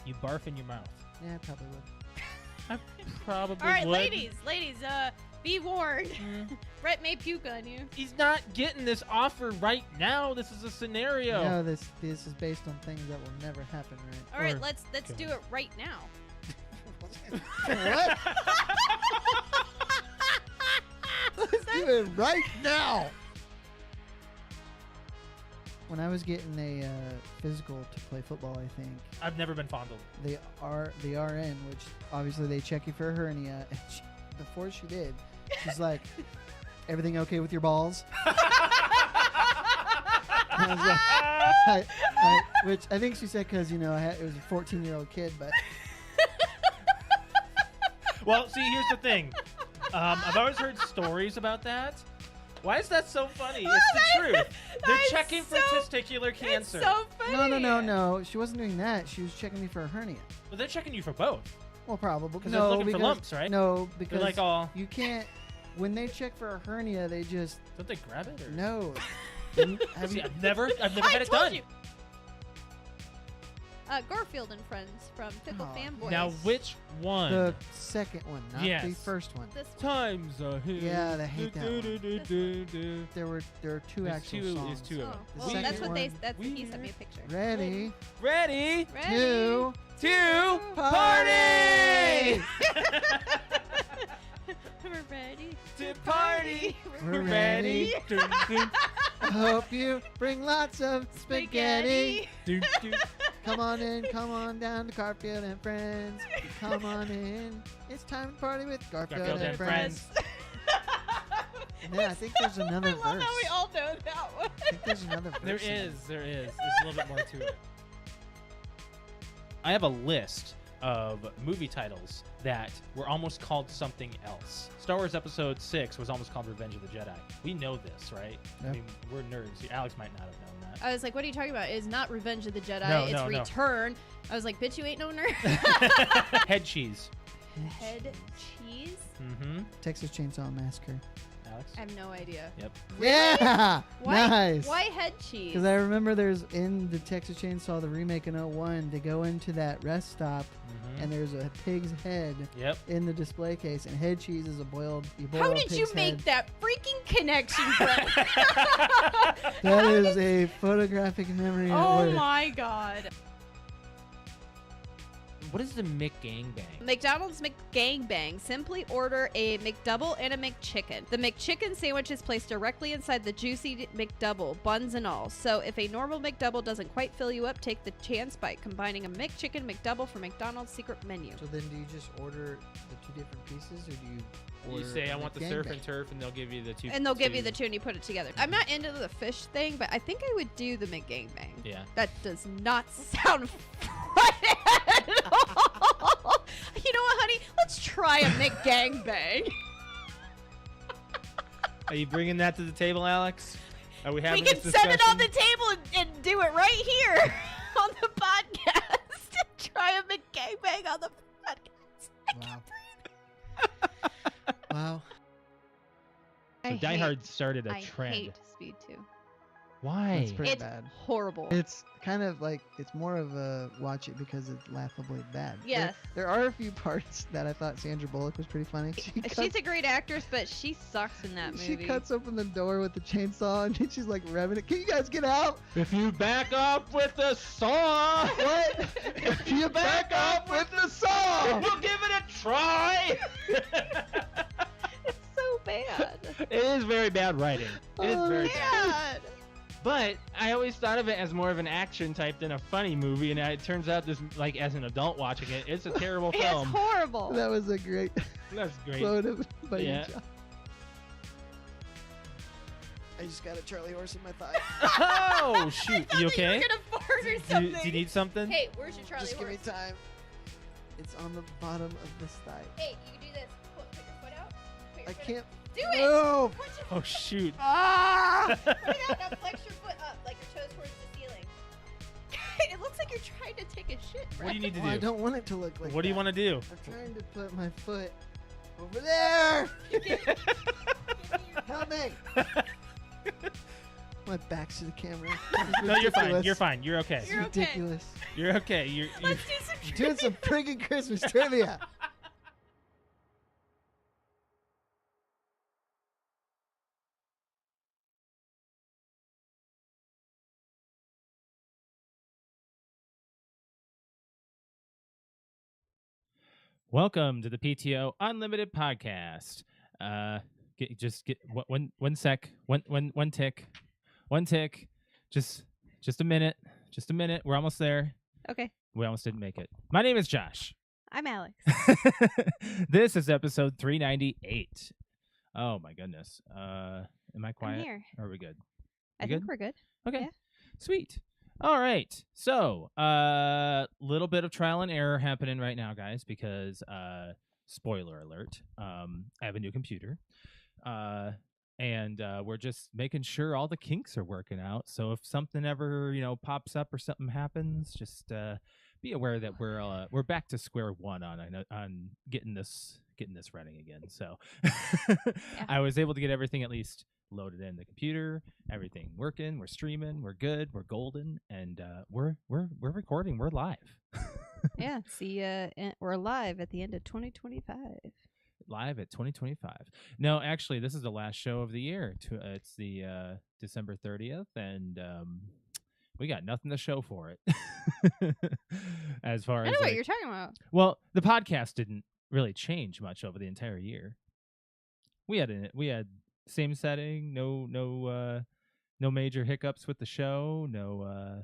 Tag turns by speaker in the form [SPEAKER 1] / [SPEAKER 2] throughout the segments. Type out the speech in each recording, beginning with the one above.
[SPEAKER 1] You barf in your mouth.
[SPEAKER 2] Yeah, I probably would.
[SPEAKER 1] I probably
[SPEAKER 3] All right,
[SPEAKER 1] would.
[SPEAKER 3] ladies, be warned. Brett may puke on you.
[SPEAKER 1] He's not getting this offer right now. This is a scenario.
[SPEAKER 2] No, this is based on things that will never happen, right?
[SPEAKER 3] All right,
[SPEAKER 1] Or-
[SPEAKER 3] let's do it right now.
[SPEAKER 2] What? Let's do it right now. When I was getting a physical to play football, I think
[SPEAKER 1] I've never been fondled.
[SPEAKER 2] the RN, which obviously they check you for a hernia. And before she did, she's like, "Everything okay with your balls?" And I was like, which I think she said because it was a 14-year-old kid, but
[SPEAKER 1] Well, see, here's the thing. I've always heard stories about that. Why is that so funny? It's the truth. They're
[SPEAKER 3] That's
[SPEAKER 1] checking for
[SPEAKER 3] so-
[SPEAKER 1] testicular
[SPEAKER 3] It's
[SPEAKER 1] cancer.
[SPEAKER 3] so funny.
[SPEAKER 2] no, she wasn't doing that. She was checking me for a hernia.
[SPEAKER 1] Well, they're checking you for both.
[SPEAKER 2] Well, probably.
[SPEAKER 1] 'Cause they're looking for lumps, right?
[SPEAKER 2] No, because
[SPEAKER 1] like all-
[SPEAKER 2] you can't. When they check for a hernia, they just
[SPEAKER 1] Don't they grab it? Or?
[SPEAKER 2] no. Have
[SPEAKER 1] See,
[SPEAKER 2] you,
[SPEAKER 1] I've never
[SPEAKER 3] I
[SPEAKER 1] had it
[SPEAKER 3] told
[SPEAKER 1] done.
[SPEAKER 3] you. Garfield and Friends from Pickle
[SPEAKER 2] Oh.
[SPEAKER 3] Fanboys.
[SPEAKER 1] Now, which one?
[SPEAKER 2] the second one, not
[SPEAKER 1] Yes.
[SPEAKER 2] the first one?
[SPEAKER 3] This one.
[SPEAKER 1] Times a hill.
[SPEAKER 2] Yeah, I hate that one.
[SPEAKER 1] one.
[SPEAKER 2] There were two
[SPEAKER 1] There's
[SPEAKER 2] actual
[SPEAKER 1] two-
[SPEAKER 2] songs.
[SPEAKER 1] there's two of them.
[SPEAKER 3] Oh,
[SPEAKER 2] The
[SPEAKER 3] well,
[SPEAKER 2] second
[SPEAKER 3] that's what
[SPEAKER 2] one,
[SPEAKER 3] that's he sent me a picture.
[SPEAKER 2] Ready,
[SPEAKER 1] Ready
[SPEAKER 2] two,
[SPEAKER 1] to
[SPEAKER 2] party!
[SPEAKER 3] We're ready.
[SPEAKER 1] to party.
[SPEAKER 2] We're ready.
[SPEAKER 1] Dun, dun,
[SPEAKER 2] I hope you bring lots of spaghetti.
[SPEAKER 1] dun, dun.
[SPEAKER 2] Come on down to Garfield and Friends. Come on in. It's time to party with Garfield,
[SPEAKER 1] Garfield
[SPEAKER 2] and
[SPEAKER 1] and
[SPEAKER 2] Friends. And then I think there's another
[SPEAKER 3] I
[SPEAKER 2] verse.
[SPEAKER 3] love how we all know that one.
[SPEAKER 2] I think there's another verse.
[SPEAKER 1] There is. There's a little bit more to it. I have a list of movie titles that were almost called something else. Star Wars Episode 6 was almost called Revenge of the Jedi. We know this, right? I
[SPEAKER 2] Yep.
[SPEAKER 1] mean, we're nerds. Alex might not have known that.
[SPEAKER 3] I was like, what are you talking about? It's not Revenge of the Jedi.
[SPEAKER 1] No,
[SPEAKER 3] it's
[SPEAKER 1] no, no.
[SPEAKER 3] Return. I was like, bitch, you ain't no nerd.
[SPEAKER 1] Head cheese.
[SPEAKER 3] Head cheese?
[SPEAKER 1] Mm-hmm.
[SPEAKER 2] Texas Chainsaw Massacre.
[SPEAKER 1] Alex?
[SPEAKER 3] I have no idea.
[SPEAKER 1] Yep.
[SPEAKER 2] Yeah!
[SPEAKER 3] Why,
[SPEAKER 2] Nice.
[SPEAKER 3] Why head cheese?
[SPEAKER 2] Because I remember there's in the Texas Chainsaw, the remake in 01, they go into that rest stop
[SPEAKER 1] Mm-hmm.
[SPEAKER 2] and there's a pig's head
[SPEAKER 1] Yep.
[SPEAKER 2] in the display case, and head cheese is you boil
[SPEAKER 3] How
[SPEAKER 2] a
[SPEAKER 3] did you
[SPEAKER 2] pig's
[SPEAKER 3] make
[SPEAKER 2] head.
[SPEAKER 3] that freaking connection, Brett?
[SPEAKER 2] That is a photographic memory at
[SPEAKER 3] Oh
[SPEAKER 2] work.
[SPEAKER 3] my god.
[SPEAKER 1] What is the McGangbang?
[SPEAKER 3] McDonald's McGangbang. Simply order a McDouble and a McChicken. The McChicken sandwich is placed directly inside the juicy McDouble, buns and all. So if a normal McDouble doesn't quite fill you up, take the chance by combining a McChicken McDouble from McDonald's secret menu.
[SPEAKER 2] So then do you just order the two different pieces, or do you order
[SPEAKER 1] You say, I want the
[SPEAKER 2] McGangbang?
[SPEAKER 1] surf and turf, and they'll give you the two.
[SPEAKER 3] And they'll give you the two and you put it together. I'm not into the fish thing, but I think I would do the McGangbang.
[SPEAKER 1] Yeah.
[SPEAKER 3] That does not sound right at all. You know what, honey? Let's try a McGangbang.
[SPEAKER 1] Are you bringing that to the table, Alex? Are we
[SPEAKER 3] We
[SPEAKER 1] having
[SPEAKER 3] can
[SPEAKER 1] this
[SPEAKER 3] set it on
[SPEAKER 1] discussion?
[SPEAKER 3] the table and do it right here on the podcast. Try a McGangbang on the podcast.
[SPEAKER 2] Wow. Wow.
[SPEAKER 1] So Die Hard started a
[SPEAKER 3] I
[SPEAKER 1] trend.
[SPEAKER 3] hate Speed 2.
[SPEAKER 1] Why?
[SPEAKER 2] That's pretty
[SPEAKER 3] It's
[SPEAKER 2] bad.
[SPEAKER 3] horrible.
[SPEAKER 2] It's kind of like, it's more of a watch it because it's laughably bad.
[SPEAKER 3] Yes.
[SPEAKER 2] There are a few parts that I thought Sandra Bullock was pretty funny.
[SPEAKER 3] She's a great actress, but she sucks in that movie.
[SPEAKER 2] She cuts open the door with the chainsaw and she's like revving it. Can you guys get out?
[SPEAKER 1] If you back up with the saw,
[SPEAKER 2] What? If you back up with the saw!
[SPEAKER 1] we'll give it a try.
[SPEAKER 3] It's so bad.
[SPEAKER 1] It is very bad writing. It is very bad.
[SPEAKER 3] Bad.
[SPEAKER 1] But I always thought of it as more of an action type than a funny movie, and it turns out this, like, as an adult watching it, it's a terrible
[SPEAKER 3] It's
[SPEAKER 1] film.
[SPEAKER 3] horrible.
[SPEAKER 2] That was a great
[SPEAKER 1] That's great.
[SPEAKER 2] quote by
[SPEAKER 1] Yeah.
[SPEAKER 2] you, John. I just got a Charlie horse in my thigh.
[SPEAKER 1] Oh shoot! You okay?
[SPEAKER 3] You're gonna fart or
[SPEAKER 1] Do
[SPEAKER 3] something.
[SPEAKER 1] you need something?
[SPEAKER 3] Hey, where's your Charlie
[SPEAKER 2] Just give me
[SPEAKER 3] horse?
[SPEAKER 2] time. It's on the bottom of this thigh.
[SPEAKER 3] Hey, you do this. Put your foot out. Put your
[SPEAKER 2] I
[SPEAKER 3] foot
[SPEAKER 2] can't
[SPEAKER 3] out. Do it.
[SPEAKER 2] move.
[SPEAKER 3] Put your
[SPEAKER 1] Oh shoot!
[SPEAKER 3] Ah! Put it out. Now flex your foot up, like your toes towards the ceiling. It looks like you're trying to take a shit,
[SPEAKER 1] What do you need to
[SPEAKER 2] Well, I
[SPEAKER 1] do?
[SPEAKER 2] don't want it to look like
[SPEAKER 1] What do you
[SPEAKER 2] that.
[SPEAKER 1] want to do?
[SPEAKER 2] I'm trying to put my foot over there. Help me. My back's to the camera.
[SPEAKER 1] No, you're fine.
[SPEAKER 2] Ridiculous.
[SPEAKER 1] You're fine. You're okay.
[SPEAKER 2] It's
[SPEAKER 3] You're okay.
[SPEAKER 2] ridiculous.
[SPEAKER 1] You're okay.
[SPEAKER 3] Let's do some
[SPEAKER 2] We're doing some friggin' Christmas trivia.
[SPEAKER 1] Welcome to the PTO Unlimited podcast. Get one sec. One tick. One tick. Just a minute. Just a minute. We're almost there.
[SPEAKER 3] Okay.
[SPEAKER 1] We almost didn't make it. My name is Josh.
[SPEAKER 3] I'm Alex.
[SPEAKER 1] This is episode 398. Oh my goodness. Am I quiet?
[SPEAKER 3] I'm here.
[SPEAKER 1] Or are we good?
[SPEAKER 3] I
[SPEAKER 1] We
[SPEAKER 3] think
[SPEAKER 1] good?
[SPEAKER 3] we're good.
[SPEAKER 1] Okay.
[SPEAKER 3] Yeah.
[SPEAKER 1] Sweet. All right. So, little bit of trial and error happening right now, guys, because spoiler alert, I have a new computer. And we're just making sure all the kinks are working out. So if something ever, pops up or something happens, just be aware that we're back to square one on getting this running again. So I was able to get everything at least loaded in the computer, everything working, we're streaming, we're good, we're golden, and we're recording, we're live.
[SPEAKER 3] Yeah. See, we're live at the end of 2025.
[SPEAKER 1] Live at 2025. No, actually, this is the last show of the year. It's the December 30th, and we got nothing to show for it. As far
[SPEAKER 3] I
[SPEAKER 1] as
[SPEAKER 3] know what you're talking about.
[SPEAKER 1] well, the podcast didn't really change much over the entire year. We had same setting, no major hiccups with the show,
[SPEAKER 3] No.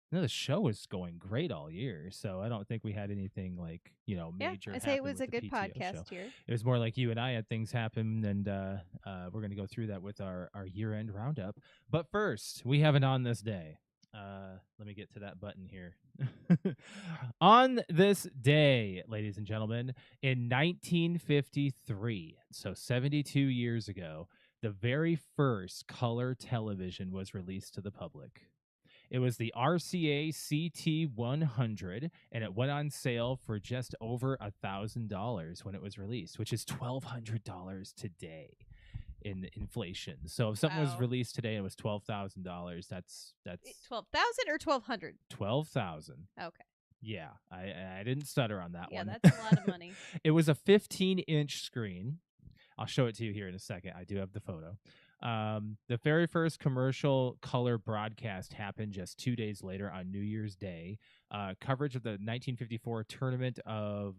[SPEAKER 1] No, the show was going great all year, so I don't think we had anything like,
[SPEAKER 3] Yeah.
[SPEAKER 1] major.
[SPEAKER 3] I say it
[SPEAKER 1] happen
[SPEAKER 3] was
[SPEAKER 1] with
[SPEAKER 3] a
[SPEAKER 1] the
[SPEAKER 3] good
[SPEAKER 1] PTO
[SPEAKER 3] podcast
[SPEAKER 1] show.
[SPEAKER 3] here.
[SPEAKER 1] It was more like you and I had things happen, and we're going to go through that with our year-end roundup. But first, we have an on this day. Let me get to that button here. On this day, ladies and gentlemen, in 1953, so 72 years ago, the very first color television was released to the public. It was the RCA CT100, and it went on sale for just over $1,000 when it was released, which is $1,200 today in inflation. So if something was
[SPEAKER 3] Wow.
[SPEAKER 1] released today and it was $12,000, that's
[SPEAKER 3] 12,000 or 1,200?
[SPEAKER 1] 12,000.
[SPEAKER 3] Okay.
[SPEAKER 1] Yeah, I didn't stutter on that
[SPEAKER 3] Yeah,
[SPEAKER 1] one.
[SPEAKER 3] that's a lot of money.
[SPEAKER 1] It was a 15-inch screen. I'll show it to you here in a second. I do have the photo. The very first commercial color broadcast happened just 2 days later on New Year's Day. Coverage of the 1954 Tournament of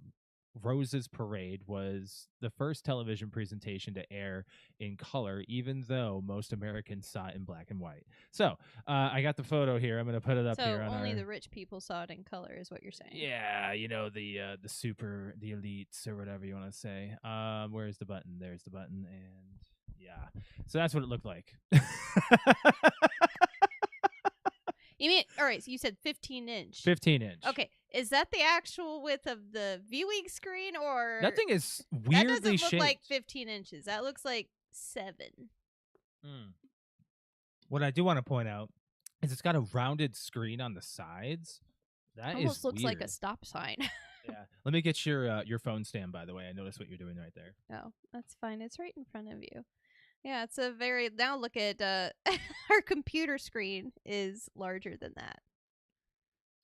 [SPEAKER 1] Roses Parade was the first television presentation to air in color, even though most Americans saw it in black and white. So I got the photo here. I'm going to put it up
[SPEAKER 3] So
[SPEAKER 1] here. On
[SPEAKER 3] only
[SPEAKER 1] our...
[SPEAKER 3] the rich people saw it in color, is what you're saying.
[SPEAKER 1] Yeah, the elites or whatever you want to say. Where's the button? There's the button, and yeah. So that's what it looked like.
[SPEAKER 3] You mean, all right, so you said 15-inch.
[SPEAKER 1] 15-inch.
[SPEAKER 3] Okay, is that the actual width of the viewing screen, or
[SPEAKER 1] That thing is
[SPEAKER 3] that
[SPEAKER 1] weirdly
[SPEAKER 3] doesn't look
[SPEAKER 1] shaped.
[SPEAKER 3] like 15 inches. That looks like 7.
[SPEAKER 1] What I do want to point out is it's got a rounded screen on the sides. That
[SPEAKER 3] Almost
[SPEAKER 1] is
[SPEAKER 3] looks like a
[SPEAKER 1] weird.
[SPEAKER 3] stop sign.
[SPEAKER 1] Yeah. Let me get your phone stand, by the way. I noticed what you're doing right there.
[SPEAKER 3] No, that's fine. It's right in front of you. Yeah, it's a very. Now look at our computer screen is larger than that.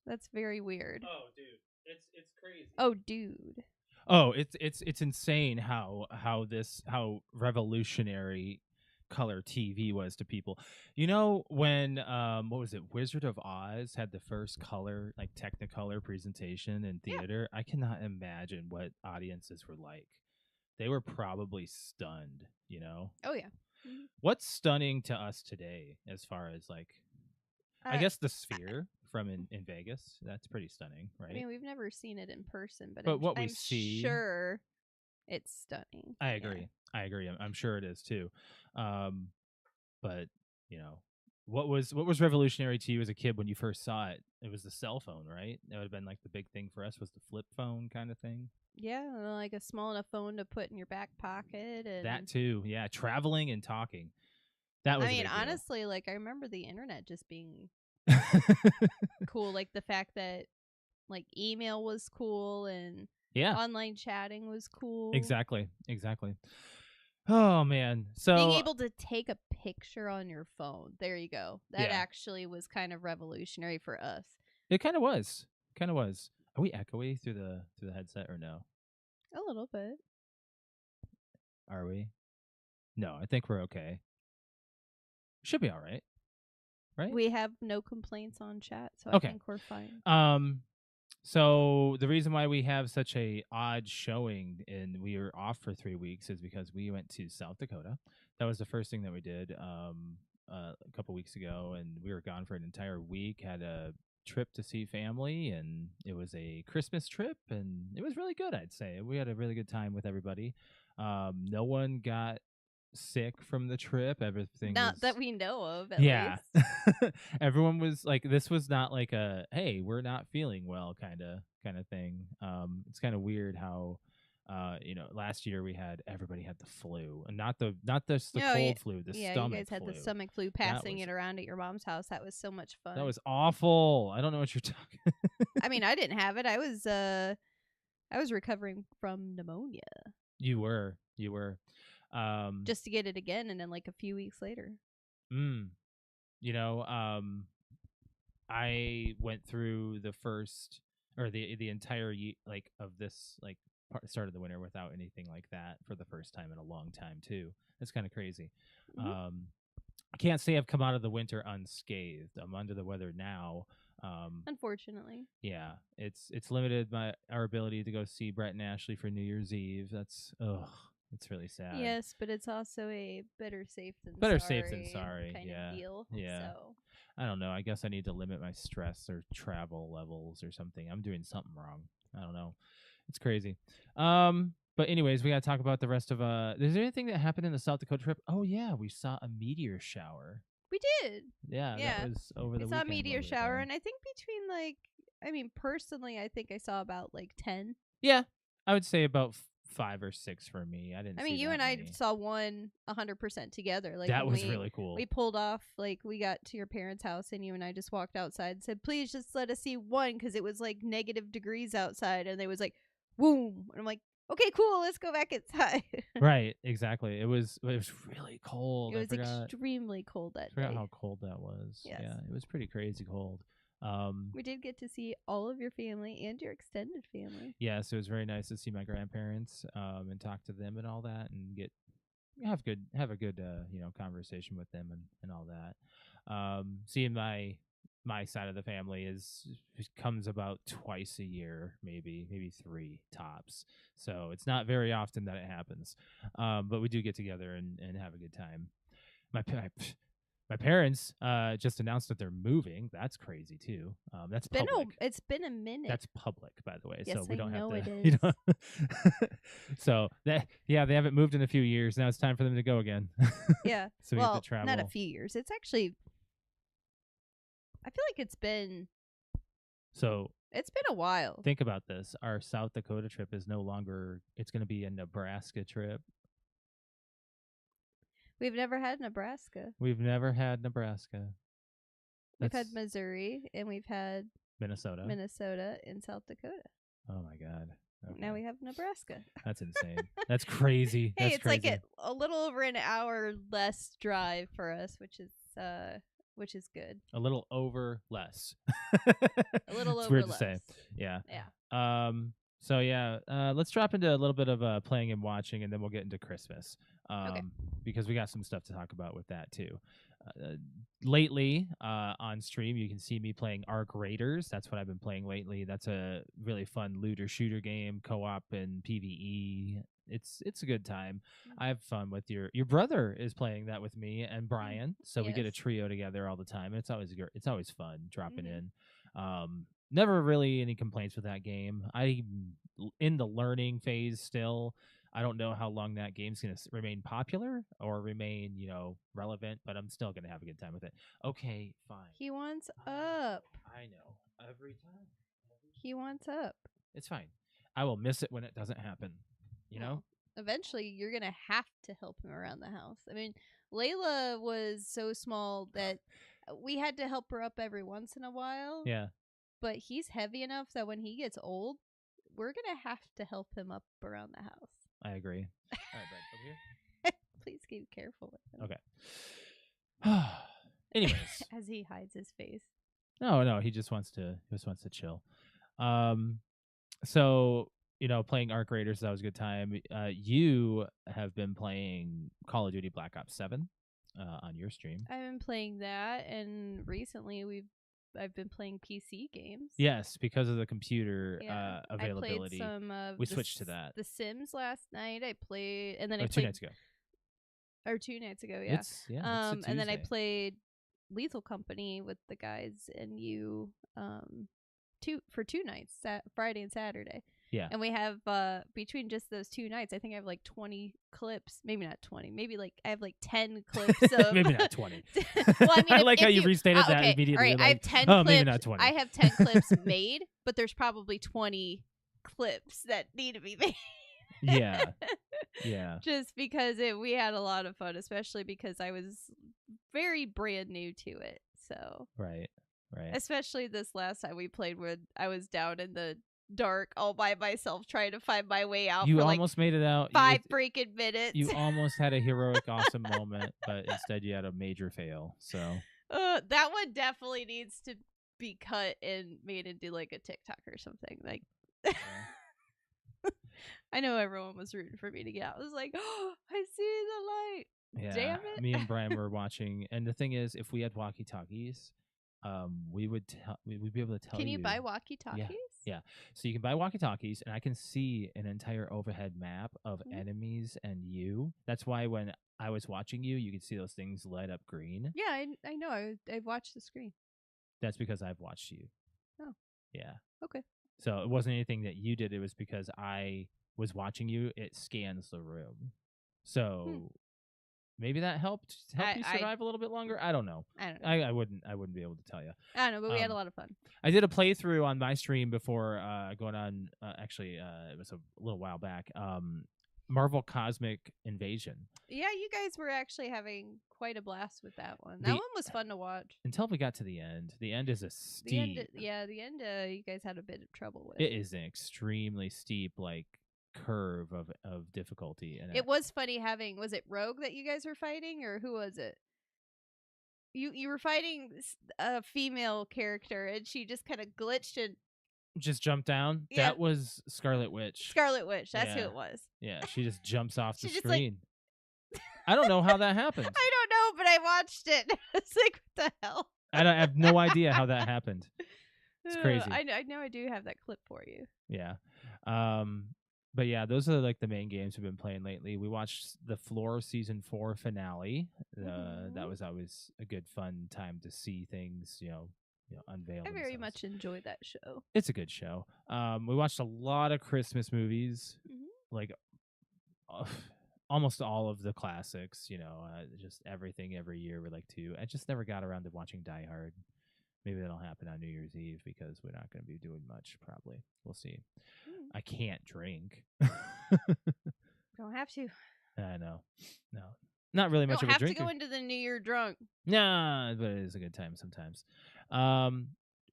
[SPEAKER 3] That's very weird.
[SPEAKER 1] Oh, dude, it's crazy.
[SPEAKER 3] Oh, dude.
[SPEAKER 1] Oh, it's insane how revolutionary color TV was to people. You know, when what was it, Wizard of Oz had the first color, like Technicolor presentation in theater? I cannot imagine what audiences were like. They were probably stunned, you know?
[SPEAKER 3] Oh yeah.
[SPEAKER 1] What's stunning to us today as far as like I guess the Sphere from in Vegas, that's pretty stunning, right?
[SPEAKER 3] I mean, we've never seen it in person, but
[SPEAKER 1] what we
[SPEAKER 3] I'm
[SPEAKER 1] see,
[SPEAKER 3] sure it's stunning.
[SPEAKER 1] I
[SPEAKER 3] Yeah.
[SPEAKER 1] agree. I'm sure it is too. But you know, what was revolutionary to you as a kid when you first saw it? It was the cell phone, right? That would have been like the big thing for us, was the flip phone kind of thing.
[SPEAKER 3] Yeah, like a small enough phone to put in your back pocket, and
[SPEAKER 1] That too, yeah. Traveling and talking. That was.
[SPEAKER 3] I
[SPEAKER 1] a
[SPEAKER 3] mean,
[SPEAKER 1] big deal.
[SPEAKER 3] honestly, like I remember the internet just being cool. Like the fact that like email was cool and
[SPEAKER 1] Yeah,
[SPEAKER 3] online chatting was cool.
[SPEAKER 1] exactly. Oh man, so
[SPEAKER 3] Being able to take a picture on your phone. There you go. That
[SPEAKER 1] Yeah.
[SPEAKER 3] actually was kind of revolutionary for us.
[SPEAKER 1] It kind of was. Kind of was. Are we echoey through the headset or no?
[SPEAKER 3] A little bit.
[SPEAKER 1] Are we? No, I think we're okay. Should be all right. Right?
[SPEAKER 3] We have no complaints on chat, so
[SPEAKER 1] Okay.
[SPEAKER 3] I think we're fine.
[SPEAKER 1] So the reason why we have such a odd showing and we were off for 3 weeks is because we went to South Dakota. That was the first thing that we did a couple weeks ago, and we were gone for an entire week. Had a trip to see family, and it was a Christmas trip, and it was really good. I'd say we had a really good time with everybody. No one got sick from the trip. Everything
[SPEAKER 3] Not
[SPEAKER 1] was,
[SPEAKER 3] that we know of, at
[SPEAKER 1] yeah.
[SPEAKER 3] least.
[SPEAKER 1] Everyone was like, this was not like a hey, we're not feeling well kind of thing. It's kind of weird how last year everybody had the flu, and not just the cold flu, the stomach
[SPEAKER 3] you guys had
[SPEAKER 1] flu.
[SPEAKER 3] the stomach flu passing it around at your mom's house. That was so much fun.
[SPEAKER 1] That was awful. I don't know what you're talking.
[SPEAKER 3] I mean, I didn't have it. I was recovering from pneumonia.
[SPEAKER 1] You were.
[SPEAKER 3] Just to get it again, and then like a few weeks later.
[SPEAKER 1] I went through the first or the entire like of this like start of the winter without anything like that for the first time in a long time too. That's kind of crazy.
[SPEAKER 3] Mm-hmm.
[SPEAKER 1] I can't say I've come out of the winter unscathed. I'm under the weather now.
[SPEAKER 3] Unfortunately.
[SPEAKER 1] Yeah, it's limited our ability to go see Brett and Ashley for New Year's Eve. It's really sad.
[SPEAKER 3] Yes, but it's also a better safe than
[SPEAKER 1] sorry
[SPEAKER 3] kind
[SPEAKER 1] of
[SPEAKER 3] deal.
[SPEAKER 1] Yeah.
[SPEAKER 3] So.
[SPEAKER 1] I don't know. I guess I need to limit my stress or travel levels or something. I'm doing something wrong. I don't know. It's crazy. But anyways, we got to talk about the rest of is there anything that happened in the South Dakota trip? Oh yeah, we saw a meteor shower.
[SPEAKER 3] We did.
[SPEAKER 1] Yeah. That was over the weekend.
[SPEAKER 3] We saw a meteor shower, and I think personally, I think I saw about like 10.
[SPEAKER 1] Yeah. I would say about 5 or 6 for me. I didn't.
[SPEAKER 3] I mean, you and I saw one 100% together. Like
[SPEAKER 1] that was really cool.
[SPEAKER 3] We pulled off, like we got to your parents' house, and you and I just walked outside and said, "Please, just let us see one," because it was like negative degrees outside, and they was like, "Boom!" And I'm like, "Okay, cool, let's go back inside."
[SPEAKER 1] Right, exactly. It was really cold.
[SPEAKER 3] It was extremely cold that day.
[SPEAKER 1] I forgot how cold that was.
[SPEAKER 3] Yes.
[SPEAKER 1] Yeah, it was pretty crazy cold.
[SPEAKER 3] We did get to see all of your family and your extended family.
[SPEAKER 1] Yes, it was very nice to see my grandparents and talk to them and all that, and have a good conversation with them and all that. Seeing my side of the family comes about twice a year, maybe 3 tops. So it's not very often that it happens, but we do get together and have a good time. My parents just announced that they're moving. That's crazy too. That's public.
[SPEAKER 3] It's been a minute.
[SPEAKER 1] That's public, by the way.
[SPEAKER 3] Yes,
[SPEAKER 1] so we don't have to.
[SPEAKER 3] It is.
[SPEAKER 1] So they haven't moved in a few years. Now it's time for them to go again.
[SPEAKER 3] Yeah.
[SPEAKER 1] So we have to travel.
[SPEAKER 3] Not a few years. It's actually. I feel like it's been.
[SPEAKER 1] So.
[SPEAKER 3] It's been a while.
[SPEAKER 1] Think about this. Our South Dakota trip is no longer. It's going to be a Nebraska trip.
[SPEAKER 3] We've never had Nebraska.
[SPEAKER 1] We've never had Nebraska.
[SPEAKER 3] We've had Missouri, and we've had
[SPEAKER 1] Minnesota
[SPEAKER 3] and South Dakota.
[SPEAKER 1] Oh my God. Okay.
[SPEAKER 3] Now we have Nebraska.
[SPEAKER 1] That's insane. That's crazy.
[SPEAKER 3] Hey,
[SPEAKER 1] That's
[SPEAKER 3] it's
[SPEAKER 1] crazy.
[SPEAKER 3] like a little over an hour less drive for us, which is good.
[SPEAKER 1] A little over less.
[SPEAKER 3] A little
[SPEAKER 1] it's
[SPEAKER 3] over
[SPEAKER 1] weird
[SPEAKER 3] less.
[SPEAKER 1] to say. Yeah.
[SPEAKER 3] Yeah.
[SPEAKER 1] So yeah, let's drop into a little bit of playing and watching, and then we'll get into Christmas.
[SPEAKER 3] Okay.
[SPEAKER 1] Because we got some stuff to talk about with that too. Lately, on stream, you can see me playing Arc Raiders. That's what I've been playing lately. That's a really fun looter shooter game, co-op and PvE. It's a good time. I have fun with your brother is playing that with me and Brian, so we get a trio together all the time. And it's always fun dropping in. Never really any complaints with that game. I'm in the learning phase still. I don't know how long that game's going to remain popular or remain, relevant, but I'm still going to have a good time with it. Okay, fine.
[SPEAKER 3] He wants up.
[SPEAKER 1] I know. Every time.
[SPEAKER 3] He wants up.
[SPEAKER 1] It's fine. I will miss it when it doesn't happen. You know?
[SPEAKER 3] Eventually, you're going to have to help him around the house. I mean, Layla was so small that we had to help her up every once in a while.
[SPEAKER 1] Yeah.
[SPEAKER 3] But he's heavy enough that when he gets old, we're going to have to help him up around the house.
[SPEAKER 1] I agree. All right, Brad, over here.
[SPEAKER 3] Please be careful with him.
[SPEAKER 1] Okay. Anyways,
[SPEAKER 3] As he hides his face.
[SPEAKER 1] no, he just wants to chill. So playing Arc Raiders, that was a good time. You have been playing Call of Duty Black Ops 7 on your stream.
[SPEAKER 3] I've been playing that, and recently I've been playing PC games.
[SPEAKER 1] Yes, because of the computer availability.
[SPEAKER 3] I played some.
[SPEAKER 1] We switched to that.
[SPEAKER 3] The Sims last night. I played, and then I played
[SPEAKER 1] 2 nights ago.
[SPEAKER 3] Or 2 nights ago, yeah.
[SPEAKER 1] It's a
[SPEAKER 3] and then I
[SPEAKER 1] Tuesday.
[SPEAKER 3] played Lethal Company with the guys and you for 2 nights, Friday and Saturday.
[SPEAKER 1] Yeah.
[SPEAKER 3] And we have between just those 2 nights, I think I have like 20 clips. Maybe not 20. Maybe like I have like 10 clips of
[SPEAKER 1] maybe not 20.
[SPEAKER 3] Well, I mean,
[SPEAKER 1] I like how you restated that
[SPEAKER 3] okay,
[SPEAKER 1] immediately.
[SPEAKER 3] All right,
[SPEAKER 1] like,
[SPEAKER 3] I have 10
[SPEAKER 1] oh,
[SPEAKER 3] clips.
[SPEAKER 1] maybe not 20.
[SPEAKER 3] I have 10 clips made, but there's probably 20 clips that need to be made.
[SPEAKER 1] Yeah. Yeah.
[SPEAKER 3] Just because we had a lot of fun, especially because I was very brand new to it. So
[SPEAKER 1] Right.
[SPEAKER 3] Especially this last time we played when I was down in the dark all by myself trying to find my way out.
[SPEAKER 1] You
[SPEAKER 3] for
[SPEAKER 1] almost made it out.
[SPEAKER 3] 5 freaking minutes.
[SPEAKER 1] You almost had a heroic, awesome moment, but instead you had a major fail. So
[SPEAKER 3] that one definitely needs to be cut and made into like a TikTok or something. Like. I know everyone was rooting for me to get out. I was like, oh, I see the light.
[SPEAKER 1] Yeah.
[SPEAKER 3] Damn it.
[SPEAKER 1] Me and Brian were watching, and the thing is, if we had walkie-talkies, we'd be able to tell you.
[SPEAKER 3] Can you buy walkie-talkies?
[SPEAKER 1] Yeah. So you can buy walkie-talkies, and I can see an entire overhead map of enemies and you. That's why when I was watching you, you could see those things light up green.
[SPEAKER 3] Yeah, I know. I watched the screen.
[SPEAKER 1] That's because I've watched you.
[SPEAKER 3] Oh.
[SPEAKER 1] Yeah.
[SPEAKER 3] Okay.
[SPEAKER 1] So it wasn't anything that you did. It was because I was watching you. It scans the room. So maybe that helped you survive a little bit longer. I don't know. I wouldn't be able to tell you.
[SPEAKER 3] I don't know, but we had a lot of fun.
[SPEAKER 1] I did a playthrough on my stream before going on. Actually, it was a little while back. Marvel Cosmic Invasion. Yeah,
[SPEAKER 3] you guys were actually having quite a blast with that one. That one was fun to watch.
[SPEAKER 1] Until we got to the end. The end is a steep.
[SPEAKER 3] The end you guys had a bit of trouble with.
[SPEAKER 1] It is an extremely steep, curve of difficulty. And
[SPEAKER 3] it was funny having, was it Rogue that you guys were fighting, or who was it? You were fighting a female character, and she just kind of glitched and
[SPEAKER 1] just jumped down. Yeah. That was Scarlet Witch.
[SPEAKER 3] That's who it was.
[SPEAKER 1] Yeah, she just jumps off the screen. I don't know how that happened.
[SPEAKER 3] I don't know, but I watched it. It's like, what the hell?
[SPEAKER 1] I have no idea how that happened. It's crazy.
[SPEAKER 3] I know I do have that clip for you.
[SPEAKER 1] Yeah. But yeah, those are the main games we've been playing lately. We watched the Floor Season 4 finale. That was always a good fun time to see things, unveil.
[SPEAKER 3] I very much enjoyed that show.
[SPEAKER 1] It's a good show. We watched a lot of Christmas movies, almost all of the classics. Just everything every year we like to. I just never got around to watching Die Hard. Maybe that'll happen on New Year's Eve because we're not going to be doing much. Probably, we'll see. I can't drink.
[SPEAKER 3] Don't have to.
[SPEAKER 1] I know. No, not really much of a drinker.
[SPEAKER 3] Don't have to go into the New Year drunk.
[SPEAKER 1] Nah, but it is a good time sometimes.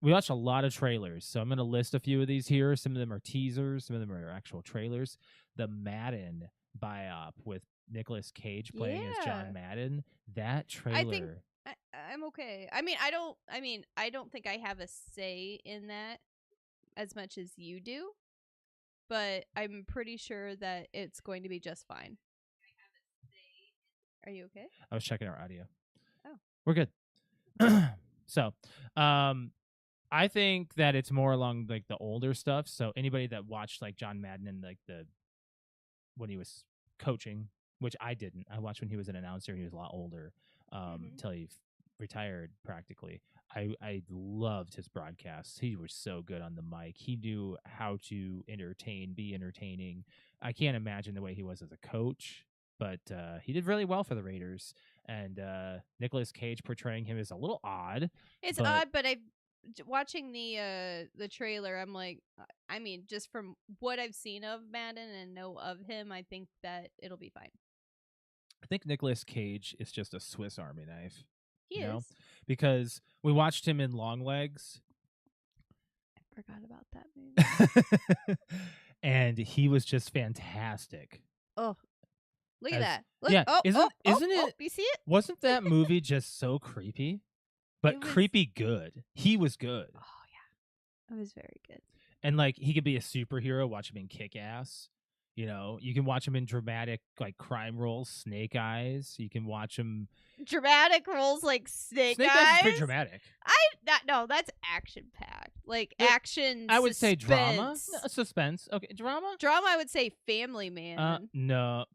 [SPEAKER 1] We watched a lot of trailers, so I'm going to list a few of these here. Some of them are teasers. Some of them are actual trailers. The Madden biop with Nicolas Cage playing as John Madden. That trailer.
[SPEAKER 3] I'm okay. I mean, I don't think I have a say in that as much as you do, but I'm pretty sure that it's going to be just fine. Are you okay?
[SPEAKER 1] I was checking our audio.
[SPEAKER 3] Oh.
[SPEAKER 1] We're good. So, I think that it's more along the older stuff. So anybody that watched John Madden and when he was coaching, which I didn't. I watched when he was an announcer. He was a lot older. Until he retired practically. I loved his broadcasts. He was so good on the mic. He knew how to be entertaining. I can't imagine the way he was as a coach, but he did really well for the Raiders. And Nicolas Cage portraying him is a little odd.
[SPEAKER 3] It's odd, but watching the trailer, I'm like, I mean, just from what I've seen of Madden and know of him, I think that it'll be fine.
[SPEAKER 1] I think Nicolas Cage is just a Swiss Army knife.
[SPEAKER 3] He is.
[SPEAKER 1] Because we watched him in Longlegs.
[SPEAKER 3] I forgot about that movie.
[SPEAKER 1] And he was just fantastic.
[SPEAKER 3] Oh, Look at
[SPEAKER 1] as-
[SPEAKER 3] that. Look.
[SPEAKER 1] yeah,
[SPEAKER 3] Oh,
[SPEAKER 1] isn't
[SPEAKER 3] oh,
[SPEAKER 1] it?
[SPEAKER 3] Oh, you see it?
[SPEAKER 1] Wasn't that movie just so creepy? But
[SPEAKER 3] It was-
[SPEAKER 1] creepy good. He was good.
[SPEAKER 3] Oh yeah, it was very good.
[SPEAKER 1] And like he could be a superhero, watch him in Kick Ass. You know, you can watch him in dramatic like crime roles, Snake Eyes. You can watch him
[SPEAKER 3] Dramatic roles like Snake
[SPEAKER 1] Eyes
[SPEAKER 3] Eyes.
[SPEAKER 1] is pretty dramatic.
[SPEAKER 3] No, that's action packed. Like
[SPEAKER 1] There-
[SPEAKER 3] action.
[SPEAKER 1] I would say drama.
[SPEAKER 3] suspense.
[SPEAKER 1] No, suspense. Okay, drama?
[SPEAKER 3] Drama. I would say Family Man.
[SPEAKER 1] No.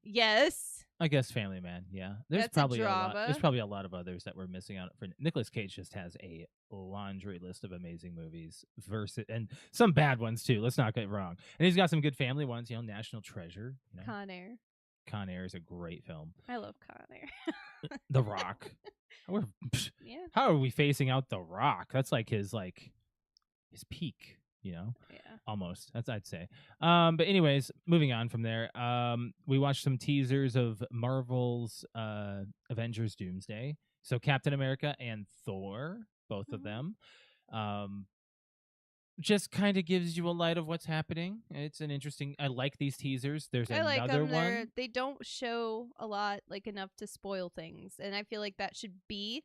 [SPEAKER 3] Yes.
[SPEAKER 1] I guess Family Man, yeah. There's
[SPEAKER 3] That's a
[SPEAKER 1] probably lot.
[SPEAKER 3] drama.
[SPEAKER 1] There's probably a lot of others that we're missing out for. Nicolas Cage just has a laundry list of amazing movies, and some bad ones too. Let's not get wrong. And he's got some good family ones. You know, National Treasure. You know?
[SPEAKER 3] Con Air.
[SPEAKER 1] Con Air is a great film.
[SPEAKER 3] I love Con Air.
[SPEAKER 1] The Rock.
[SPEAKER 3] Yeah.
[SPEAKER 1] How are we facing out The Rock? That's like his peak. You know.
[SPEAKER 3] Yeah.
[SPEAKER 1] Almost. That's I'd say. But anyways, moving on from there. We watched some teasers of Marvel's Avengers Doomsday. So Captain America and Thor, both of them. Just kind of gives you a light of what's happening. It's an interesting. I like these teasers. There's
[SPEAKER 3] I like
[SPEAKER 1] another
[SPEAKER 3] them.
[SPEAKER 1] one.
[SPEAKER 3] They don't show a lot, like enough to spoil things, and I feel like that should be.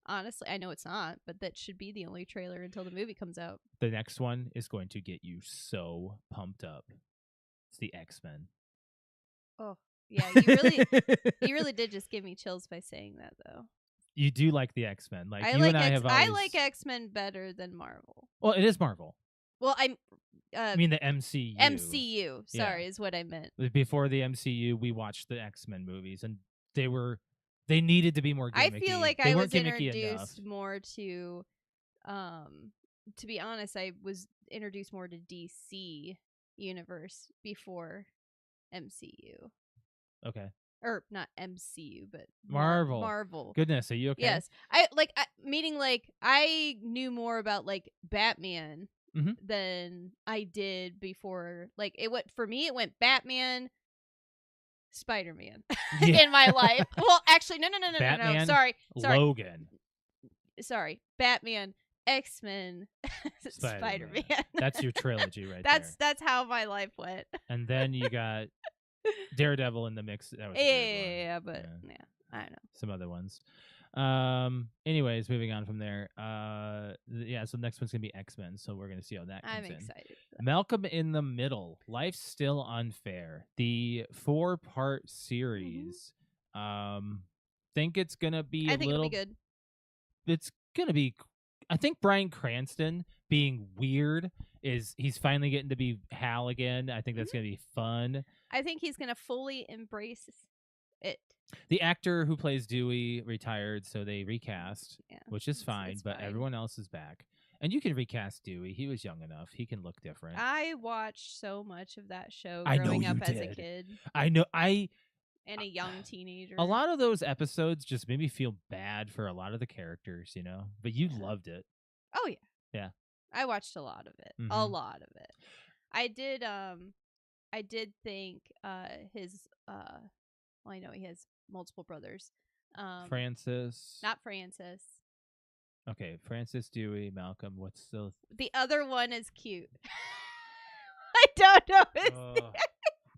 [SPEAKER 3] Honestly, I know it's not, but that should be the only trailer until the movie comes out.
[SPEAKER 1] The next one is going to get you so pumped up. It's the X-Men.
[SPEAKER 3] Oh, yeah, you really did just give me chills by saying that, though.
[SPEAKER 1] You do like the X-Men, like you
[SPEAKER 3] like
[SPEAKER 1] and I have always.
[SPEAKER 3] I like X-Men better than Marvel.
[SPEAKER 1] Well, it is Marvel.
[SPEAKER 3] Well,
[SPEAKER 1] I mean the MCU.
[SPEAKER 3] MCU, sorry, is what I meant.
[SPEAKER 1] Before the MCU, we watched the X-Men movies, and they needed to be more gimmicky.
[SPEAKER 3] I feel like
[SPEAKER 1] they
[SPEAKER 3] I
[SPEAKER 1] weren't
[SPEAKER 3] was
[SPEAKER 1] gimmicky
[SPEAKER 3] introduced
[SPEAKER 1] enough.
[SPEAKER 3] more to be honest, I was introduced more to DC universe before MCU.
[SPEAKER 1] Okay.
[SPEAKER 3] Or not MCU, but
[SPEAKER 1] Marvel.
[SPEAKER 3] Marvel.
[SPEAKER 1] Goodness, are you okay?
[SPEAKER 3] Yes. Meaning like I knew more about like Batman than I did before. Like it went It went Spider-Man in my life. Well, actually, no.
[SPEAKER 1] Batman,
[SPEAKER 3] Sorry.
[SPEAKER 1] Logan.
[SPEAKER 3] Sorry. Batman, X-Men, Spider-Man.
[SPEAKER 1] That's your trilogy right
[SPEAKER 3] That's how my life went.
[SPEAKER 1] And then you got Daredevil in the mix. That was
[SPEAKER 3] Yeah, but I don't know.
[SPEAKER 1] Some other ones. Anyways, moving on from there. So next one's gonna be X-Men, so we're gonna see how that comes
[SPEAKER 3] I'm
[SPEAKER 1] in.
[SPEAKER 3] excited for that.
[SPEAKER 1] Malcolm in the Middle. Life's Still Unfair. The 4-part series. Think it's gonna be
[SPEAKER 3] it'll be good.
[SPEAKER 1] It's gonna be. I think Bryan Cranston being weird he's finally getting to be Hal again. I think that's gonna be fun.
[SPEAKER 3] I think he's gonna fully embrace it.
[SPEAKER 1] The actor who plays Dewey retired, so they recast, which is fine,
[SPEAKER 3] it's
[SPEAKER 1] but
[SPEAKER 3] fine.
[SPEAKER 1] everyone else is back. And you can recast Dewey. He was young enough. He can look different.
[SPEAKER 3] I watched so much of that show
[SPEAKER 1] I know
[SPEAKER 3] growing
[SPEAKER 1] you
[SPEAKER 3] up as a
[SPEAKER 1] did.
[SPEAKER 3] kid
[SPEAKER 1] I know.
[SPEAKER 3] and a young teenager.
[SPEAKER 1] A lot of those episodes just made me feel bad for a lot of the characters, you know? But you loved it.
[SPEAKER 3] Oh, yeah.
[SPEAKER 1] Yeah.
[SPEAKER 3] I watched a lot of it. A
[SPEAKER 1] Mhm.
[SPEAKER 3] lot of it. I did think his well, I know he has multiple brothers.
[SPEAKER 1] Francis.
[SPEAKER 3] Not Francis.
[SPEAKER 1] Okay, Francis, Dewey, Malcolm. What's still...
[SPEAKER 3] The other one is cute. I don't know his name.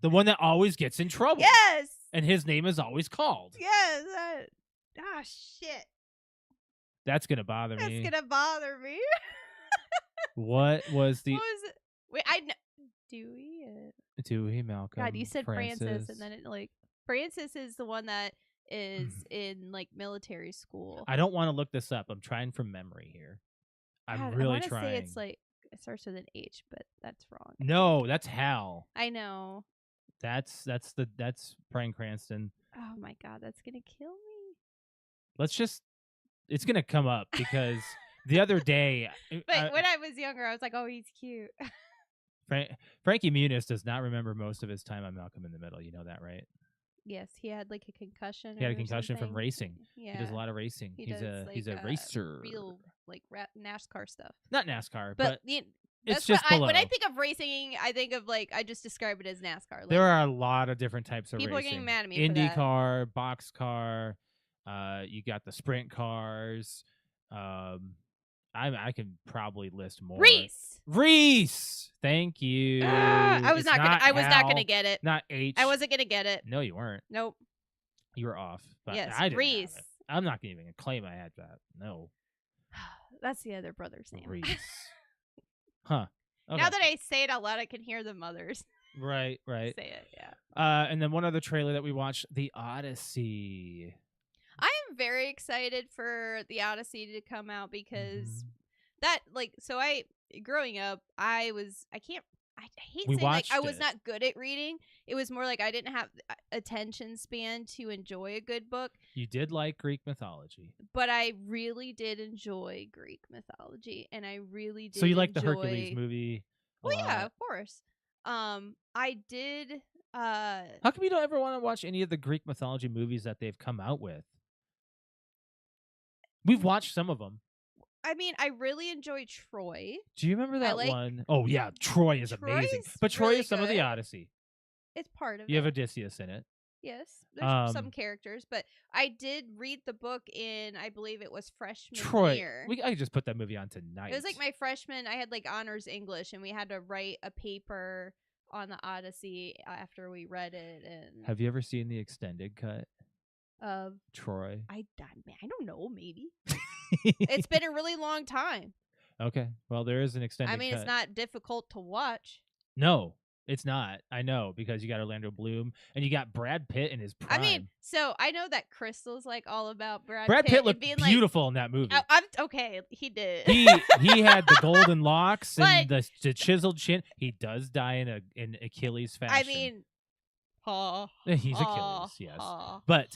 [SPEAKER 1] The one that always gets in trouble.
[SPEAKER 3] Yes.
[SPEAKER 1] And his name is always called.
[SPEAKER 3] Yes. Shit.
[SPEAKER 1] That's going to bother me.
[SPEAKER 3] That's gonna bother me.
[SPEAKER 1] What was the...
[SPEAKER 3] What was it? Wait, I know. Dewey.
[SPEAKER 1] Dewey, Malcolm,
[SPEAKER 3] God, you said
[SPEAKER 1] Francis,
[SPEAKER 3] and then it like Francis is the one that is in like military school.
[SPEAKER 1] I don't want to look this up. I'm trying from memory here. I'm
[SPEAKER 3] God,
[SPEAKER 1] really
[SPEAKER 3] I wanna
[SPEAKER 1] trying.
[SPEAKER 3] say it's like it starts with an H, but that's wrong.
[SPEAKER 1] No, that's Hal.
[SPEAKER 3] I know.
[SPEAKER 1] That's Bryan Cranston.
[SPEAKER 3] Oh my God, that's gonna kill me.
[SPEAKER 1] It's gonna come up because the other day.
[SPEAKER 3] But when I was younger, I was like, oh, he's cute.
[SPEAKER 1] Frankie Muniz does not remember most of his time on Malcolm in the Middle. You know that, right?
[SPEAKER 3] Yes, he had like a concussion.
[SPEAKER 1] He had a concussion from
[SPEAKER 3] something.
[SPEAKER 1] racing.
[SPEAKER 3] Yeah,
[SPEAKER 1] He does a lot of racing.
[SPEAKER 3] He
[SPEAKER 1] He's
[SPEAKER 3] does,
[SPEAKER 1] a
[SPEAKER 3] like,
[SPEAKER 1] racer.
[SPEAKER 3] real like NASCAR stuff.
[SPEAKER 1] Not NASCAR,
[SPEAKER 3] But
[SPEAKER 1] it's
[SPEAKER 3] that's
[SPEAKER 1] just
[SPEAKER 3] what
[SPEAKER 1] below.
[SPEAKER 3] when I think of racing, I think of like I just describe it as NASCAR. Like,
[SPEAKER 1] There are a lot of different types of
[SPEAKER 3] people
[SPEAKER 1] racing.
[SPEAKER 3] are getting mad at me for that.
[SPEAKER 1] IndyCar, boxcar. You got the sprint cars. I can probably list more.
[SPEAKER 3] Reese.
[SPEAKER 1] Thank you.
[SPEAKER 3] I was
[SPEAKER 1] It's
[SPEAKER 3] not gonna
[SPEAKER 1] Al,
[SPEAKER 3] get it.
[SPEAKER 1] Not H.
[SPEAKER 3] I wasn't gonna get it.
[SPEAKER 1] No, you weren't.
[SPEAKER 3] Nope.
[SPEAKER 1] You were off. But
[SPEAKER 3] Yes,
[SPEAKER 1] I didn't
[SPEAKER 3] Reese.
[SPEAKER 1] have it. I'm not even gonna claim I had that. No.
[SPEAKER 3] That's the other brother's name.
[SPEAKER 1] Reese. Huh. Okay.
[SPEAKER 3] Now that I say it out loud, I can hear the mothers
[SPEAKER 1] Right.
[SPEAKER 3] say it. Yeah.
[SPEAKER 1] And then one other trailer that we watched, The Odyssey.
[SPEAKER 3] I am very excited for The Odyssey to come out because growing up, I hate
[SPEAKER 1] We
[SPEAKER 3] saying like I
[SPEAKER 1] watched
[SPEAKER 3] was
[SPEAKER 1] it.
[SPEAKER 3] not good at reading. It was more like I didn't have attention span to enjoy a good book,
[SPEAKER 1] You did like Greek mythology.
[SPEAKER 3] but I really did enjoy Greek mythology, and I really did.
[SPEAKER 1] So you like the
[SPEAKER 3] enjoy-
[SPEAKER 1] Hercules movie? a
[SPEAKER 3] Well, yeah,
[SPEAKER 1] lot.
[SPEAKER 3] of course. I did.
[SPEAKER 1] How come you don't ever want to watch any of the Greek mythology movies that they've come out with? We've watched some of them.
[SPEAKER 3] I mean, I really enjoy Troy.
[SPEAKER 1] Do you remember that
[SPEAKER 3] like-
[SPEAKER 1] one? Oh yeah, Troy is amazing.
[SPEAKER 3] Troy's
[SPEAKER 1] But Troy
[SPEAKER 3] really
[SPEAKER 1] is some of the
[SPEAKER 3] good.
[SPEAKER 1] Odyssey.
[SPEAKER 3] It's part of
[SPEAKER 1] You
[SPEAKER 3] it.
[SPEAKER 1] have Odysseus in it.
[SPEAKER 3] Yes, there's some
[SPEAKER 1] Um,
[SPEAKER 3] characters, but I did read the book in, I believe it was freshman
[SPEAKER 1] Troy.
[SPEAKER 3] year.
[SPEAKER 1] I could just put that movie on tonight.
[SPEAKER 3] It was like my freshman. I had like honors English, and we had to write a paper on the Odyssey after we read it. And
[SPEAKER 1] Have you ever seen the extended cut? Troy.
[SPEAKER 3] I don't know. Maybe it's been a really long time.
[SPEAKER 1] Okay. Well, there is an extended
[SPEAKER 3] I mean,
[SPEAKER 1] cut.
[SPEAKER 3] it's not difficult to watch.
[SPEAKER 1] No, it's not. I know because you got Orlando Bloom and you got Brad Pitt in his prime.
[SPEAKER 3] I mean, so I know that Crystal's like all about Brad
[SPEAKER 1] Pitt
[SPEAKER 3] and
[SPEAKER 1] looked
[SPEAKER 3] being
[SPEAKER 1] beautiful in that movie.
[SPEAKER 3] like, I'm okay. He did.
[SPEAKER 1] he had the golden locks and
[SPEAKER 3] But-
[SPEAKER 1] the chiseled chin. He does die in Achilles fashion.
[SPEAKER 3] I mean,
[SPEAKER 1] he's Achilles, yes. But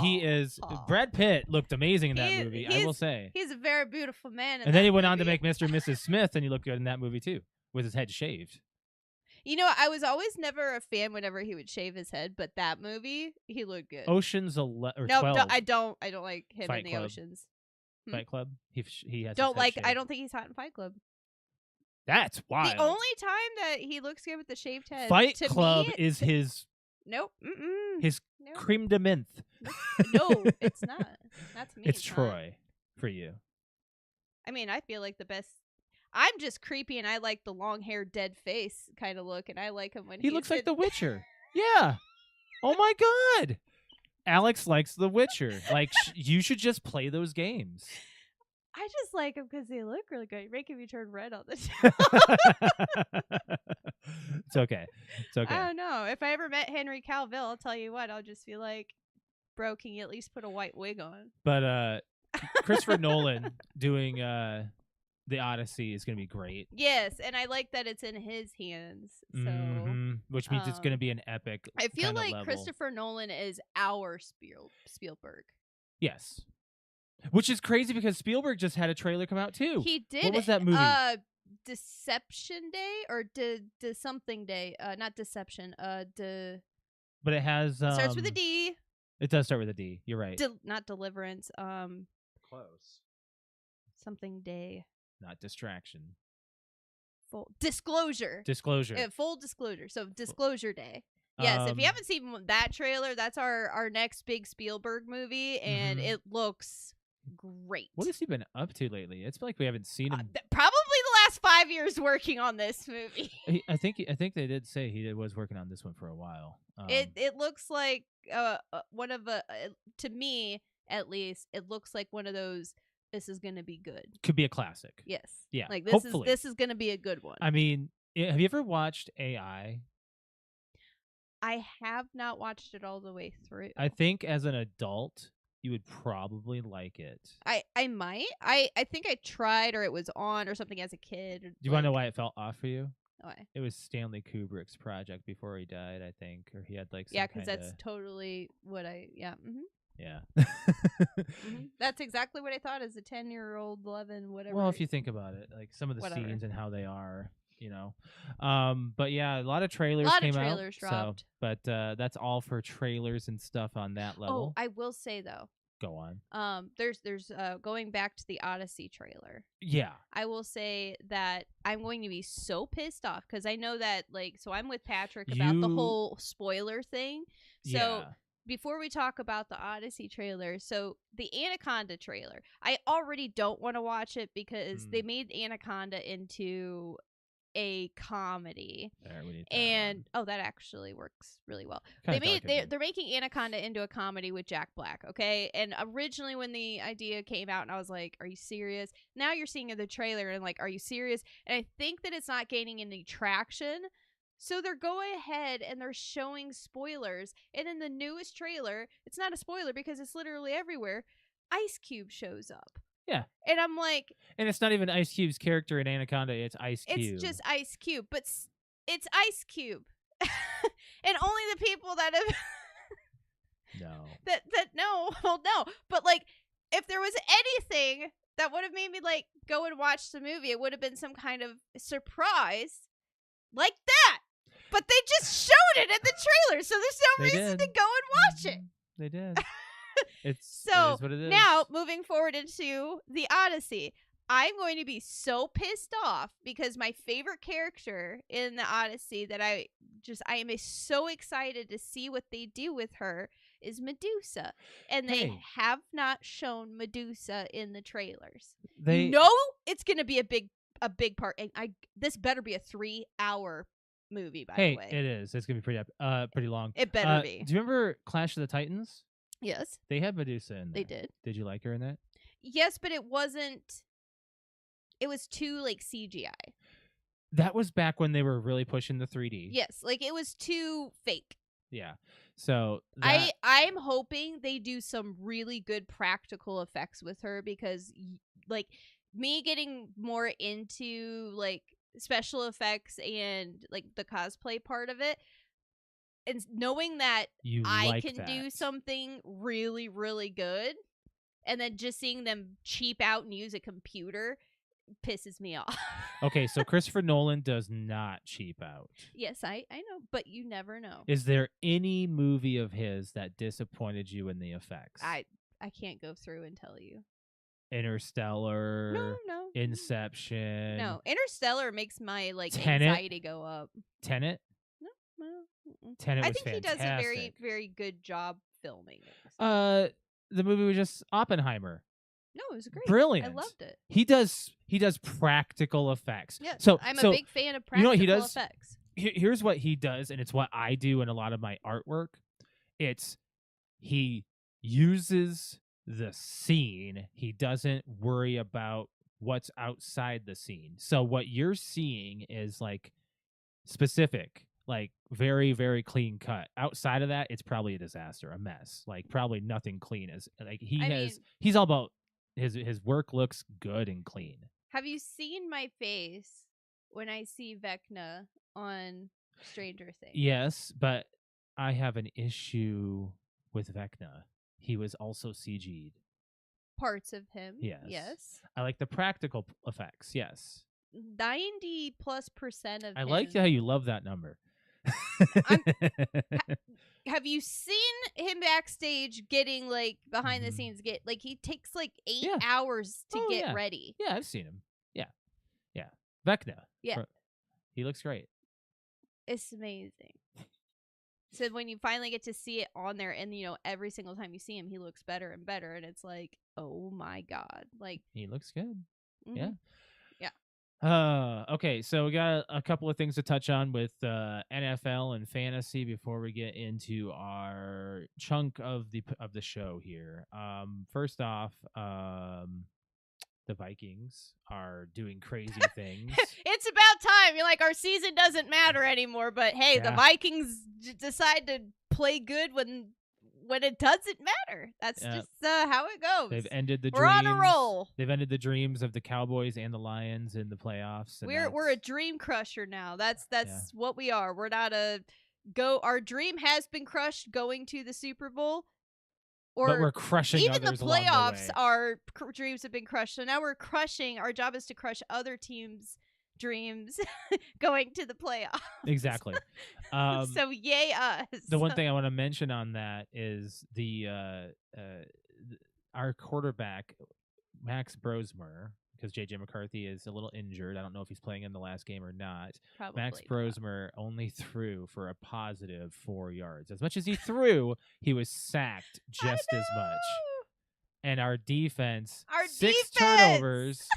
[SPEAKER 1] he is Brad Pitt looked amazing in that movie. I will say.
[SPEAKER 3] He's a very beautiful man.
[SPEAKER 1] And then he went on to make Mr. and Mrs. Smith, and he looked good in that movie too, with his head shaved.
[SPEAKER 3] You know, I was always never a fan whenever he would shave his head, but that movie, he looked good.
[SPEAKER 1] Ocean's 11 or
[SPEAKER 3] no,
[SPEAKER 1] 12.
[SPEAKER 3] I don't like him
[SPEAKER 1] Fight
[SPEAKER 3] in the
[SPEAKER 1] Club.
[SPEAKER 3] Oceans.
[SPEAKER 1] Fight Club. He has his head
[SPEAKER 3] I
[SPEAKER 1] shaved.
[SPEAKER 3] don't think he's hot in Fight Club.
[SPEAKER 1] That's wild.
[SPEAKER 3] The only time that he looks good with the shaved head.
[SPEAKER 1] Fight
[SPEAKER 3] to
[SPEAKER 1] Club
[SPEAKER 3] me,
[SPEAKER 1] is his
[SPEAKER 3] Nope.
[SPEAKER 1] his
[SPEAKER 3] Nope.
[SPEAKER 1] creme de menthe.
[SPEAKER 3] No, it's not. Not to me.
[SPEAKER 1] It's
[SPEAKER 3] not.
[SPEAKER 1] Troy for you.
[SPEAKER 3] I mean, I feel like the best. I'm just creepy, and I like the long-haired, dead face kind of look, and I like him when
[SPEAKER 1] He looks like The Witcher. Yeah. Oh my God. Alex likes The Witcher. Like you should just play those games.
[SPEAKER 3] I just like him because they look really good. You're making me turn red all the time.
[SPEAKER 1] It's okay. It's okay.
[SPEAKER 3] I don't know. If I ever met Henry Cavill, I'll tell you what, I'll just be like, bro, can you at least put a white wig on?
[SPEAKER 1] But Christopher Nolan doing The Odyssey is going to be great.
[SPEAKER 3] Yes, and I like that it's in his hands. So
[SPEAKER 1] Mhm, which means it's going to be an epic.
[SPEAKER 3] I feel
[SPEAKER 1] kinda
[SPEAKER 3] like
[SPEAKER 1] level.
[SPEAKER 3] Christopher Nolan is our Spielberg.
[SPEAKER 1] Yes. Which is crazy because Spielberg just had a trailer come out too.
[SPEAKER 3] He did.
[SPEAKER 1] What was that movie?
[SPEAKER 3] Deception Day or something day? Not Deception.
[SPEAKER 1] But it has
[SPEAKER 3] Starts with a D.
[SPEAKER 1] It does start with a D. You're right.
[SPEAKER 3] Not Deliverance.
[SPEAKER 1] Close.
[SPEAKER 3] Something day.
[SPEAKER 1] Not Distraction.
[SPEAKER 3] Full Disclosure.
[SPEAKER 1] Disclosure.
[SPEAKER 3] Full Disclosure. So Disclosure Day. Yes, if you haven't seen that trailer, that's our next big Spielberg movie, and it looks great.
[SPEAKER 1] What has he been up to lately? It's like we haven't seen him.
[SPEAKER 3] Probably the last 5 years working on this movie.
[SPEAKER 1] I think they did say he was working on this one for a while.
[SPEAKER 3] It looks like one of to me at least, it looks like one of those. This is gonna be good.
[SPEAKER 1] Could be a classic.
[SPEAKER 3] Yes.
[SPEAKER 1] Yeah.
[SPEAKER 3] Like
[SPEAKER 1] Hopefully.
[SPEAKER 3] this is gonna be a good one.
[SPEAKER 1] I mean, have you ever watched AI?
[SPEAKER 3] I have not watched it all the way through.
[SPEAKER 1] I think as an adult, you would probably like it.
[SPEAKER 3] I might. I think I tried or it was on or something as a kid.
[SPEAKER 1] Do you want to know why it fell off for you?
[SPEAKER 3] Why?
[SPEAKER 1] It was Stanley Kubrick's project before he died, I think, or he had like some
[SPEAKER 3] Yeah, because
[SPEAKER 1] kinda...
[SPEAKER 3] that's totally what I. Yeah.
[SPEAKER 1] Yeah.
[SPEAKER 3] That's exactly what I thought as a 10-year-old, 11, whatever.
[SPEAKER 1] Well, if you think about it, like some of the
[SPEAKER 3] Whatever.
[SPEAKER 1] scenes and how they are, you know. But yeah, a lot of trailers
[SPEAKER 3] lot of
[SPEAKER 1] came
[SPEAKER 3] trailers
[SPEAKER 1] out.
[SPEAKER 3] dropped.
[SPEAKER 1] So, but that's all for trailers and stuff on that level.
[SPEAKER 3] Oh, I will say though.
[SPEAKER 1] Go on.
[SPEAKER 3] There's going back to the Odyssey trailer.
[SPEAKER 1] Yeah.
[SPEAKER 3] I will say that I'm going to be so pissed off because I know that so I'm with Patrick about the whole spoiler thing. So
[SPEAKER 1] Yeah.
[SPEAKER 3] before we talk about the Odyssey trailer, so the Anaconda trailer, I already don't want to watch it because they made Anaconda into a comedy.
[SPEAKER 1] There, we need that
[SPEAKER 3] And
[SPEAKER 1] one.
[SPEAKER 3] that actually works really well.
[SPEAKER 1] Kinda
[SPEAKER 3] They're making Anaconda into a comedy with Jack Black, okay? And originally when the idea came out and I was like, are you serious? Now you're seeing the trailer and like, are you serious? And I think that it's not gaining any traction. So they're going ahead and they're showing spoilers. And in the newest trailer, it's not a spoiler because it's literally everywhere. Ice Cube shows up.
[SPEAKER 1] Yeah.
[SPEAKER 3] And I'm like...
[SPEAKER 1] And it's not even Ice Cube's character in Anaconda, it's Ice Cube.
[SPEAKER 3] It's just Ice Cube, but it's Ice Cube. And only the people that have...
[SPEAKER 1] No.
[SPEAKER 3] that know, well, no. But, like, if there was anything that would have made me, like, go and watch the movie, it would have been some kind of surprise like that. But they just showed it in the trailer, so there's no reason to go and watch it.
[SPEAKER 1] They did. It is what it is.
[SPEAKER 3] Now, moving forward into the Odyssey, I'm going to be so pissed off because my favorite character in the Odyssey that I am so excited to see what they do with her is Medusa. And they have not shown Medusa in the trailers. You know it's going to be a big part. And this better be a 3-hour movie, by the way.
[SPEAKER 1] It is. It's going to be pretty long.
[SPEAKER 3] It better be.
[SPEAKER 1] Do you remember Clash of the Titans?
[SPEAKER 3] Yes.
[SPEAKER 1] They had Medusa in there.
[SPEAKER 3] They did.
[SPEAKER 1] Did you like her in that?
[SPEAKER 3] Yes, but it wasn't... It was too, like, CGI.
[SPEAKER 1] That was back when they were really pushing the 3D.
[SPEAKER 3] Yes, like, it was too fake.
[SPEAKER 1] Yeah. So
[SPEAKER 3] I'm hoping they do some really good practical effects with her because, like, me getting more into, like, special effects and, like, the cosplay part of it, and knowing that I can do something really, really good, and then just seeing them cheap out and use a computer pisses me off.
[SPEAKER 1] Okay, so Christopher Nolan does not cheap out.
[SPEAKER 3] Yes, I know, but you never know.
[SPEAKER 1] Is there any movie of his that disappointed you in the effects?
[SPEAKER 3] I can't go through and tell you.
[SPEAKER 1] Interstellar.
[SPEAKER 3] No.
[SPEAKER 1] Inception.
[SPEAKER 3] No, Interstellar makes my
[SPEAKER 1] Tenet?
[SPEAKER 3] anxiety go up.
[SPEAKER 1] Tenet?
[SPEAKER 3] No.
[SPEAKER 1] Tenet was
[SPEAKER 3] I think
[SPEAKER 1] fantastic.
[SPEAKER 3] he does a very, very good job filming it.
[SPEAKER 1] The movie was just Oppenheimer.
[SPEAKER 3] No, it was great.
[SPEAKER 1] Brilliant.
[SPEAKER 3] I loved it.
[SPEAKER 1] He does practical effects.
[SPEAKER 3] Yeah,
[SPEAKER 1] so
[SPEAKER 3] I'm a big fan of practical
[SPEAKER 1] you know what he does?
[SPEAKER 3] effects.
[SPEAKER 1] Here's what he does, and it's what I do in a lot of my artwork. He uses the scene. He doesn't worry about what's outside the scene. So what you're seeing is like specific, like very, very clean cut. Outside of that, it's probably a disaster, a mess. Like probably nothing clean. Is like he's all about his work looks good and clean.
[SPEAKER 3] Have you seen my face when I see Vecna on Stranger Things?
[SPEAKER 1] Yes, but I have an issue with Vecna. He was also CG'd.
[SPEAKER 3] Parts of him.
[SPEAKER 1] Yes. I like the practical effects. Yes.
[SPEAKER 3] 90+% of him.
[SPEAKER 1] I like how you love that number.
[SPEAKER 3] Have you seen him backstage getting like behind the scenes? He takes like 8 hours to get ready.
[SPEAKER 1] Yeah, I've seen him. Yeah. Vecna.
[SPEAKER 3] Yeah.
[SPEAKER 1] He looks great.
[SPEAKER 3] It's amazing. So when you finally get to see it on there, and every single time you see him, he looks better and better, and it's like, oh my god, like
[SPEAKER 1] he looks good.
[SPEAKER 3] Mm-hmm.
[SPEAKER 1] Yeah. Okay, so we got a couple of things to touch on with NFL and fantasy before we get into our chunk of the show here. First off, the Vikings are doing crazy things.
[SPEAKER 3] It's about time. You're like, our season doesn't matter anymore, but hey, the Vikings decide to play good when it doesn't matter. That's just how it goes.
[SPEAKER 1] They've ended the
[SPEAKER 3] We're on a roll.
[SPEAKER 1] They've ended the dreams of the Cowboys and the Lions in the playoffs.
[SPEAKER 3] We're a dream crusher now. That's what we are. We're not our dream has been crushed going to the Super Bowl.
[SPEAKER 1] But we're crushing
[SPEAKER 3] even
[SPEAKER 1] others
[SPEAKER 3] the playoffs.
[SPEAKER 1] along the way.
[SPEAKER 3] Our dreams have been crushed. So now we're crushing. Our job is to crush other teams' dreams going to the playoffs.
[SPEAKER 1] Exactly.
[SPEAKER 3] So yay us.
[SPEAKER 1] The one thing I want to mention on that is our quarterback Max Brosmer because J.J. McCarthy is a little injured. I don't know if he's playing in the last game or not.
[SPEAKER 3] Probably
[SPEAKER 1] Max
[SPEAKER 3] not.
[SPEAKER 1] Brosmer only threw for a positive 4 yards. As much as he threw, he was sacked just as much. And our defense,
[SPEAKER 3] Our
[SPEAKER 1] 6
[SPEAKER 3] defense!
[SPEAKER 1] turnovers.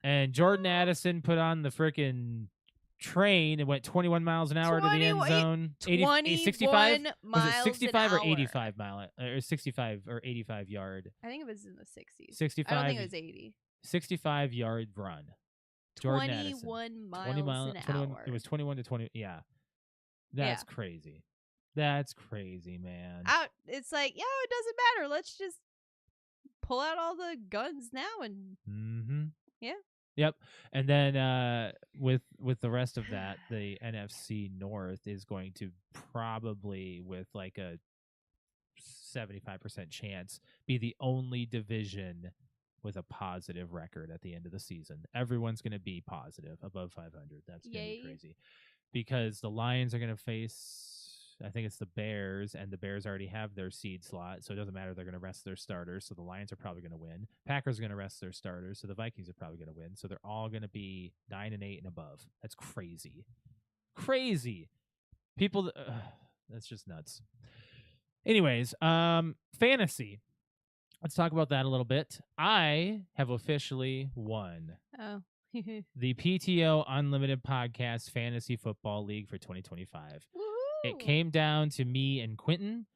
[SPEAKER 1] And Jordan Addison put on the freaking train and went 21 miles an hour to the end
[SPEAKER 3] 21
[SPEAKER 1] zone.
[SPEAKER 3] 21
[SPEAKER 1] Was it 65
[SPEAKER 3] miles
[SPEAKER 1] or
[SPEAKER 3] an hour.
[SPEAKER 1] 85 mile or 65 or 85 yard?
[SPEAKER 3] I think it was in the 60s.
[SPEAKER 1] 65.
[SPEAKER 3] I don't think it was 80.
[SPEAKER 1] 65 yard run. Jordan
[SPEAKER 3] 21
[SPEAKER 1] Addison.
[SPEAKER 3] miles
[SPEAKER 1] 20 mile,
[SPEAKER 3] an
[SPEAKER 1] 21,
[SPEAKER 3] hour.
[SPEAKER 1] It was 21 to 20. Yeah. That's crazy. That's crazy, man.
[SPEAKER 3] It's like, yeah, it doesn't matter. Let's just pull out all the guns now and
[SPEAKER 1] Mm-hmm.
[SPEAKER 3] Yeah.
[SPEAKER 1] Yep. And then with the rest of that, the NFC North is going to probably, with like a 75% chance, be the only division with a positive record at the end of the season. Everyone's going to be positive above 500. That's going to be crazy. Because the Lions are going to face, I think it's the Bears, and the Bears already have their seed slot, so it doesn't matter. They're going to rest their starters, so the Lions are probably going to win. Packers are going to rest their starters, so the Vikings are probably going to win. So they're all going to be 9-8 and above. That's crazy. Crazy. People, that's just nuts. Anyways, fantasy. Let's talk about that a little bit. I have officially won
[SPEAKER 3] Oh.
[SPEAKER 1] the PTO Unlimited Podcast Fantasy Football League for 2025. It came down to me and Quentin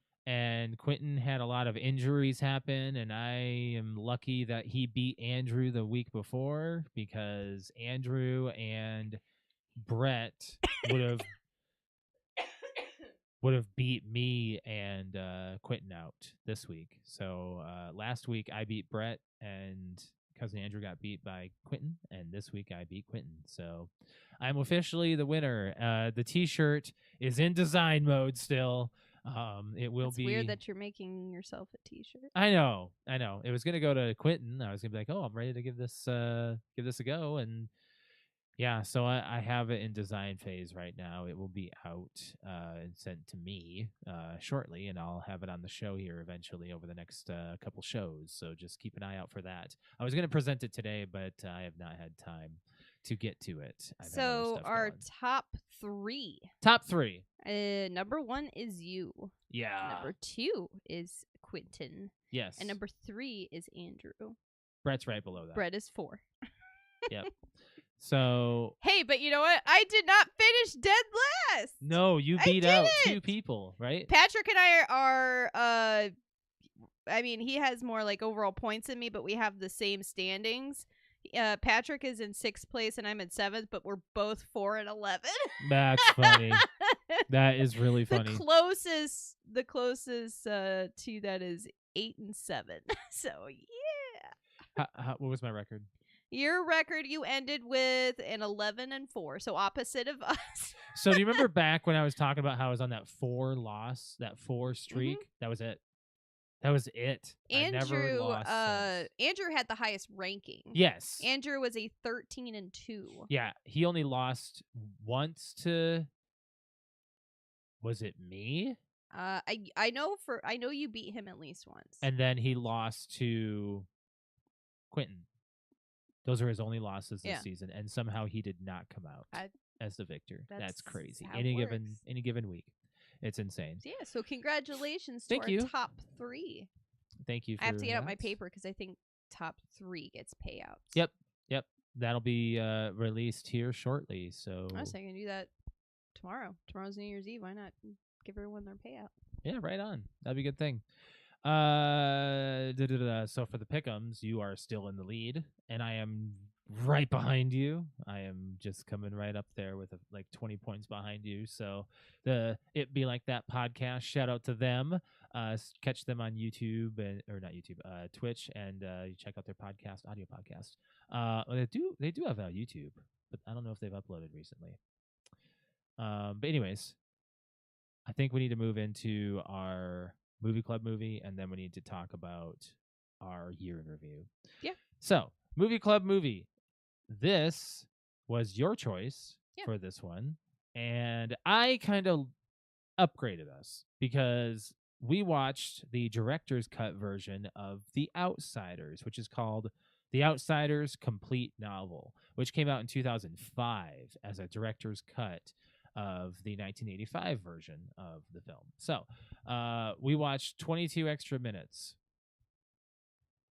[SPEAKER 1] had a lot of injuries happen, and I am lucky that he beat Andrew the week before, because Andrew and Brett would have beat me and Quentin out this week. So last week I beat Brett, and cousin Andrew got beat by Quentin, and this week I beat Quentin. So I'm officially the winner. The T-shirt is in design mode still. It will
[SPEAKER 3] It's
[SPEAKER 1] be
[SPEAKER 3] weird that you're making yourself a T-shirt.
[SPEAKER 1] I know. It was gonna go to Quentin. I was gonna be like, oh, I'm ready to give this a go, and yeah, so I have it in design phase right now. It will be out and sent to me shortly, and I'll have it on the show here eventually over the next couple shows. So just keep an eye out for that. I was going to present it today, but I have not had time to get to it.
[SPEAKER 3] So our top 3.
[SPEAKER 1] Top 3.
[SPEAKER 3] Number 1 is you.
[SPEAKER 1] Yeah.
[SPEAKER 3] Number 2 is Quentin.
[SPEAKER 1] Yes.
[SPEAKER 3] And number 3 is Andrew.
[SPEAKER 1] Brett's right below that.
[SPEAKER 3] Brett is 4.
[SPEAKER 1] Yep. So
[SPEAKER 3] hey, but you know what? I did not finish dead last.
[SPEAKER 1] No, you beat out 2 people, right?
[SPEAKER 3] Patrick and I are I mean, he has more like overall points than me, but we have the same standings. Patrick is in 6th place and I'm in 7th, but we're both 4 and 11.
[SPEAKER 1] That's funny. That is really funny.
[SPEAKER 3] The closest to that is 8 and 7. So yeah.
[SPEAKER 1] What was my record?
[SPEAKER 3] Your record, you ended with an 11 and 4, so opposite of us.
[SPEAKER 1] So do you remember back when I was talking about how I was on that 4 streak? Mm-hmm. That was it.
[SPEAKER 3] Andrew,
[SPEAKER 1] I never lost
[SPEAKER 3] Andrew had the highest ranking.
[SPEAKER 1] Yes.
[SPEAKER 3] Andrew was a 13 and 2.
[SPEAKER 1] Yeah, he only lost once to. Was it me?
[SPEAKER 3] I know you beat him at least once.
[SPEAKER 1] And then he lost to Quentin. Those are his only losses this season, and somehow he did not come out as the victor. That's crazy. Any given week, it's insane.
[SPEAKER 3] Yeah. So congratulations to our top 3.
[SPEAKER 1] Thank you.
[SPEAKER 3] I have to get out my paper because I think top 3 gets payouts.
[SPEAKER 1] Yep. That'll be released here shortly. So
[SPEAKER 3] I was thinking do that tomorrow. Tomorrow's New Year's Eve. Why not give everyone their payout?
[SPEAKER 1] Yeah, right on. That'd be a good thing. So for the pick'ems, you are still in the lead, and I am right behind you. I am just coming right up there with like 20 points behind you. So the It Be Like That podcast, shout out to them. Catch them on YouTube Twitch, and you check out their audio podcast. They do have YouTube, but I don't know if they've uploaded recently. But anyways, I think we need to move into our movie club movie, and then we need to talk about our year in review.
[SPEAKER 3] Yeah.
[SPEAKER 1] So, movie club movie. This was your choice for this one, and I kind of upgraded us because we watched the director's cut version of The Outsiders, which is called The Outsiders complete novel, which came out in 2005 as a director's cut of the 1985 version of the film. So we watched 22 extra minutes.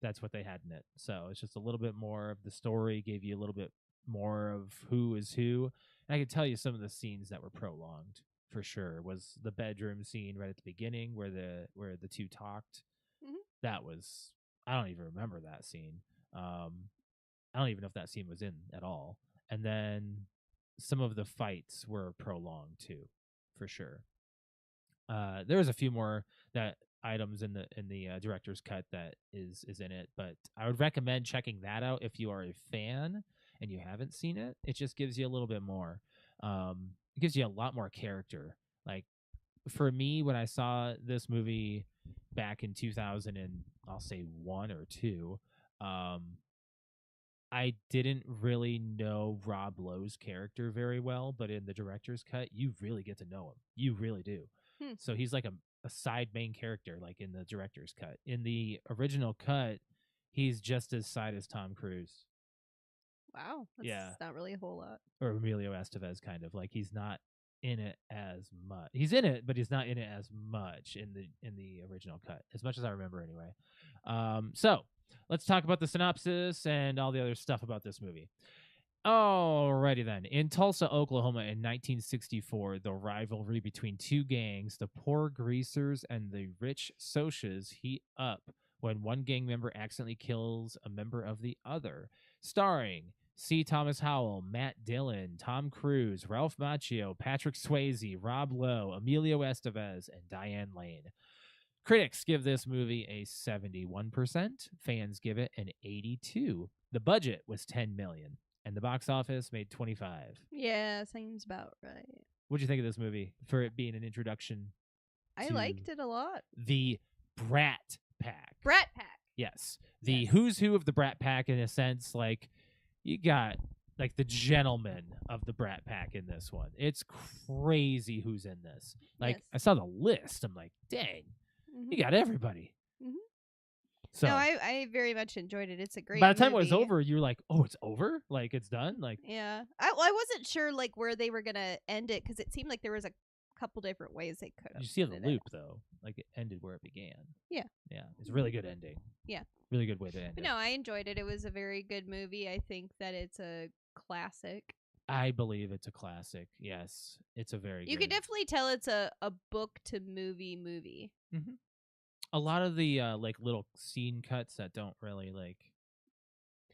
[SPEAKER 1] That's what they had in it. So it's just a little bit more of the story, gave you a little bit more of who is who. And I can tell you some of the scenes that were prolonged for sure. Was the bedroom scene right at the beginning where the two talked.
[SPEAKER 3] Mhm.
[SPEAKER 1] That was, I don't even remember that scene. I don't even know if that scene was in at all. And then some of the fights were prolonged too, for sure. There was a few more that items in the director's cut that is in it, but I would recommend checking that out if you are a fan and you haven't seen it. It just gives you a little bit more. It gives you a lot more character. Like for me, when I saw this movie back in 2000 and I'll say 1 or 2, I didn't really know Rob Lowe's character very well, but in the director's cut, you really get to know him. You really do. So he's like a side main character, like in the director's cut. In the original cut, he's just as side as Tom Cruise.
[SPEAKER 3] Wow. That's not really a whole lot.
[SPEAKER 1] Or Emilio Estevez, kind of. Like he's not in it as much. He's in it, but he's not in it as much in the original cut, as much as I remember anyway. So let's talk about the synopsis and all the other stuff about this movie. Alrighty then. In Tulsa, Oklahoma in 1964, the rivalry between two gangs, the Poor Greasers and the Rich Socs, heat up when one gang member accidentally kills a member of the other. Starring C. Thomas Howell, Matt Dillon, Tom Cruise, Ralph Macchio, Patrick Swayze, Rob Lowe, Emilio Estevez, and Diane Lane. Critics give this movie a 71%. Fans give it an 82%. The budget was $10 million. And the box office made 25.
[SPEAKER 3] Yeah, seems about right.
[SPEAKER 1] What'd you think of this movie for it being an introduction?
[SPEAKER 3] I liked it a lot.
[SPEAKER 1] The Brat Pack.
[SPEAKER 3] Brat Pack.
[SPEAKER 1] Yes. The who's who of the Brat Pack, in a sense. Like, you got like the gentlemen of the Brat Pack in this one. It's crazy who's in this. Like,
[SPEAKER 3] Yes.
[SPEAKER 1] I saw the list. I'm like, dang, you got everybody.
[SPEAKER 3] Mhm.
[SPEAKER 1] So,
[SPEAKER 3] No, I very much enjoyed it. It's a great
[SPEAKER 1] by the time
[SPEAKER 3] movie.
[SPEAKER 1] it was over, you were like, oh, it's over? Like, it's done? Like,
[SPEAKER 3] Yeah. I wasn't sure like where they were going to end it because it seemed like there was a couple different ways they could have.
[SPEAKER 1] you see the
[SPEAKER 3] ended it.
[SPEAKER 1] loop, though. Like, it ended where it began.
[SPEAKER 3] Yeah.
[SPEAKER 1] Yeah. It's a really good ending.
[SPEAKER 3] Yeah.
[SPEAKER 1] Really good way to end
[SPEAKER 3] But
[SPEAKER 1] it.
[SPEAKER 3] no, I enjoyed it. It was a very good movie. I think that it's a classic.
[SPEAKER 1] I believe it's a classic. Yes. It's a very
[SPEAKER 3] You
[SPEAKER 1] good.
[SPEAKER 3] could definitely tell it's a book to movie.
[SPEAKER 1] Mm-hmm. A lot of the like little scene cuts that don't really like.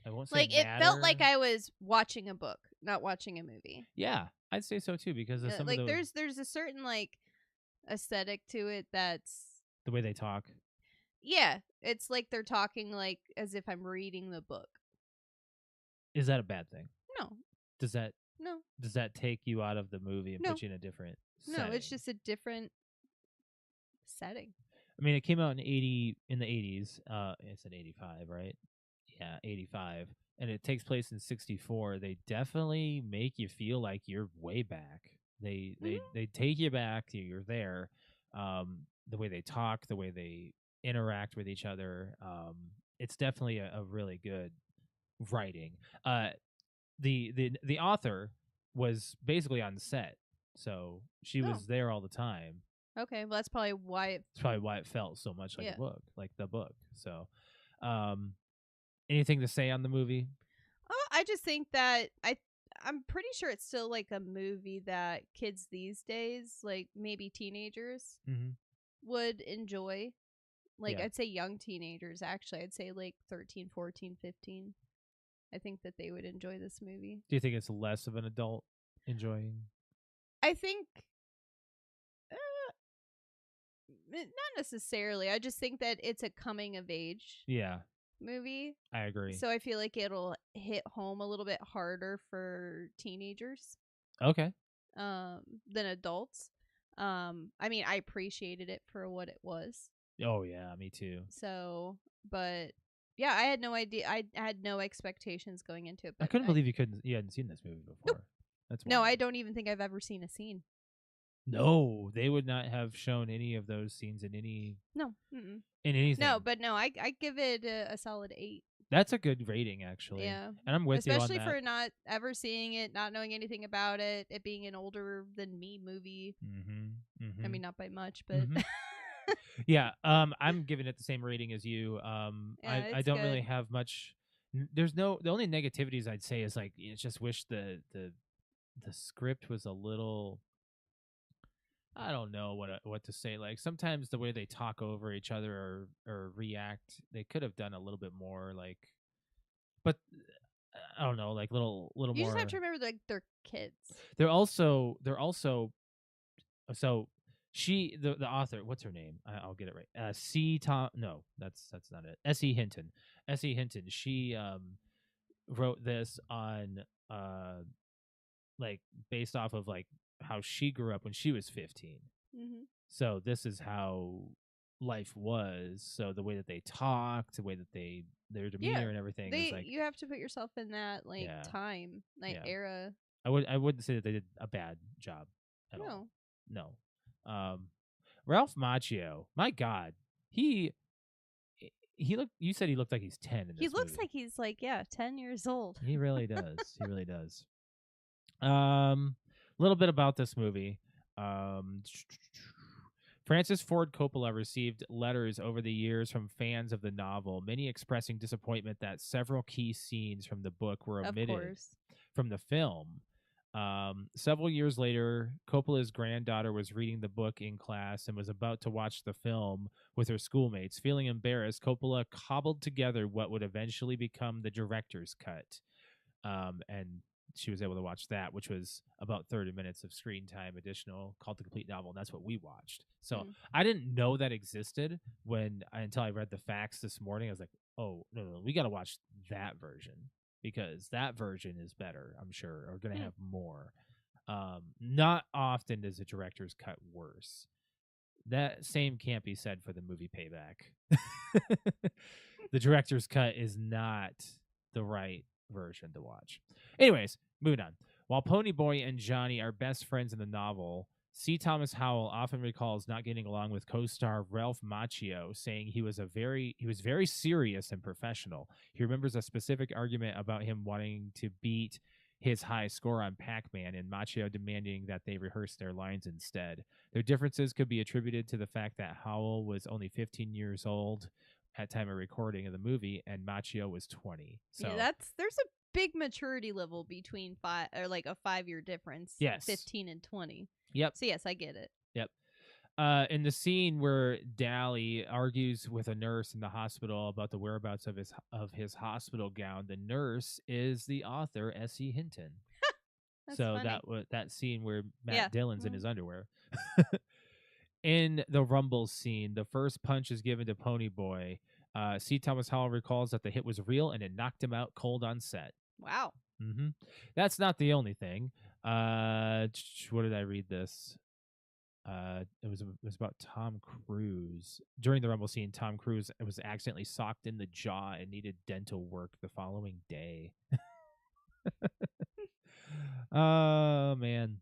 [SPEAKER 1] I won't say
[SPEAKER 3] Like it felt like
[SPEAKER 1] matter.
[SPEAKER 3] I was watching a book, not watching a movie.
[SPEAKER 1] Yeah, I'd say so too because of some
[SPEAKER 3] Like
[SPEAKER 1] of the
[SPEAKER 3] there's a certain like aesthetic to it that's
[SPEAKER 1] the way they talk.
[SPEAKER 3] yeah, it's like they're talking like as if I'm reading the book.
[SPEAKER 1] Is that a bad thing?
[SPEAKER 3] No.
[SPEAKER 1] Does that
[SPEAKER 3] No.
[SPEAKER 1] take you out of the movie and
[SPEAKER 3] No.
[SPEAKER 1] put you in a different
[SPEAKER 3] No, it's
[SPEAKER 1] setting?
[SPEAKER 3] just a different setting.
[SPEAKER 1] I mean, it came out in the 80s. It's an 85, right? Yeah, 85, and it takes place in 64. They definitely make you feel like you're way back. They take you back. You're there. The way they talk, the way they interact with each other. It's definitely a really good writing. The author was basically on set, so she was there all the time.
[SPEAKER 3] Okay, well that's probably why
[SPEAKER 1] It's probably why it felt so much like
[SPEAKER 3] Yeah.
[SPEAKER 1] a book, like the book. So, anything to say on the movie?
[SPEAKER 3] I just think that I'm pretty sure it's still like a movie that kids these days, like maybe teenagers,
[SPEAKER 1] Mm-hmm.
[SPEAKER 3] would enjoy. Like
[SPEAKER 1] Yeah.
[SPEAKER 3] I'd say young teenagers actually. I'd say like 13, 14, 15. I think that they would enjoy this movie.
[SPEAKER 1] Do you think it's less of an adult enjoying?
[SPEAKER 3] I think not necessarily. I just think that it's a coming of age
[SPEAKER 1] Yeah,
[SPEAKER 3] movie.
[SPEAKER 1] I agree.
[SPEAKER 3] So I feel like it'll hit home a little bit harder for teenagers
[SPEAKER 1] Okay.
[SPEAKER 3] than adults. I mean, I appreciated it for what it was.
[SPEAKER 1] Oh yeah, me too.
[SPEAKER 3] So, but yeah, I had no idea. I had no expectations going into it. But
[SPEAKER 1] I couldn't believe you hadn't seen this movie before. That's
[SPEAKER 3] No, I
[SPEAKER 1] wild.
[SPEAKER 3] don't even think I've ever seen a scene.
[SPEAKER 1] No, they would not have shown any of those scenes in any
[SPEAKER 3] No. Mm-mm.
[SPEAKER 1] in anything.
[SPEAKER 3] No, but no, I give it a solid 8.
[SPEAKER 1] That's a good rating, actually.
[SPEAKER 3] Yeah.
[SPEAKER 1] And I'm with you on
[SPEAKER 3] Especially
[SPEAKER 1] that.
[SPEAKER 3] for not ever seeing it, not knowing anything about it, it being an older than me movie. I mean, not by much, but
[SPEAKER 1] Yeah, I'm giving it the same rating as you.
[SPEAKER 3] yeah,
[SPEAKER 1] I
[SPEAKER 3] it's
[SPEAKER 1] don't really
[SPEAKER 3] good.
[SPEAKER 1] have much. There's no the only negativities I'd say is like you just wish the script was a little. I don't know what to say. Like sometimes the way they talk over each other or react, they could have done a little bit more. Like, but I don't know, like little
[SPEAKER 3] You just have
[SPEAKER 1] more.
[SPEAKER 3] to remember like they're kids.
[SPEAKER 1] They're also so the author, what's her name? I'll get it right. C Tom no, that's not it. S.E. Hinton. S.E. Hinton. She wrote this on like based off of like how she grew up when she was 15.
[SPEAKER 3] Mm-hmm.
[SPEAKER 1] So this is how life was. So the way that they talked, the way that their demeanor
[SPEAKER 3] Yeah,
[SPEAKER 1] and everything is like
[SPEAKER 3] you have to put yourself in that like
[SPEAKER 1] yeah,
[SPEAKER 3] time, like
[SPEAKER 1] yeah.
[SPEAKER 3] era.
[SPEAKER 1] I wouldn't say that they did a bad job at all.
[SPEAKER 3] No,
[SPEAKER 1] No. Ralph Macchio, my God, he looked. You said he looked like he's 10 in
[SPEAKER 3] he
[SPEAKER 1] this
[SPEAKER 3] looks
[SPEAKER 1] movie.
[SPEAKER 3] like he's like 10 years old.
[SPEAKER 1] He really does. He really does. A little bit about this movie. Um, Francis Ford Coppola received letters over the years from fans of the novel, many expressing disappointment that several key scenes from the book were
[SPEAKER 3] Of
[SPEAKER 1] omitted
[SPEAKER 3] course.
[SPEAKER 1] from the film. Several years later, Coppola's granddaughter was reading the book in class and was about to watch the film with her schoolmates. Feeling embarrassed, Coppola cobbled together what would eventually become the director's cut. And she was able to watch that, which was about 30 minutes of screen time additional, called the complete novel, and that's what we watched. So I didn't know that existed until I read the facts this morning. I was like, oh no, we got to watch that version because that version is better, I'm sure, or going to have more. Not often does a director's cut worse. That same can't be said for the movie Payback. The director's cut is not the right version to watch. Anyways, moving on. While Ponyboy and Johnny are best friends in the novel, C. Thomas Howell often recalls not getting along with co-star Ralph Macchio, saying he was very serious and professional. He remembers a specific argument about him wanting to beat his high score on Pac-Man and Macchio demanding that they rehearse their lines instead. Their differences could be attributed to the fact that Howell was only 15 years old at time of recording of the movie, and Macchio was 20. So
[SPEAKER 3] yeah, there's a big maturity level between five or like a 5-year difference.
[SPEAKER 1] Yes.
[SPEAKER 3] 15 and 20.
[SPEAKER 1] Yep.
[SPEAKER 3] So yes, I get it.
[SPEAKER 1] Yep. In the scene where Dally argues with a nurse in the hospital about the whereabouts of his hospital gown, the nurse is the author S.E. Hinton.
[SPEAKER 3] That's
[SPEAKER 1] so
[SPEAKER 3] funny.
[SPEAKER 1] that scene where Matt Dillon's in his underwear. In the Rumble scene, the first punch is given to Ponyboy. C. Thomas Howell recalls that the hit was real and it knocked him out cold on set.
[SPEAKER 3] Wow.
[SPEAKER 1] That's not the only thing. What did I read this? It was about Tom Cruise. During the Rumble scene, Tom Cruise was accidentally socked in the jaw and needed dental work the following day. Oh man.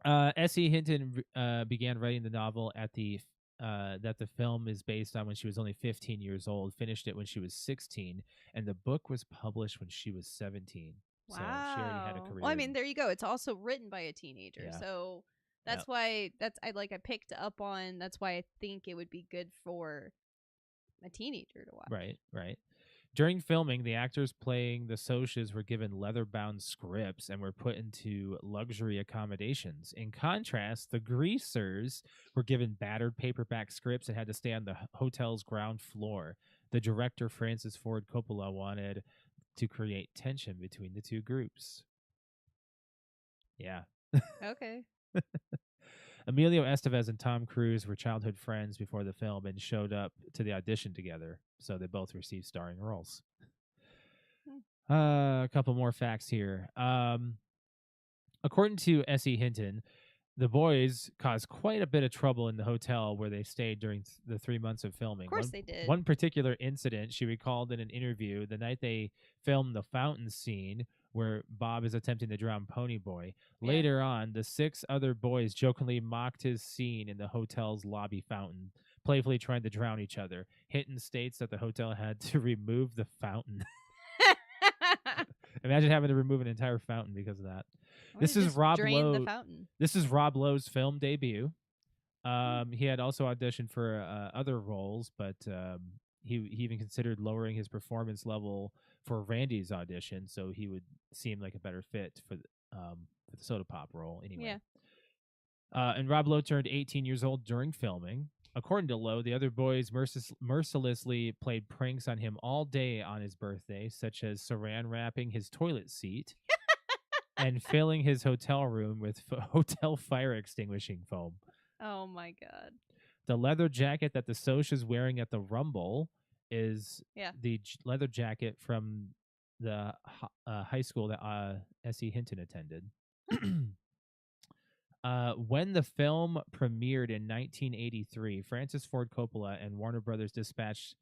[SPEAKER 1] S.E. Hinton began writing the novel at that the film is based on when she was only 15 years old, finished it when she was 16, and the book was published when she was 17.
[SPEAKER 3] Wow.
[SPEAKER 1] So she already had a career.
[SPEAKER 3] Well, I mean, there you go. It's also written by a teenager.
[SPEAKER 1] Yeah.
[SPEAKER 3] So that's why I picked up on that's why I think it would be good for a teenager to watch.
[SPEAKER 1] Right. During filming, the actors playing the Socs were given leather-bound scripts and were put into luxury accommodations. In contrast, the Greasers were given battered paperback scripts and had to stay on the hotel's ground floor. The director, Francis Ford Coppola, wanted to create tension between the two groups. Yeah.
[SPEAKER 3] Okay.
[SPEAKER 1] Emilio Estevez and Tom Cruise were childhood friends before the film and showed up to the audition together, so they both received starring roles. A couple more facts here. According to S.E. Hinton, the boys caused quite a bit of trouble in the hotel where they stayed during the 3 months of filming.
[SPEAKER 3] Of course they did.
[SPEAKER 1] One particular incident she recalled in an interview the night they filmed the fountain scene where Bob is attempting to drown Ponyboy. Later on, the 6 other boys jokingly mocked his scene in the hotel's lobby fountain. playfully trying to drown each other. Hinton states that the hotel had to remove the fountain. Imagine having to remove an entire fountain because of that. This is Rob
[SPEAKER 3] drain the
[SPEAKER 1] Lowe.
[SPEAKER 3] fountain.
[SPEAKER 1] This is Rob Lowe's film debut. He had also auditioned for other roles, but he even considered lowering his performance level for Randy's audition, so he would seem like a better fit for the soda pop role. Anyway,
[SPEAKER 3] Yeah.
[SPEAKER 1] and Rob Lowe turned 18 years old during filming. According to Lowe, the other boys mercilessly played pranks on him all day on his birthday, such as saran wrapping his toilet seat and filling his hotel room with hotel fire extinguishing foam.
[SPEAKER 3] Oh my God.
[SPEAKER 1] The leather jacket that the Soch is wearing at the Rumble is the leather jacket from the high school that S.E. Hinton attended. When the film premiered in 1983, Francis Ford Coppola and Warner Brothers dispatched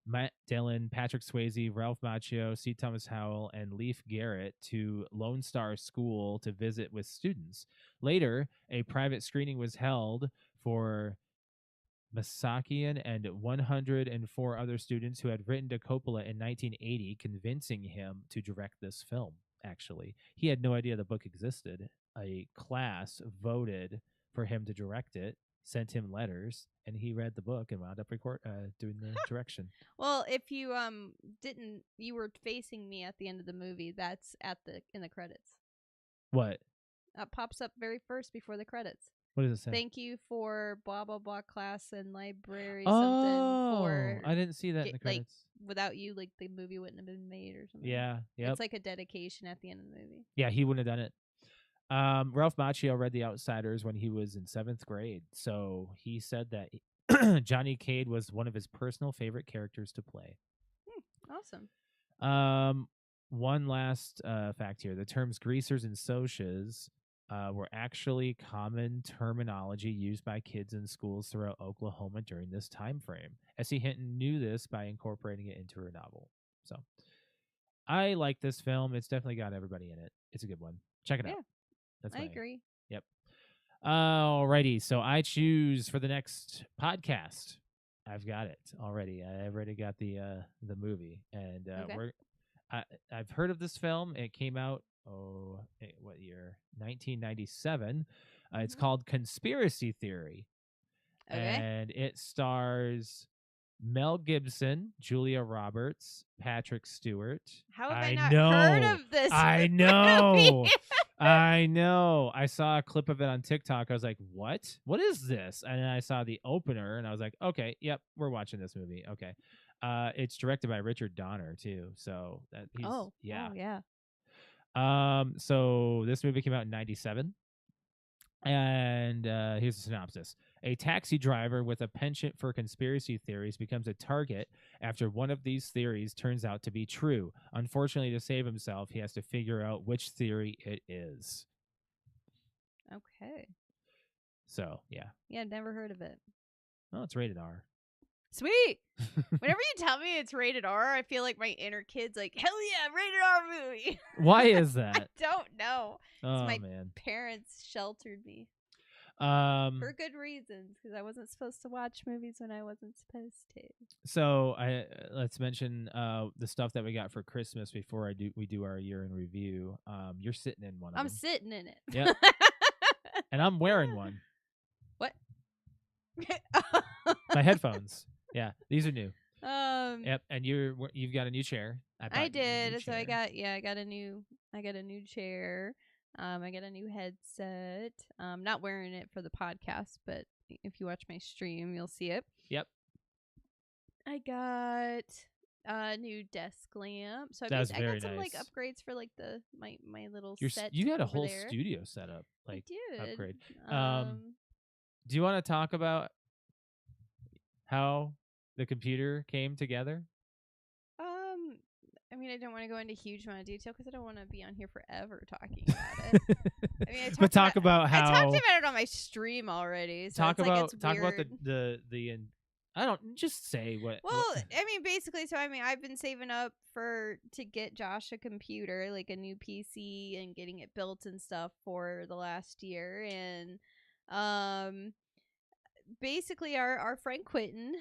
[SPEAKER 1] Matt Dillon, Patrick Swayze, Ralph Macchio, C. Thomas Howell, and Leif Garrett to Lone Star School to visit with students. Later, a private screening was held for Masakian and 104 other students who had written to Coppola in 1980, convincing him to direct this film. Actually, he had no idea the book existed. A class voted for him to direct it, sent him letters, and he read the book and wound up doing the direction.
[SPEAKER 3] Well, if you didn't, you were facing me at the end of the movie. That's in the credits.
[SPEAKER 1] What?
[SPEAKER 3] Pops up very first before the credits.
[SPEAKER 1] What does it say?
[SPEAKER 3] Thank you for blah blah blah class and library
[SPEAKER 1] Oh,
[SPEAKER 3] something for.
[SPEAKER 1] I didn't see that in the credits.
[SPEAKER 3] Without you, like the movie wouldn't have been made or something.
[SPEAKER 1] Yeah, yeah.
[SPEAKER 3] It's like a dedication at the end of the movie.
[SPEAKER 1] Yeah, he wouldn't have done it. Ralph Macchio read The Outsiders when he was in 7th grade, so he said that Johnny Cade was one of his personal favorite characters to play.
[SPEAKER 3] Awesome.
[SPEAKER 1] One last fact here: the terms greasers and Socs were actually common terminology used by kids in schools throughout Oklahoma during this time frame. S.E. Hinton knew this by incorporating it into her novel. So, I like this film. It's definitely got everybody in it. It's a good one. Check it out. That's
[SPEAKER 3] I agree.
[SPEAKER 1] Yep. Alrighty. So I choose for the next podcast. I've got it already. I've already got the movie, and I've heard of this film. It came out what year? 1997. It's called Conspiracy Theory, and it stars Mel Gibson, Julia Roberts, Patrick Stewart.
[SPEAKER 3] How have I not heard of this?
[SPEAKER 1] I know. I know. I saw a clip of it on TikTok. I was like, what? What is this? And then I saw the opener, and I was like, okay, yep, we're watching this movie. Okay. It's directed by Richard Donner, too. So yeah. So this movie came out in 97. And here's the synopsis. A taxi driver with a penchant for conspiracy theories becomes a target after one of these theories turns out to be true. Unfortunately, to save himself, he has to figure out which theory it is.
[SPEAKER 3] Okay.
[SPEAKER 1] So, yeah.
[SPEAKER 3] Yeah, never heard of it.
[SPEAKER 1] Well, it's rated R.
[SPEAKER 3] Sweet. Whenever you tell me it's rated R, I feel like my inner kid's like, hell yeah, rated R movie.
[SPEAKER 1] Why is that?
[SPEAKER 3] I don't know.
[SPEAKER 1] Oh,
[SPEAKER 3] my
[SPEAKER 1] man.
[SPEAKER 3] Parents sheltered me. For good reasons, because I wasn't supposed to watch movies when I wasn't supposed to.
[SPEAKER 1] So let's mention the stuff that we got for Christmas before we do our year in review. You're sitting in one of them.
[SPEAKER 3] I'm sitting in it.
[SPEAKER 1] Yep. And I'm wearing one.
[SPEAKER 3] What?
[SPEAKER 1] My headphones. Yeah, these are new.
[SPEAKER 3] Yep,
[SPEAKER 1] and you've got a new chair.
[SPEAKER 3] I did. So I got a new chair. I got a new headset. Not wearing it for the podcast, but if you watch my stream, you'll see it.
[SPEAKER 1] Yep.
[SPEAKER 3] I got a new desk lamp. So I got some like upgrades for like my little set.
[SPEAKER 1] You got a whole
[SPEAKER 3] there.
[SPEAKER 1] studio set up. Like
[SPEAKER 3] I did.
[SPEAKER 1] Upgrade. Do you want to talk about how the computer came together?
[SPEAKER 3] I mean, I don't want to go into a huge amount of detail because I don't want to be on here forever talking about it. I mean, I talked about it on my stream already. So talk about
[SPEAKER 1] the I don't just say what.
[SPEAKER 3] Well, I mean, basically, so I mean, I've been saving up to get Josh a computer, like a new PC, and getting it built and stuff for the last year, and basically our friend Quentin,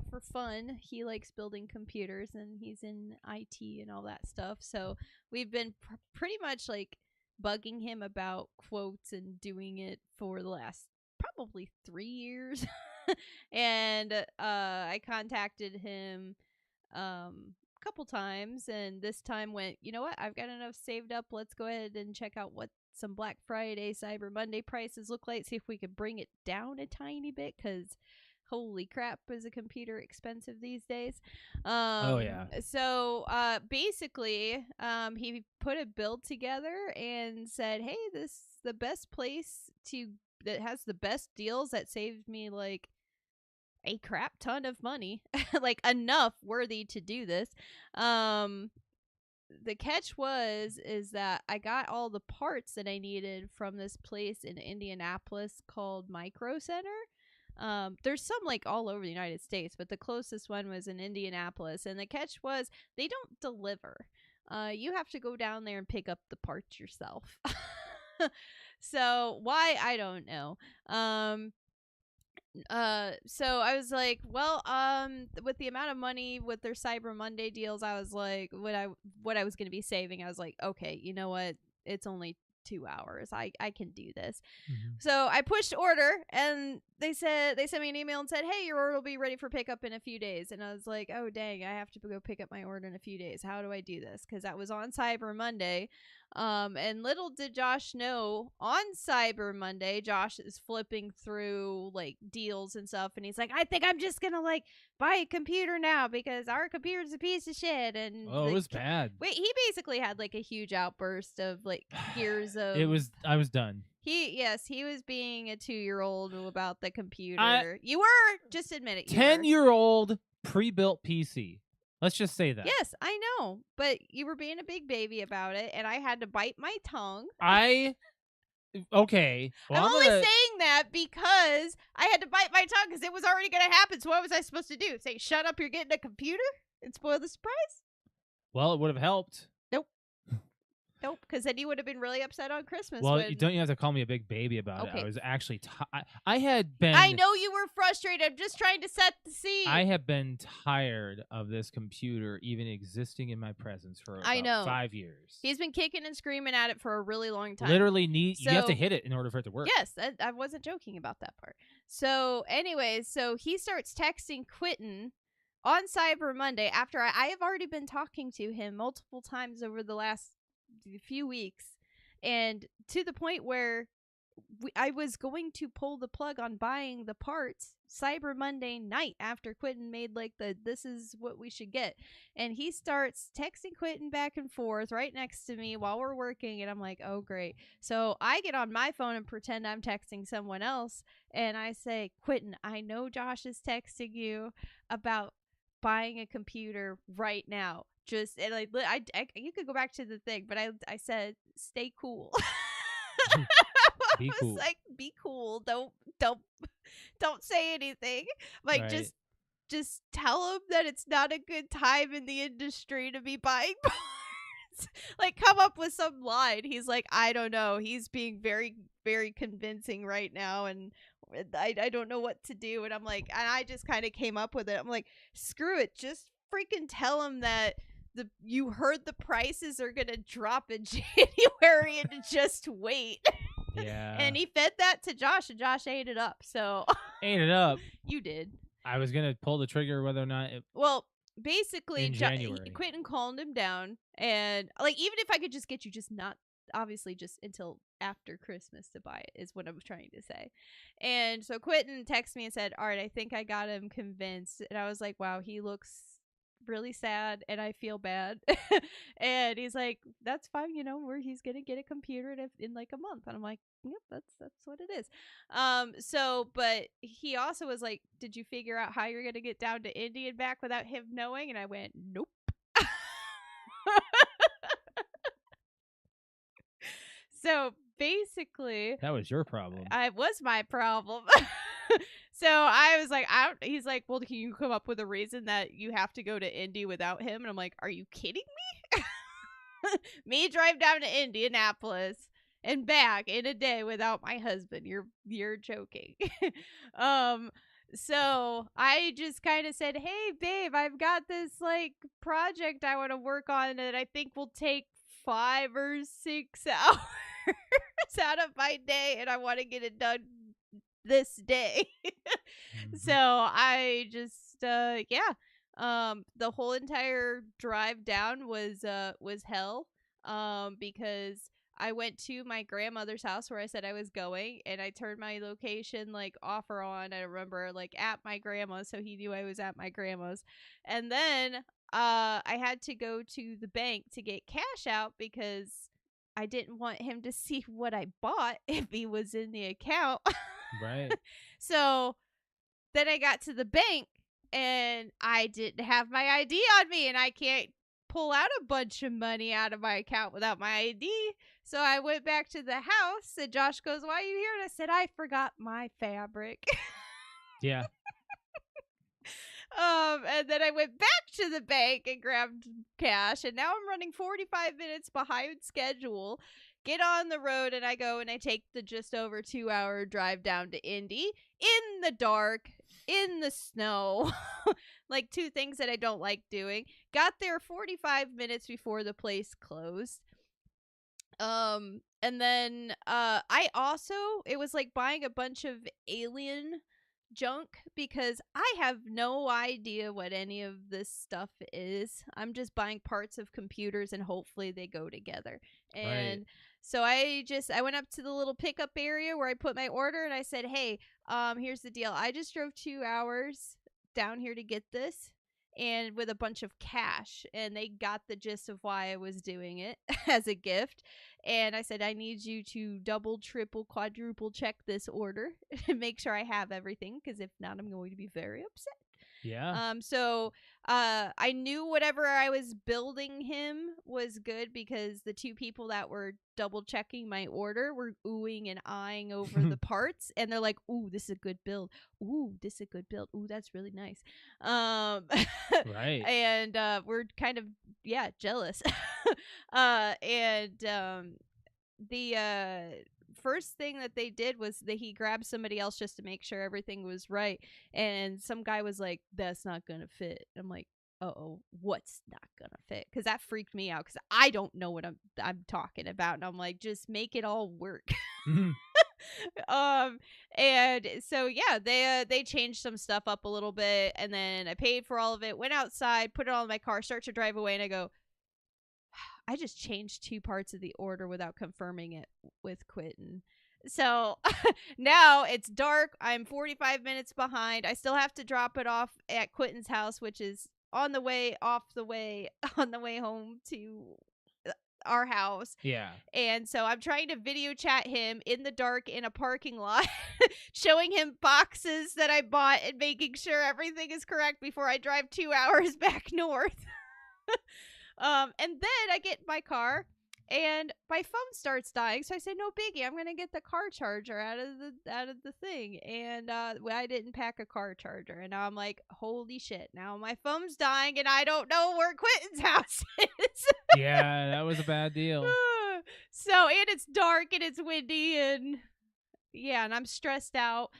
[SPEAKER 3] for fun, he likes building computers and he's in IT and all that stuff. So we've been pretty much like bugging him about quotes and doing it for the last probably 3 years. And I contacted him a couple times, and this time went, you know what, I've got enough saved up, let's go ahead and check out what some Black Friday, Cyber Monday prices look like, see if we could bring it down a tiny bit, because holy crap, is a computer expensive these days.
[SPEAKER 1] Oh, yeah.
[SPEAKER 3] So basically, he put a build together and said, hey, this is the best place that has the best deals, that saved me like a crap ton of money, like enough worthy to do this. The catch is that I got all the parts that I needed from this place in Indianapolis called Micro Center. There's some like all over the United States, but the closest one was in Indianapolis. And the catch was they don't deliver. You have to go down there and pick up the parts yourself. So why, I don't know. So I was like, well, with the amount of money with their Cyber Monday deals, I was like, what I was going to be saving, I was like, okay, you know what? It's only 2 hours. I can do this.
[SPEAKER 1] Mhm.
[SPEAKER 3] So I pushed order, and they sent me an email and said, hey, your order will be ready for pickup in a few days. And I was like, oh, dang, I have to go pick up my order in a few days. How do I do this? Because that was on Cyber Monday. And little did Josh know, on Cyber Monday, Josh is flipping through like deals and stuff, and he's like, I think I'm just gonna like buy a computer now because our computer's a piece of shit. And
[SPEAKER 1] Oh, it was bad.
[SPEAKER 3] wait, he basically had like a huge outburst of like years of
[SPEAKER 1] I was done.
[SPEAKER 3] He was being a 2-year-old about the computer. You were, just admit it.
[SPEAKER 1] 10-year-old pre-built PC. Let's just say that.
[SPEAKER 3] Yes, I know, but you were being a big baby about it, and I had to bite my tongue.
[SPEAKER 1] Okay. Well,
[SPEAKER 3] I'm only saying that because I had to bite my tongue because it was already going to happen. So what was I supposed to do? Say, shut up, you're getting a computer? And spoil the surprise?
[SPEAKER 1] Well, it would have helped.
[SPEAKER 3] Nope, because then you would have been really upset on Christmas.
[SPEAKER 1] Well, don't you have to call me a big baby about it. I was actually I had been.
[SPEAKER 3] I know you were frustrated. I'm just trying to set the scene.
[SPEAKER 1] I have been tired of this computer even existing in my presence for about 5 years.
[SPEAKER 3] He's been kicking and screaming at it for a really long time.
[SPEAKER 1] Literally, you have to hit it in order for it to work.
[SPEAKER 3] Yes, I wasn't joking about that part. So, anyways, so he starts texting Quentin on Cyber Monday after I have already been talking to him multiple times over the last few weeks, and to the point where I was going to pull the plug on buying the parts Cyber Monday night after Quentin made like this is what we should get, and he starts texting Quentin back and forth right next to me while we're working, and I'm like, oh great. So I get on my phone and pretend I'm texting someone else, and I say, Quentin, I know Josh is texting you about buying a computer right now. Just and like you could go back to the thing, but I said stay cool.
[SPEAKER 1] Be
[SPEAKER 3] I was
[SPEAKER 1] cool.
[SPEAKER 3] like, be cool. Don't say anything. Like
[SPEAKER 1] Right.
[SPEAKER 3] just tell him that it's not a good time in the industry to be buying parts. Like come up with some line. He's like, I don't know. He's being very, very convincing right now, and I don't know what to do. And I'm like, and I just kind of came up with it. I'm like, screw it. Just freaking tell him that you heard the prices are gonna drop in January and to just wait.
[SPEAKER 1] Yeah.
[SPEAKER 3] And he fed that to Josh, and Josh ate it up. So
[SPEAKER 1] ate it up.
[SPEAKER 3] You did.
[SPEAKER 1] I was gonna pull the trigger whether or not it.
[SPEAKER 3] Well, basically,
[SPEAKER 1] In January.
[SPEAKER 3] Quentin calmed him down, and like even if I could just get you just not obviously just until after Christmas to buy it is what I'm trying to say. And so Quentin texted me and said, all right, I think I got him convinced. And I was like, wow, he looks really sad and I feel bad. And he's like, that's fine, where he's gonna get a computer in like a month. And I'm like, yep, that's what it is. But he also was like, did you figure out how you're gonna get down to Indy and back without him knowing? And I went, nope. So basically,
[SPEAKER 1] That was your problem.
[SPEAKER 3] it was my problem. So I was like, he's like, well, can you come up with a reason that you have to go to Indy without him? And I'm like, are you kidding me? Me drive down to Indianapolis, and back in a day without my husband. You're joking. So I just kind of said, "Hey babe, I've got this like project I want to work on that I think will take 5 or 6 hours out of my day, and I want to get it done this day." So I just the whole entire drive down was hell, because I went to my grandmother's house where I said I was going, and I turned my location like off or on, I remember, like at my grandma's, so he knew I was at my grandma's. And then I had to go to the bank to get cash out because I didn't want him to see what I bought if he was in the account.
[SPEAKER 1] Right.
[SPEAKER 3] So then I got to the bank and I didn't have my ID on me, and I can't pull out a bunch of money out of my account without my ID. So I went back to the house and Josh goes, "Why are you here?" And I said, "I forgot my fabric."
[SPEAKER 1] Yeah.
[SPEAKER 3] And then I went back to the bank and grabbed cash, and now I'm running 45 minutes behind schedule. Get on the road, and I go and I take the just over 2-hour drive down to Indy in the dark, in the snow. Like two things that I don't like doing. Got there 45 minutes before the place closed. And then I also, it was like buying a bunch of alien junk because I have no idea what any of this stuff is. I'm just buying parts of computers and hopefully they go together. And
[SPEAKER 1] Right.
[SPEAKER 3] so I went up to the little pickup area where I put my order and I said, "Hey, here's the deal. I just drove 2 hours down here to get this, and with a bunch of cash," and they got the gist of why I was doing it as a gift. And I said, "I need you to double, triple, quadruple check this order and make sure I have everything, because if not, I'm going to be very upset."
[SPEAKER 1] Yeah.
[SPEAKER 3] So I knew whatever I was building him was good because the two people that were double checking my order were oohing and eyeing over the parts, and they're like, "Ooh, this is a good build. Ooh, this is a good build. Ooh, that's really nice."
[SPEAKER 1] Right.
[SPEAKER 3] And we're kind of jealous. And the first thing that they did was that he grabbed somebody else just to make sure everything was right, and some guy was like, "That's not gonna fit." I'm like, "Uh-oh, what's not gonna fit?" Because that freaked me out because I don't know what I'm talking about, and I'm like, just make it all work. And so they changed some stuff up a little bit, and then I paid for all of it, went outside, put it all in my car, start to drive away, and I go, "I just changed 2 parts of the order without confirming it with Quentin." So now it's dark. I'm 45 minutes behind. I still have to drop it off at Quentin's house, which is on the way, off the way, on the way home to our house.
[SPEAKER 1] Yeah.
[SPEAKER 3] And so I'm trying to video chat him in the dark in a parking lot, showing him boxes that I bought and making sure everything is correct before I drive 2 hours back north. And then I get in my car and my phone starts dying. So I say, "No biggie, I'm gonna get the car charger out of the thing." And I didn't pack a car charger, and now I'm like, "Holy shit! Now my phone's dying, and I don't know where Quentin's house is."
[SPEAKER 1] Yeah, that was a bad deal.
[SPEAKER 3] So, and it's dark and it's windy, and and I'm stressed out.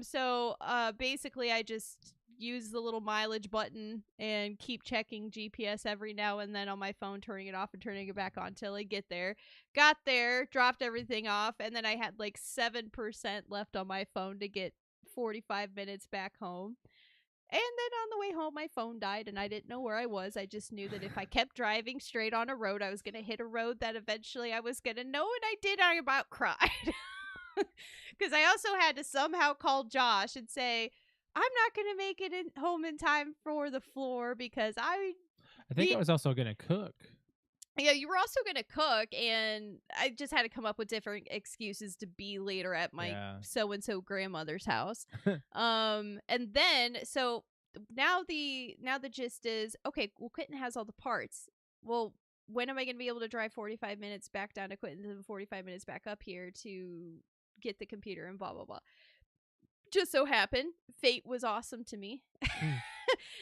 [SPEAKER 3] So basically I just use the little mileage button and keep checking GPS every now and then on my phone, turning it off and turning it back on till I get there. Got there, dropped everything off, and then I had like 7% left on my phone to get 45 minutes back home. And then on the way home, my phone died, and I didn't know where I was. I just knew that if I kept driving straight on a road, I was going to hit a road that eventually I was going to know, and I did. I about cried. Because I also had to somehow call Josh and say, "I'm not going to make it home in time for the floor because
[SPEAKER 1] I think I was also gonna cook.
[SPEAKER 3] Yeah, you were also going to cook, and I just had to come up with different excuses to be later at my so-and-so grandmother's house. And then, so now the gist is, okay, well, Quentin has all the parts. Well, when am I going to be able to drive 45 minutes back down to Quentin and 45 minutes back up here to get the computer and blah, blah, blah. Just so happened, fate was awesome to me.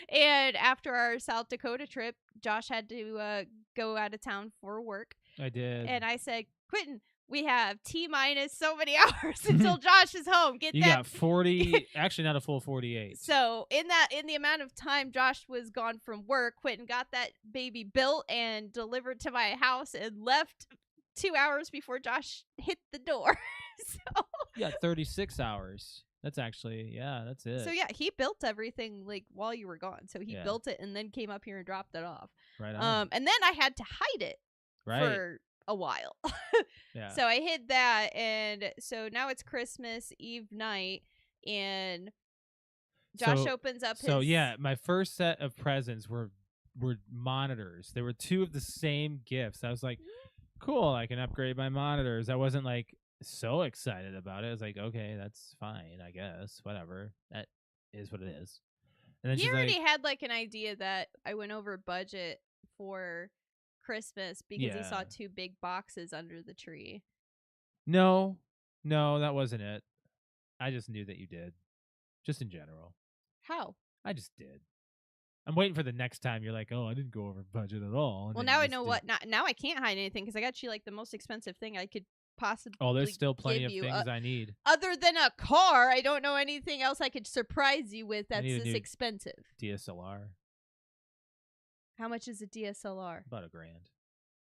[SPEAKER 3] And after our South Dakota trip, Josh had to go out of town for work.
[SPEAKER 1] I did.
[SPEAKER 3] And I said, "Quentin, We have T-minus so many hours until Josh is home.
[SPEAKER 1] You got 40, actually not a full 48.
[SPEAKER 3] So in the amount of time Josh was gone from work, Quentin got that baby built and delivered to my house and left 2 hours before Josh hit the door. So
[SPEAKER 1] You got 36 hours. That's actually, that's it.
[SPEAKER 3] So yeah, he built everything like while you were gone. So he built it and then came up here and dropped it off.
[SPEAKER 1] Right on.
[SPEAKER 3] And then I had to hide it for a while. So I hid that, and so now it's Christmas Eve night, and Josh opens up his...
[SPEAKER 1] So yeah, my first set of presents were monitors. There were 2 of the same gifts. I was like, cool, I can upgrade my monitors. I wasn't like so excited about it. I was like, okay, that's fine, I guess. Whatever. That is what it is. And then
[SPEAKER 3] he already had like an idea that I went over budget for Christmas because he saw 2 big boxes under the tree.
[SPEAKER 1] No, that wasn't it. I just knew that you did. Just in general.
[SPEAKER 3] How?
[SPEAKER 1] I just did. I'm waiting for the next time you're like, oh, I didn't go over budget at all.
[SPEAKER 3] Well, now I know what. Now I can't hide anything because I got you like the most expensive thing I could possibly.
[SPEAKER 1] Oh, there's still plenty of things I need.
[SPEAKER 3] Other than a car, I don't know anything else I could surprise you with that's this expensive.
[SPEAKER 1] DSLR.
[SPEAKER 3] How much is a DSLR?
[SPEAKER 1] About $1,000.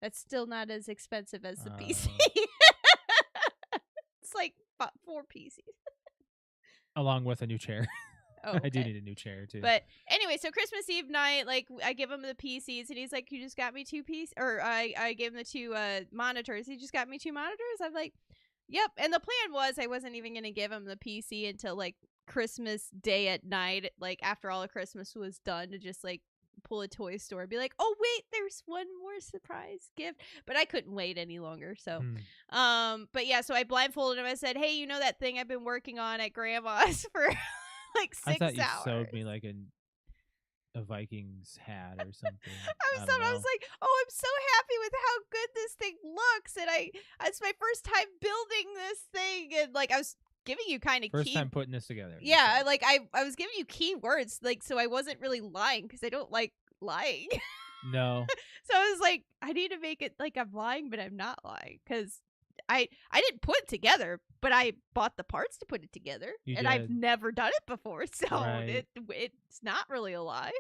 [SPEAKER 3] That's still not as expensive as the PC. It's like 4 PCs.
[SPEAKER 1] Along with a new chair.
[SPEAKER 3] Oh, okay.
[SPEAKER 1] I do need a new chair too.
[SPEAKER 3] But anyway, so Christmas Eve night, like I give him the PCs, and he's like, "You just got me 2 PCs," or I gave him the 2 monitors. He just got me 2 monitors. I'm like, "Yep." And the plan was I wasn't even gonna give him the PC until like Christmas Day at night, like after all of Christmas was done, to just like pull a toy store and be like, "Oh wait, there's one more surprise gift." But I couldn't wait any longer. So but yeah, so I blindfolded him. I said, "Hey, you know that thing I've been working on at Grandma's for like 6 hours?"
[SPEAKER 1] I thought you sewed me like a Vikings hat or something.
[SPEAKER 3] I was like, "Oh, I'm so happy with how good this thing looks." And it's my first time building this thing, and like I was giving you kind of
[SPEAKER 1] first time putting this together.
[SPEAKER 3] Yeah, like I was giving you keywords, like, so I wasn't really lying because I don't like lying.
[SPEAKER 1] No.
[SPEAKER 3] So I was like, I need to make it like I'm lying, but I'm not lying because I didn't put it together, but I bought the parts to put it together, and I've never done it before, so it's not really a lie.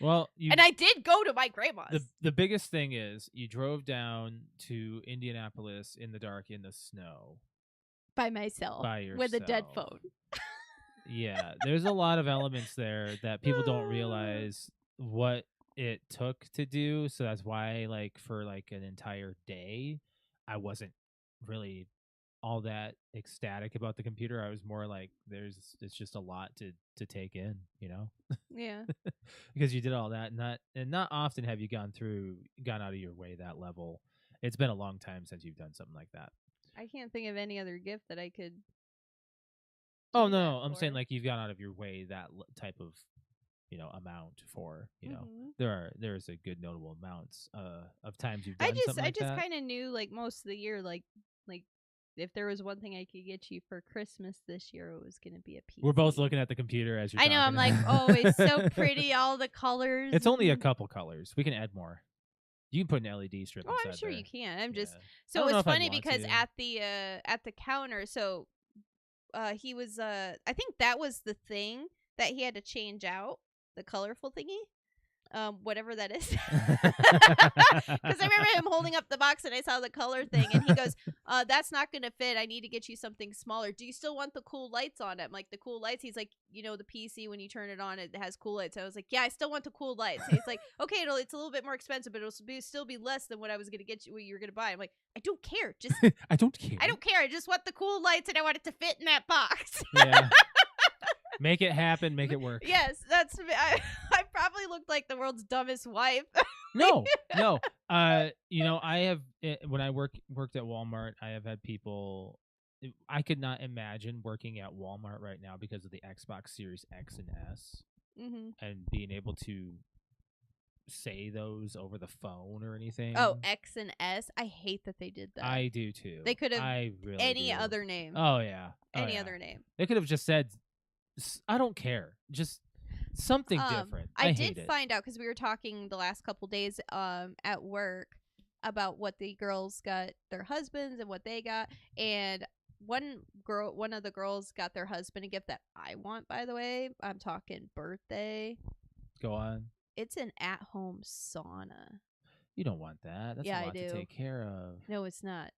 [SPEAKER 1] Well,
[SPEAKER 3] and I did go to my grandma's.
[SPEAKER 1] The biggest thing is you drove down to Indianapolis in the dark in the snow.
[SPEAKER 3] By myself.
[SPEAKER 1] By yourself.
[SPEAKER 3] With a dead phone.
[SPEAKER 1] Yeah, there's a lot of elements there that people don't realize what it took to do. So that's why, like, for like an entire day, I wasn't really all that ecstatic about the computer. I was more like, it's just a lot to take in, you know?
[SPEAKER 3] Yeah.
[SPEAKER 1] Because you did all that, and not often have you gone out of your way that level. It's been a long time since you've done something like that.
[SPEAKER 3] I can't think of any other gift that I could.
[SPEAKER 1] Oh no, I'm saying like you've gone out of your way that type of, amount for, there's a good notable amounts of times you've done something like that.
[SPEAKER 3] I just kind of knew like most of the year, like if there was one thing I could get you for Christmas this year, it was going to be a PC.
[SPEAKER 1] We're both looking at the computer as you're
[SPEAKER 3] talking. I know, I'm like, oh, it's so pretty, all the colors.
[SPEAKER 1] It's only a couple colors. We can add more. You can put an LED strip inside.
[SPEAKER 3] Oh, I'm sure
[SPEAKER 1] there.
[SPEAKER 3] You can. I'm just so it was funny because at the counter, so he was I think that was the thing that he had to change out, the colorful thingy. Whatever that is. Because I remember him holding up the box and I saw the color thing and he goes, that's not going to fit. I need to get you something smaller. Do you still want the cool lights on it? I'm like, the cool lights? He's like, the PC, when you turn it on, it has cool lights. I was like, yeah, I still want the cool lights. And he's like, okay, it's a little bit more expensive, but it'll still be less than what I was going to get you, what you were going to buy. I'm like, I don't care. Just
[SPEAKER 1] I don't care.
[SPEAKER 3] I don't care. I just want the cool lights and I want it to fit in that box.
[SPEAKER 1] Yeah. Make it happen. Make it work.
[SPEAKER 3] Yes, I probably looked like the world's dumbest wife.
[SPEAKER 1] No. I have, when I worked at Walmart, I have had people. I could not imagine working at Walmart right now because of the Xbox Series X and S, and being able to say those over the phone or anything.
[SPEAKER 3] Oh, X and S. I hate that they did that.
[SPEAKER 1] I do too.
[SPEAKER 3] They could have any
[SPEAKER 1] do.
[SPEAKER 3] Other name.
[SPEAKER 1] Oh yeah.
[SPEAKER 3] Any other name.
[SPEAKER 1] They could have just said, I don't care. Just something different. I
[SPEAKER 3] did find out because we were talking the last couple days at work. about what the girls got their husbands and what they got. And one of the girls got their husband a gift that I want, by the way. I'm talking birthday.
[SPEAKER 1] Go on.
[SPEAKER 3] It's an at-home sauna.
[SPEAKER 1] You don't want that. That's
[SPEAKER 3] Yeah,
[SPEAKER 1] a
[SPEAKER 3] I
[SPEAKER 1] lot to
[SPEAKER 3] do.
[SPEAKER 1] take care of.
[SPEAKER 3] No, it's not.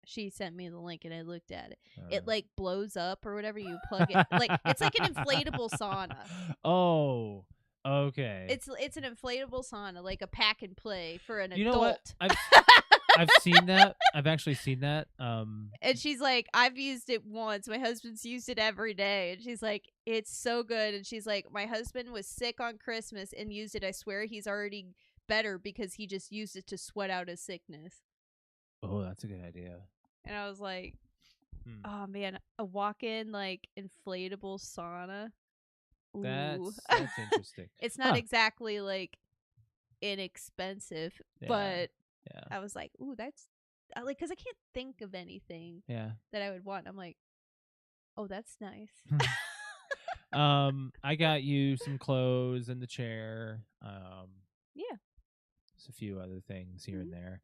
[SPEAKER 3] She sent me the link and I looked at it. It like blows up or whatever. You plug it. Like it's like an inflatable sauna.
[SPEAKER 1] Oh, okay.
[SPEAKER 3] It's an inflatable sauna, like a pack and play for an
[SPEAKER 1] You know
[SPEAKER 3] adult.
[SPEAKER 1] what? I've seen that. I've actually seen that.
[SPEAKER 3] And she's like, I've used it once. My husband's used it every day. And she's like, it's so good. And she's like, my husband was sick on Christmas and used it. I swear he's already better because he just used it to sweat out his sickness.
[SPEAKER 1] Oh, that's a good idea.
[SPEAKER 3] And I was like, oh man, a walk-in like inflatable sauna. Ooh.
[SPEAKER 1] That's interesting.
[SPEAKER 3] It's not exactly like inexpensive, but
[SPEAKER 1] yeah.
[SPEAKER 3] I was like, ooh, that's like, because I can't think of anything that I would want. I'm like, oh, that's nice.
[SPEAKER 1] I got you some clothes and the chair.
[SPEAKER 3] Yeah.
[SPEAKER 1] Just a few other things here and there.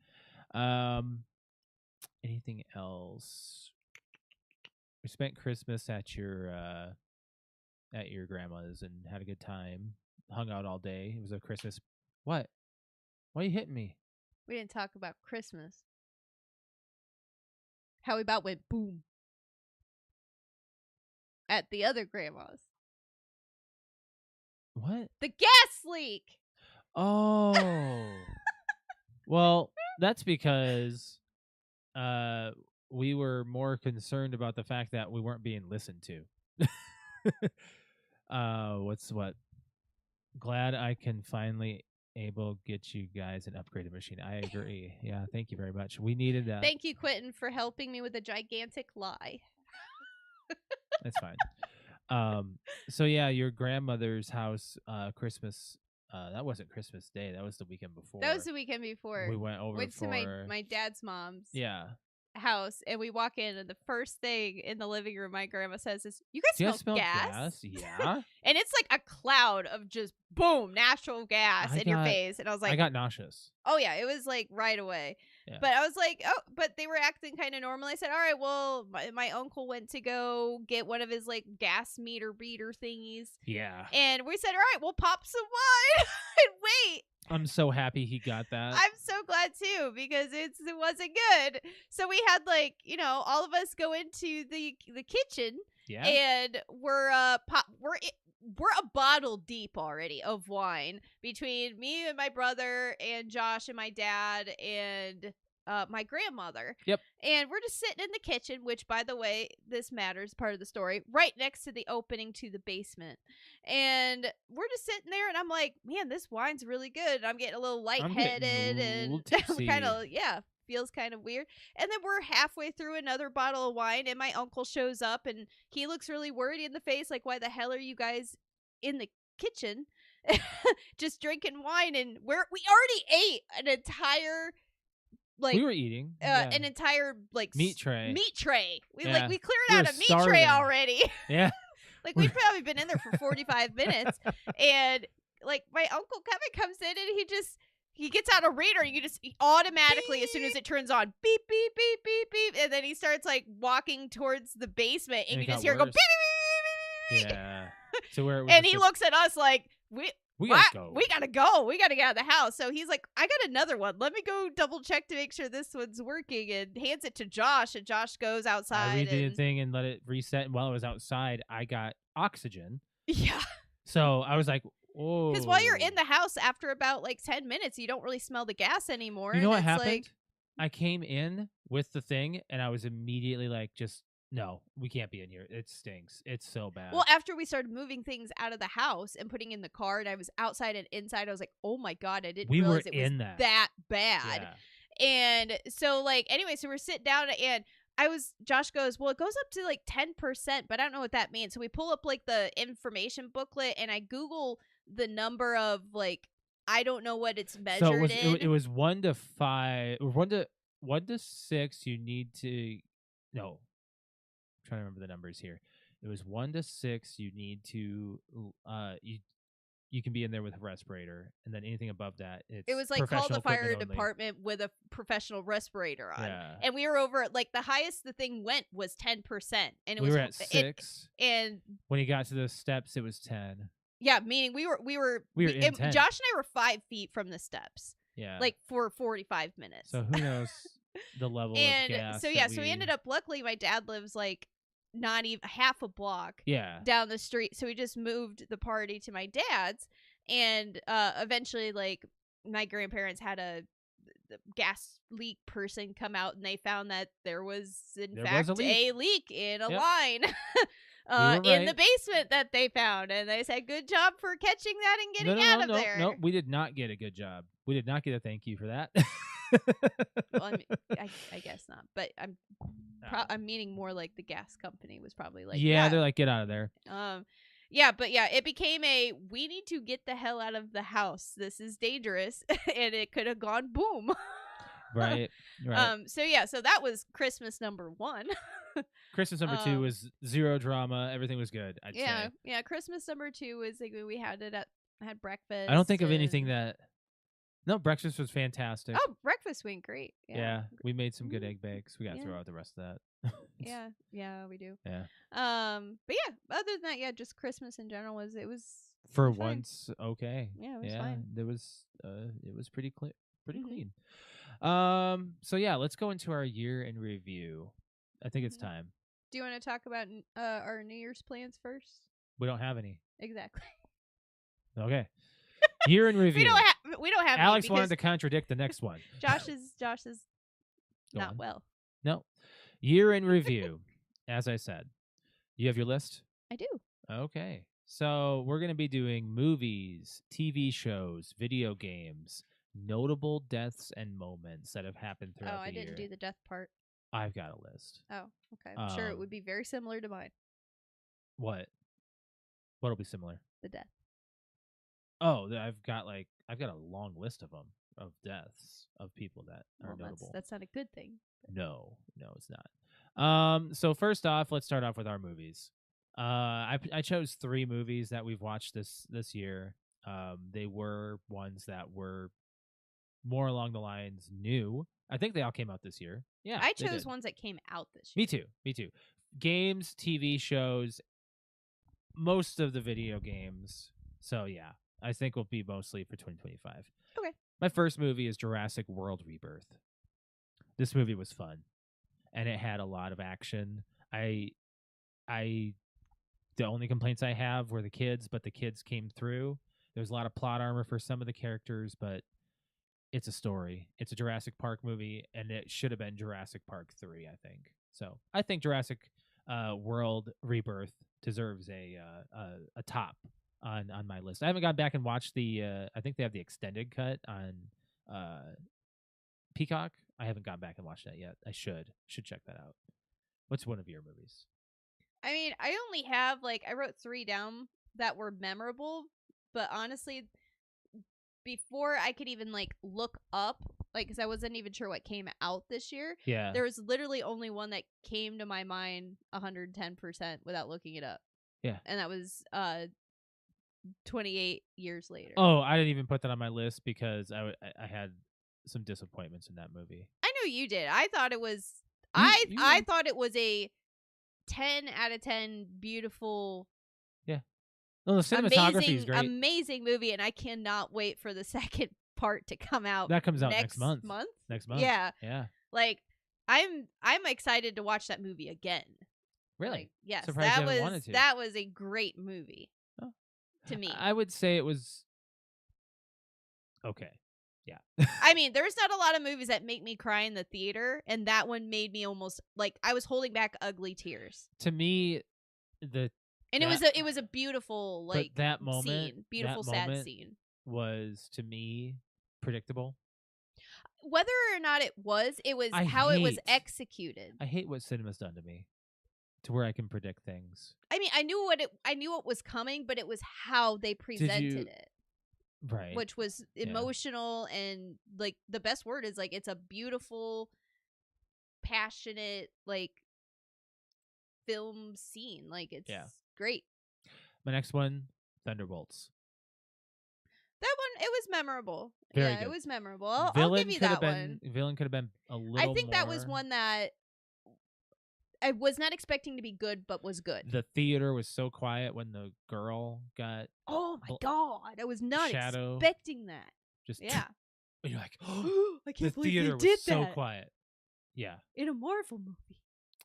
[SPEAKER 1] Anything else? We spent Christmas at your grandma's and had a good time. Hung out all day. It was a Christmas. What? Why are you hitting me?
[SPEAKER 3] We didn't talk about Christmas. How we about went boom at the other grandma's.
[SPEAKER 1] What?
[SPEAKER 3] The gas leak.
[SPEAKER 1] Oh. Well, that's because we were more concerned about the fact that we weren't being listened to. Glad I can finally get you guys an upgraded machine. I agree. Yeah, thank you very much. We needed that.
[SPEAKER 3] Thank you, Quentin, for helping me with a gigantic lie.
[SPEAKER 1] That's fine. So yeah, your grandmother's house, Christmas. That wasn't Christmas Day. That was the weekend before.
[SPEAKER 3] That was the weekend before.
[SPEAKER 1] We went over
[SPEAKER 3] to my dad's mom's.
[SPEAKER 1] Yeah.
[SPEAKER 3] House, and we walk in, and the first thing in the living room my grandma says is, "You guys smell gas?"
[SPEAKER 1] Yeah.
[SPEAKER 3] And it's like a cloud of just boom, natural gas in your face, and I was like,
[SPEAKER 1] I got nauseous.
[SPEAKER 3] Oh yeah, it was like right away. Yeah. But I was like, oh, but they were acting kind of normal. I said, all right, well, my uncle went to go get one of his like gas meter reader thingies.
[SPEAKER 1] Yeah.
[SPEAKER 3] And we said, all right, we'll pop some wine and wait.
[SPEAKER 1] I'm so happy he got that.
[SPEAKER 3] I'm so glad too, because it wasn't good. So we had like, all of us go into the kitchen.
[SPEAKER 1] Yeah.
[SPEAKER 3] And we're a bottle deep already of wine between me and my brother and Josh and my dad and my grandmother.
[SPEAKER 1] Yep.
[SPEAKER 3] And we're just sitting in the kitchen, which, by the way, this matters, part of the story, right next to the opening to the basement. And we're just sitting there, and I'm like, man, this wine's really good. And I'm getting a little lightheaded and kind of, feels kind of weird. And then we're halfway through another bottle of wine, and my uncle shows up, and he looks really worried in the face, like, why the hell are you guys in the kitchen just drinking wine? And we already ate an entire
[SPEAKER 1] we were eating
[SPEAKER 3] an entire like
[SPEAKER 1] meat tray.
[SPEAKER 3] We cleared out a meat tray already.
[SPEAKER 1] Yeah.
[SPEAKER 3] Like we'd probably been in there for 45 minutes, and like my uncle Kevin comes in, and he gets out a reader, and you just automatically, beep. As soon as it turns on, beep, beep, beep, beep, beep. And then he starts like walking towards the basement, and you just hear it go beep, beep, beep, beep.
[SPEAKER 1] Yeah. So
[SPEAKER 3] and he looks at us like,
[SPEAKER 1] we gotta go.
[SPEAKER 3] We gotta go. We gotta get out of the house. So he's like, I got another one. Let me go double check to make sure this one's working, and hands it to Josh. And Josh goes outside.
[SPEAKER 1] I redid the thing and let it reset. And while I was outside, I got oxygen.
[SPEAKER 3] Yeah.
[SPEAKER 1] So I was like, oh.
[SPEAKER 3] Because while you're in the house, after about like 10 minutes, you don't really smell the gas anymore.
[SPEAKER 1] You know what happened? I came in with the thing, and I was immediately like, no, we can't be in here. It stinks. It's so bad.
[SPEAKER 3] Well, after we started moving things out of the house and putting in the car, and I was outside and inside, I was like, oh my God, I didn't realize it was that bad. Yeah. And so anyway, so we're sitting down, and Josh goes, well, it goes up to like 10%, but I don't know what that means. So we pull up like the information booklet, and I Google the number of I don't know what it's measured in.
[SPEAKER 1] It was 1 to 5, or 1 to 6. You need to, no. Trying to remember the numbers here. It was 1 to 6. You need to you can be in there with a respirator, and then anything above that, it's
[SPEAKER 3] It was like call
[SPEAKER 1] professional
[SPEAKER 3] the fire
[SPEAKER 1] equipment only.
[SPEAKER 3] department with a professional respirator on.
[SPEAKER 1] Yeah.
[SPEAKER 3] And we were over like the highest the thing went was 10%, and it
[SPEAKER 1] We
[SPEAKER 3] was
[SPEAKER 1] were at 6.
[SPEAKER 3] and
[SPEAKER 1] When he got to the steps, it was 10.
[SPEAKER 3] yeah, meaning we were
[SPEAKER 1] in 10.
[SPEAKER 3] Josh and I were 5 feet from the steps,
[SPEAKER 1] Yeah.
[SPEAKER 3] like for 45 minutes.
[SPEAKER 1] So who knows the level of gas.
[SPEAKER 3] So yeah, so we ended up. Luckily, my dad lives like not even half a block
[SPEAKER 1] Yeah.
[SPEAKER 3] down the street, so we just moved the party to my dad's, and eventually, like my grandparents had a gas leak person come out, and they found that there was in fact a leak in a line. In the basement that they found, and they said, "Good job for catching that and getting out of there."
[SPEAKER 1] No, we did not get a good job. We did not get a thank you for that.
[SPEAKER 3] Well, I mean, I guess not, but I'm meaning more like the gas company was probably like,
[SPEAKER 1] yeah, they're like, get out of there.
[SPEAKER 3] It became a we need to get the hell out of the house. This is dangerous, and it could have gone boom.
[SPEAKER 1] Right.
[SPEAKER 3] So that was Christmas number 1.
[SPEAKER 1] Christmas number 2 was zero drama. Everything was good. I'd say.
[SPEAKER 3] Yeah. Christmas number 2 was like we had breakfast.
[SPEAKER 1] I don't think of anything that. No, breakfast was fantastic.
[SPEAKER 3] Oh, breakfast went great.
[SPEAKER 1] Yeah, we made some good egg bakes. We got to throw out the rest of that.
[SPEAKER 3] yeah, we do.
[SPEAKER 1] Yeah.
[SPEAKER 3] But yeah, other than that, yeah, just Christmas in general was
[SPEAKER 1] for
[SPEAKER 3] fine.
[SPEAKER 1] once okay.
[SPEAKER 3] Yeah, it was fine.
[SPEAKER 1] It was pretty clean. Clean. So yeah, let's go into our year in review. I think it's time.
[SPEAKER 3] Do you want to talk about our New Year's plans first?
[SPEAKER 1] We don't have any.
[SPEAKER 3] Exactly.
[SPEAKER 1] Okay. Year in review.
[SPEAKER 3] We don't have.
[SPEAKER 1] Alex wanted to contradict the next one.
[SPEAKER 3] Josh is not well.
[SPEAKER 1] No. Year in review. As I said, you have your list?
[SPEAKER 3] I do.
[SPEAKER 1] Okay. So we're going to be doing movies, TV shows, video games, notable deaths and moments that have happened throughout the year.
[SPEAKER 3] I didn't do the death part.
[SPEAKER 1] I've got a list.
[SPEAKER 3] Oh, okay. I'm sure it would be very similar to mine.
[SPEAKER 1] What? What'll be similar?
[SPEAKER 3] The death.
[SPEAKER 1] Oh, I've got a long list of them, of deaths of people that are notable.
[SPEAKER 3] That's not a good thing.
[SPEAKER 1] No, it's not. So first off, let's start off with our movies. I chose 3 movies that we've watched this year. They were ones that were more along the lines new. I think they all came out this year. Yeah,
[SPEAKER 3] I chose ones that came out this
[SPEAKER 1] year. Me too. Games, TV shows, most of the video games. So yeah, I think will be mostly for 2025.
[SPEAKER 3] Okay.
[SPEAKER 1] My first movie is Jurassic World Rebirth. This movie was fun, and it had a lot of action. The only complaints I have were the kids, but the kids came through. There's a lot of plot armor for some of the characters, but it's a story. It's a Jurassic Park movie, and it should have been Jurassic Park 3, I think. So I think Jurassic World Rebirth deserves a top on my list. I haven't gone back and watched the I think they have the extended cut on Peacock. I haven't gone back and watched that yet. I should check that out. What's one of your movies?
[SPEAKER 3] I mean, I only have I wrote 3 down that were memorable, but honestly, before I could even look up, because I wasn't even sure what came out this year.
[SPEAKER 1] Yeah,
[SPEAKER 3] there was literally only one that came to my mind 110% without looking it up.
[SPEAKER 1] Yeah,
[SPEAKER 3] and that was 28 years later.
[SPEAKER 1] Oh, I didn't even put that on my list because I had some disappointments in that movie.
[SPEAKER 3] I know you did. I thought it was. I thought it was a 10 out of 10 beautiful.
[SPEAKER 1] Yeah. No, the cinematography is great.
[SPEAKER 3] Amazing movie, and I cannot wait for the second part to come out.
[SPEAKER 1] That comes out next month. Next month.
[SPEAKER 3] Yeah.
[SPEAKER 1] Yeah.
[SPEAKER 3] I'm excited to watch that movie again.
[SPEAKER 1] Really?
[SPEAKER 3] Yes.
[SPEAKER 1] Surprised you haven't wanted to.
[SPEAKER 3] That was a great movie.
[SPEAKER 1] Oh.
[SPEAKER 3] To me.
[SPEAKER 1] I would say it was okay. Yeah.
[SPEAKER 3] I mean, there's not a lot of movies that make me cry in the theater, and that one made me almost I was holding back ugly tears.
[SPEAKER 1] To me,
[SPEAKER 3] it was a beautiful
[SPEAKER 1] that moment,
[SPEAKER 3] scene, beautiful sad scene
[SPEAKER 1] was to me predictable.
[SPEAKER 3] Whether or not it was how it was executed.
[SPEAKER 1] I hate what cinema's done to me, to where I can predict things.
[SPEAKER 3] I mean, I knew what was coming, but it was how they presented it.
[SPEAKER 1] Right.
[SPEAKER 3] Which was emotional, and the best word is it's a beautiful, passionate film scene. It's great.
[SPEAKER 1] My next one, Thunderbolts.
[SPEAKER 3] That one, it was memorable.
[SPEAKER 1] Very
[SPEAKER 3] yeah,
[SPEAKER 1] good.
[SPEAKER 3] it was memorable. I'll give you that one.
[SPEAKER 1] Villain could have been a little
[SPEAKER 3] I think
[SPEAKER 1] more.
[SPEAKER 3] that was one that I was not expecting to be good, but was good.
[SPEAKER 1] The theater was so quiet when the girl got
[SPEAKER 3] Oh my god, I was not
[SPEAKER 1] shadow.
[SPEAKER 3] expecting that.
[SPEAKER 1] just
[SPEAKER 3] Yeah.
[SPEAKER 1] and you're like,
[SPEAKER 3] I
[SPEAKER 1] the
[SPEAKER 3] can't believe
[SPEAKER 1] theater
[SPEAKER 3] they did
[SPEAKER 1] was so
[SPEAKER 3] that
[SPEAKER 1] quiet. Yeah,
[SPEAKER 3] in a Marvel movie.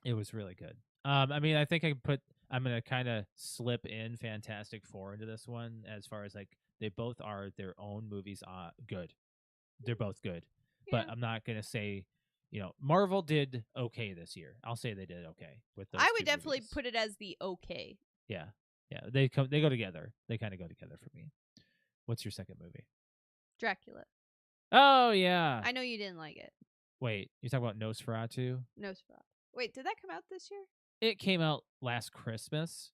[SPEAKER 1] it was really good. I mean, I think I'm gonna kind of slip in Fantastic Four into this one as far as like they both are their own movies. Good, they're both good, but
[SPEAKER 3] Yeah.
[SPEAKER 1] I'm not gonna say, Marvel did okay this year. I'll say they did okay with those.
[SPEAKER 3] I
[SPEAKER 1] two
[SPEAKER 3] would definitely
[SPEAKER 1] movies.
[SPEAKER 3] put it as the okay.
[SPEAKER 1] Yeah, they go together. They kind of go together for me. What's your second movie?
[SPEAKER 3] Dracula.
[SPEAKER 1] Oh yeah.
[SPEAKER 3] I know you didn't like it.
[SPEAKER 1] Wait, you talking about Nosferatu?
[SPEAKER 3] Nosferatu. Wait, did that come out this year?
[SPEAKER 1] It came out last Christmas,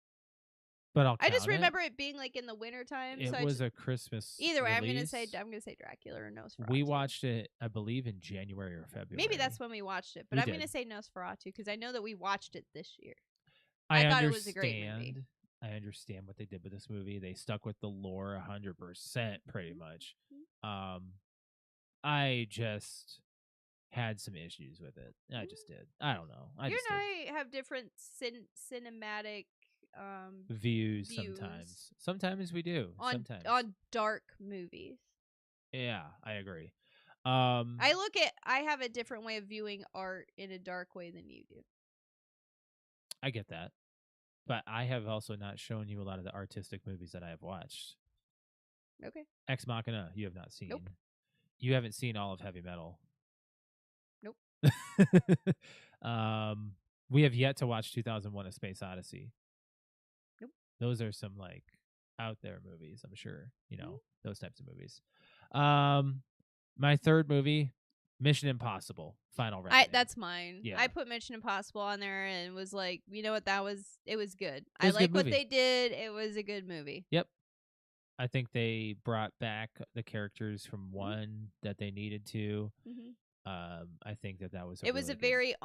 [SPEAKER 1] but
[SPEAKER 3] I just
[SPEAKER 1] count it.
[SPEAKER 3] remember it being like in the wintertime.
[SPEAKER 1] It was a Christmas.
[SPEAKER 3] Either way, I'm
[SPEAKER 1] release.
[SPEAKER 3] gonna say Dracula or Nosferatu.
[SPEAKER 1] We watched it, I believe, in January or February.
[SPEAKER 3] Maybe that's when we watched it, but
[SPEAKER 1] We
[SPEAKER 3] I'm
[SPEAKER 1] did.
[SPEAKER 3] gonna say Nosferatu because I know that we watched it this year.
[SPEAKER 1] I
[SPEAKER 3] thought
[SPEAKER 1] understand.
[SPEAKER 3] it was a great movie.
[SPEAKER 1] I understand what they did with this movie. They stuck with the lore 100%, pretty much. I just had some issues with it. I just did. I don't know.
[SPEAKER 3] You and I have different cinematic
[SPEAKER 1] views
[SPEAKER 3] views.
[SPEAKER 1] sometimes. Sometimes we do. Sometimes
[SPEAKER 3] on dark movies.
[SPEAKER 1] Yeah, I agree.
[SPEAKER 3] I have a different way of viewing art in a dark way than you do.
[SPEAKER 1] I get that. But I have also not shown you a lot of the artistic movies that I have watched.
[SPEAKER 3] Okay.
[SPEAKER 1] Ex Machina, you have not seen.
[SPEAKER 3] Nope.
[SPEAKER 1] You haven't seen all of Heavy Metal.
[SPEAKER 3] Nope.
[SPEAKER 1] We have yet to watch 2001: A Space Odyssey.
[SPEAKER 3] Nope.
[SPEAKER 1] Those are some like out there movies, I'm sure. Those types of movies. My third movie, Mission Impossible: Final Reckoning.
[SPEAKER 3] That's mine.
[SPEAKER 1] Yeah.
[SPEAKER 3] I put Mission Impossible on there and was like, you know what? It was good.
[SPEAKER 1] It was a
[SPEAKER 3] I like
[SPEAKER 1] good
[SPEAKER 3] what
[SPEAKER 1] movie.
[SPEAKER 3] they did. It was a good movie.
[SPEAKER 1] Yep. I think they brought back the characters from one that they needed to.
[SPEAKER 3] Mm-hmm.
[SPEAKER 1] I think that was.
[SPEAKER 3] It was a very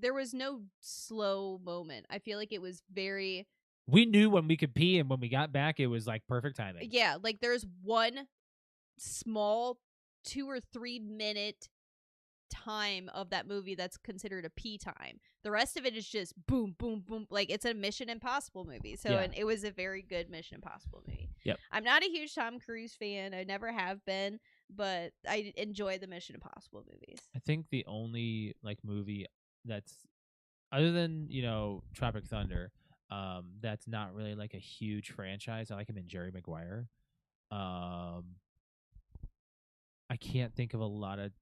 [SPEAKER 3] there was no slow moment. I feel like it was very.
[SPEAKER 1] We knew when we could pee, and when we got back, it was like perfect timing.
[SPEAKER 3] Yeah, like there's one small 2 or 3 minute time of that movie that's considered a pee time. The rest of it is just boom, boom, boom. Like it's a Mission Impossible movie. So and it was a very good Mission Impossible movie.
[SPEAKER 1] Yep.
[SPEAKER 3] I'm not a huge Tom Cruise fan. I never have been, but I enjoy the Mission Impossible movies.
[SPEAKER 1] I think the only like movie that's other than Tropic Thunder, that's not really like a huge franchise. I like him in Jerry Maguire. I can't think of a lot of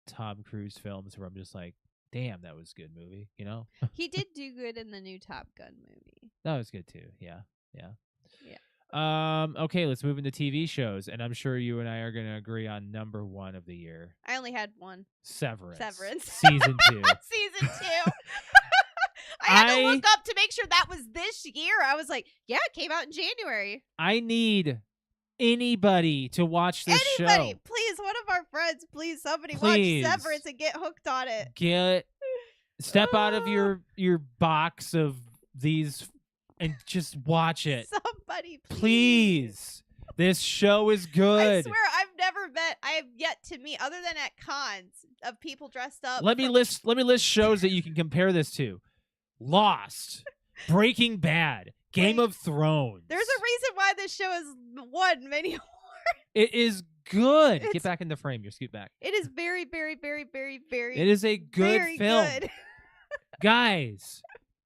[SPEAKER 1] Tom Cruise films where I'm just like, damn, that was a good movie,
[SPEAKER 3] He did do good in the new Top Gun movie.
[SPEAKER 1] That was good too. Yeah. Okay, let's move into TV shows, and I'm sure you and I are going to agree on number 1 of the year.
[SPEAKER 3] I only had one.
[SPEAKER 1] Severance.
[SPEAKER 3] Season 2. Season 2. I had to look up to make sure that was this year. I was like, yeah, it came out in January.
[SPEAKER 1] I need anybody to watch this show.
[SPEAKER 3] Please, one of our friends, please, somebody watch Severance and get hooked on it.
[SPEAKER 1] Step out of your box of these and just watch it.
[SPEAKER 3] Somebody,
[SPEAKER 1] please. This show is good.
[SPEAKER 3] I swear, I have yet to meet, other than at cons, of people dressed up.
[SPEAKER 1] Let me list shows that you can compare this to: Lost, Breaking Bad, Game of Thrones.
[SPEAKER 3] There's a reason why this show has won many awards.
[SPEAKER 1] It is good. Get back in the frame. Your scoot back.
[SPEAKER 3] It is very, very, very, very, very.
[SPEAKER 1] It is a good film.
[SPEAKER 3] Good.
[SPEAKER 1] Guys,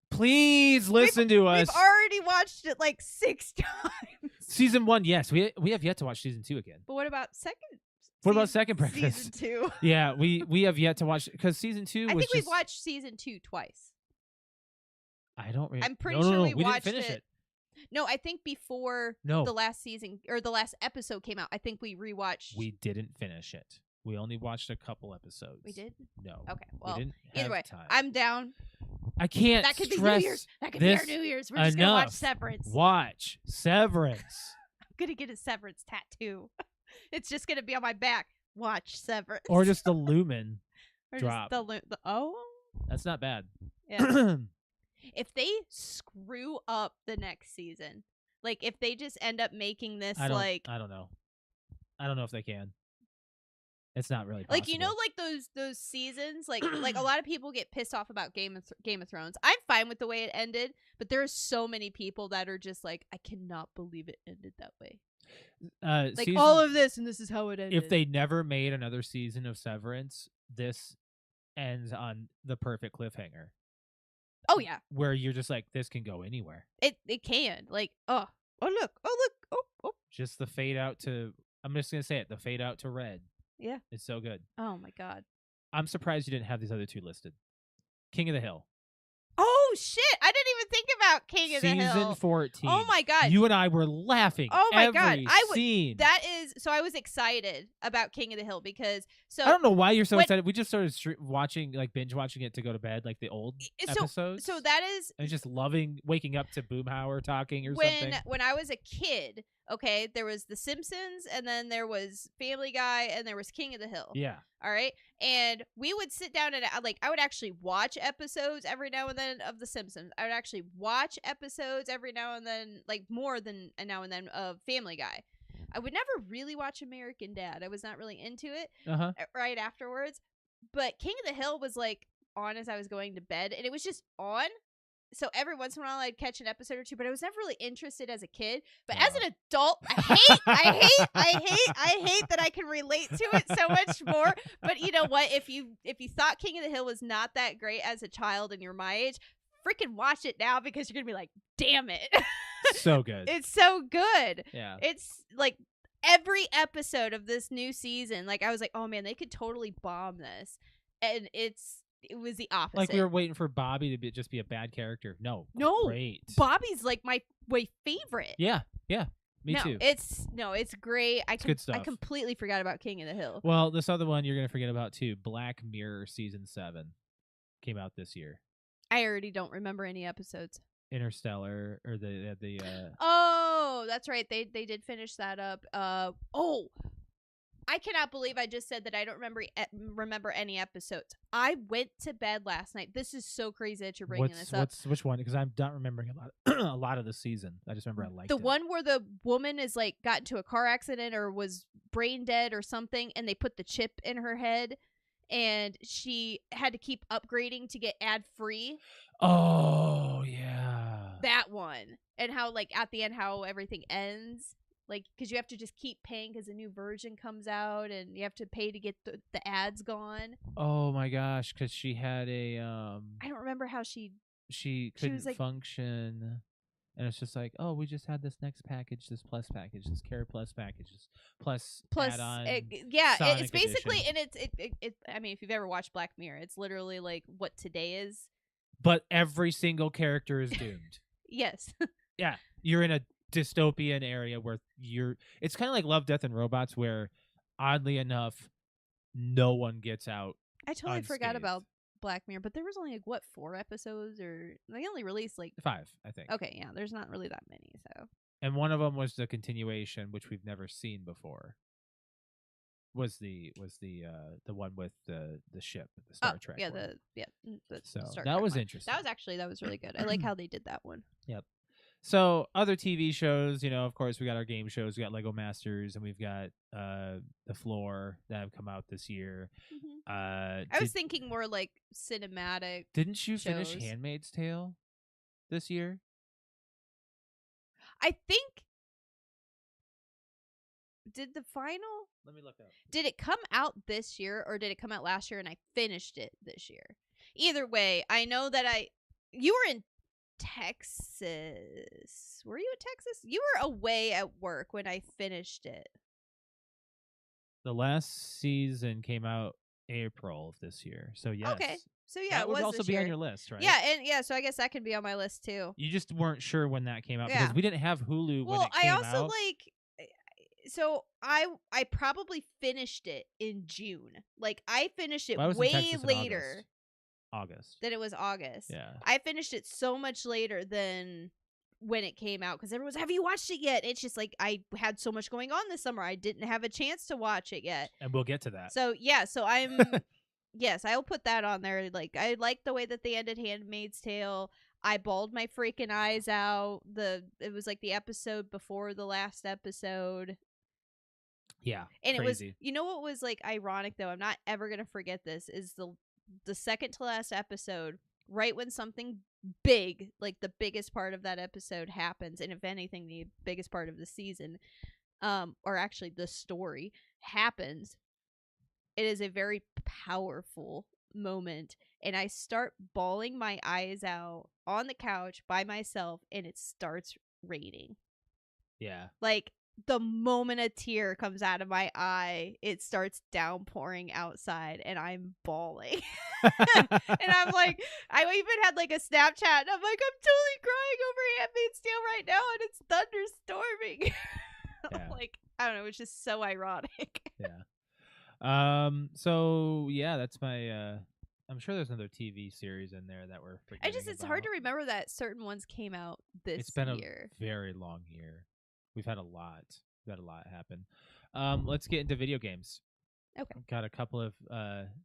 [SPEAKER 1] please listen to us.
[SPEAKER 3] We've already watched it like 6 times.
[SPEAKER 1] Season 1, yes. We have yet to watch season 2 again.
[SPEAKER 3] But what about second?
[SPEAKER 1] What about Second Breakfast?
[SPEAKER 3] Season 2.
[SPEAKER 1] Yeah, we have yet to watch because season 2
[SPEAKER 3] I
[SPEAKER 1] was
[SPEAKER 3] think we've watched season 2 twice.
[SPEAKER 1] I don't remember.
[SPEAKER 3] I'm pretty sure we watched
[SPEAKER 1] didn't finish it.
[SPEAKER 3] No, I think before the last season or the last episode came out, I think we rewatched.
[SPEAKER 1] We didn't finish it. We only watched a couple episodes.
[SPEAKER 3] We did?
[SPEAKER 1] No.
[SPEAKER 3] Okay. Well,
[SPEAKER 1] we didn't
[SPEAKER 3] either way,
[SPEAKER 1] time.
[SPEAKER 3] I'm down.
[SPEAKER 1] I can't
[SPEAKER 3] That could be
[SPEAKER 1] stress
[SPEAKER 3] New Year's. That could be our New Year's. We're just going to watch Severance.
[SPEAKER 1] Watch Severance.
[SPEAKER 3] I'm going to get a Severance tattoo. It's just going to be on my back. Watch Severance.
[SPEAKER 1] Or just the lumen
[SPEAKER 3] or
[SPEAKER 1] drop.
[SPEAKER 3] Just the
[SPEAKER 1] That's not bad.
[SPEAKER 3] Yeah. If they screw up the next season, Like if they just end up making this
[SPEAKER 1] I don't know. I don't know if they can. It's not really possible.
[SPEAKER 3] like like those seasons like a lot of people get pissed off about Game of Thrones. I'm fine with the way it ended, but there are so many people that are just like, I cannot believe it ended that way. Like all of this, and this is how it ended.
[SPEAKER 1] If they never made another season of Severance, this ends on the perfect cliffhanger.
[SPEAKER 3] Oh yeah,
[SPEAKER 1] where you're just like, this can go anywhere.
[SPEAKER 3] It can like oh look oh.
[SPEAKER 1] Just the fade out to. I'm just gonna say it. The fade out to red.
[SPEAKER 3] Yeah,
[SPEAKER 1] it's so good.
[SPEAKER 3] Oh my god,
[SPEAKER 1] I'm surprised you didn't have these other two listed. King of the Hill.
[SPEAKER 3] Oh shit! I didn't even think about King of the Hill.
[SPEAKER 1] Season 14.
[SPEAKER 3] Oh my god!
[SPEAKER 1] You and I were laughing.
[SPEAKER 3] Oh my god!
[SPEAKER 1] Scene.
[SPEAKER 3] That is so. I was excited about King of the Hill because
[SPEAKER 1] I don't know why you're so excited. We just started watching, like binge watching it to go to bed, like the old episodes.
[SPEAKER 3] So that is.
[SPEAKER 1] And just loving waking up to Boomhauer talking or something.
[SPEAKER 3] When I was a kid, okay, there was The Simpsons, and then there was Family Guy, and there was King of the Hill.
[SPEAKER 1] Yeah.
[SPEAKER 3] All right. And we would sit down and I would actually watch episodes every now and then of The Simpsons. I would actually watch episodes every now and then, like more than a now and then, of Family Guy. I would never really watch American Dad. I was not really into it right afterwards. But King of the Hill was like on as I was going to bed, and it was just on. So every once in a while I'd catch an episode or two, but I was never really interested as a kid. But as an adult, I hate that I can relate to it so much more. But you know what? If you thought King of the Hill was not that great as a child and you're my age, freaking watch it now, because you're gonna be like, damn it.
[SPEAKER 1] So good.
[SPEAKER 3] It's so good.
[SPEAKER 1] Yeah.
[SPEAKER 3] It's like every episode of this new season, like I was like, oh man, they could totally bomb this. And it was the opposite.
[SPEAKER 1] Like we were waiting for Bobby to just be a bad character. No, great.
[SPEAKER 3] Bobby's like my favorite.
[SPEAKER 1] Yeah, me too.
[SPEAKER 3] It's great.
[SPEAKER 1] It's good stuff.
[SPEAKER 3] I completely forgot about King of the Hill.
[SPEAKER 1] Well, this other one you're gonna forget about too. Black Mirror season 7 came out this year.
[SPEAKER 3] I already don't remember any episodes.
[SPEAKER 1] Interstellar, or the
[SPEAKER 3] Oh, that's right. They did finish that up. I cannot believe I just said that I don't remember any episodes. I went to bed last night. This is so crazy that you're bringing this up.
[SPEAKER 1] Which one? Because I'm not remembering a lot of the season. I just remember I liked
[SPEAKER 3] the
[SPEAKER 1] it.
[SPEAKER 3] one where the woman is like got into a car accident or was brain dead or something, and they put the chip in her head, and she had to keep upgrading to get ad free.
[SPEAKER 1] Oh yeah,
[SPEAKER 3] that one. And how like at the end how everything ends. Like, because you have to just keep paying because a new version comes out, and you have to pay to get the ads gone.
[SPEAKER 1] Oh my gosh, because she had a
[SPEAKER 3] I don't remember how she
[SPEAKER 1] couldn't
[SPEAKER 3] like,
[SPEAKER 1] function, and it's just like, oh, we just had this next package, this plus package, this Care Plus package, this plus add-on.
[SPEAKER 3] It's basically,
[SPEAKER 1] edition.
[SPEAKER 3] And it's. I mean, if you've ever watched Black Mirror, it's literally like what today is.
[SPEAKER 1] But every single character is doomed.
[SPEAKER 3] Yes.
[SPEAKER 1] Yeah, you're in a dystopian area where it's kind of like Love, Death, and Robots, where oddly enough no one gets out.
[SPEAKER 3] I totally
[SPEAKER 1] unscathed.
[SPEAKER 3] forgot about Black Mirror, but there was only like 4 episodes, or they only released like
[SPEAKER 1] 5, I think.
[SPEAKER 3] Okay, yeah, there's not really that many. So,
[SPEAKER 1] and one of them was the continuation, which we've never seen before. Was the one with the ship, the Star Trek
[SPEAKER 3] yeah,
[SPEAKER 1] one.
[SPEAKER 3] the
[SPEAKER 1] So
[SPEAKER 3] Star
[SPEAKER 1] that
[SPEAKER 3] Trek
[SPEAKER 1] was
[SPEAKER 3] one.
[SPEAKER 1] interesting.
[SPEAKER 3] That was really good. I like how they did that one.
[SPEAKER 1] Yep. So other TV shows, of course, we got our game shows. We got Lego Masters, and we've got The Floor that have come out this year.
[SPEAKER 3] Mm-hmm. I was thinking more like cinematic.
[SPEAKER 1] Didn't you
[SPEAKER 3] shows.
[SPEAKER 1] finish Handmaid's Tale this year?
[SPEAKER 3] I think. Did the final?
[SPEAKER 1] Let me look up.
[SPEAKER 3] Did it come out this year, or did it come out last year and I finished it this year? Either way, I know that you were in Texas. Were you in Texas? You were away at work when I finished it.
[SPEAKER 1] The last season came out April of this year. So yes.
[SPEAKER 3] Okay. So yeah,
[SPEAKER 1] that
[SPEAKER 3] it
[SPEAKER 1] would
[SPEAKER 3] was
[SPEAKER 1] also
[SPEAKER 3] this
[SPEAKER 1] be
[SPEAKER 3] year.
[SPEAKER 1] on your list, right?
[SPEAKER 3] Yeah, so I guess that can be on my list too.
[SPEAKER 1] You just weren't sure when that came out
[SPEAKER 3] Yeah.
[SPEAKER 1] because we didn't have Hulu when it came out.
[SPEAKER 3] I also so I probably finished it in June. Like I finished it way later.
[SPEAKER 1] August.
[SPEAKER 3] Than it was August.
[SPEAKER 1] Yeah.
[SPEAKER 3] I finished it so much later than when it came out, because everyone was, have you watched it yet? It's just like I had so much going on this summer. I didn't have a chance to watch it yet.
[SPEAKER 1] And we'll get to that.
[SPEAKER 3] So yeah, so I'm yes, I'll put that on there. Like I like the way that they ended Handmaid's Tale. I bawled my freaking eyes out. It was like the episode before the last episode.
[SPEAKER 1] Yeah,
[SPEAKER 3] And
[SPEAKER 1] crazy.
[SPEAKER 3] it was, you know what was like ironic though? I'm not ever gonna forget this. Is the second to last episode, right when something big, like the biggest part of that episode happens, and if anything, the biggest part of the season, or actually the story happens. It is a very powerful moment, and I start bawling my eyes out on the couch by myself, and it starts raining.
[SPEAKER 1] Yeah.
[SPEAKER 3] Like, the moment a tear comes out of my eye, it starts downpouring outside, and I'm bawling. And I'm like, I even had like a Snapchat, and I'm like, I'm totally crying over Handmaid's Tale right now, and it's thunderstorming.
[SPEAKER 1] Yeah.
[SPEAKER 3] Like, I don't know, it's just so ironic.
[SPEAKER 1] Yeah. So yeah, that's my I'm sure there's another TV series in there that we're forgetting
[SPEAKER 3] It's hard
[SPEAKER 1] about.
[SPEAKER 3] to remember that certain ones came out this
[SPEAKER 1] It's been
[SPEAKER 3] year.
[SPEAKER 1] a very long year. We've had a lot. We've had a lot happen. Let's get into video games.
[SPEAKER 3] Okay.
[SPEAKER 1] Got a couple of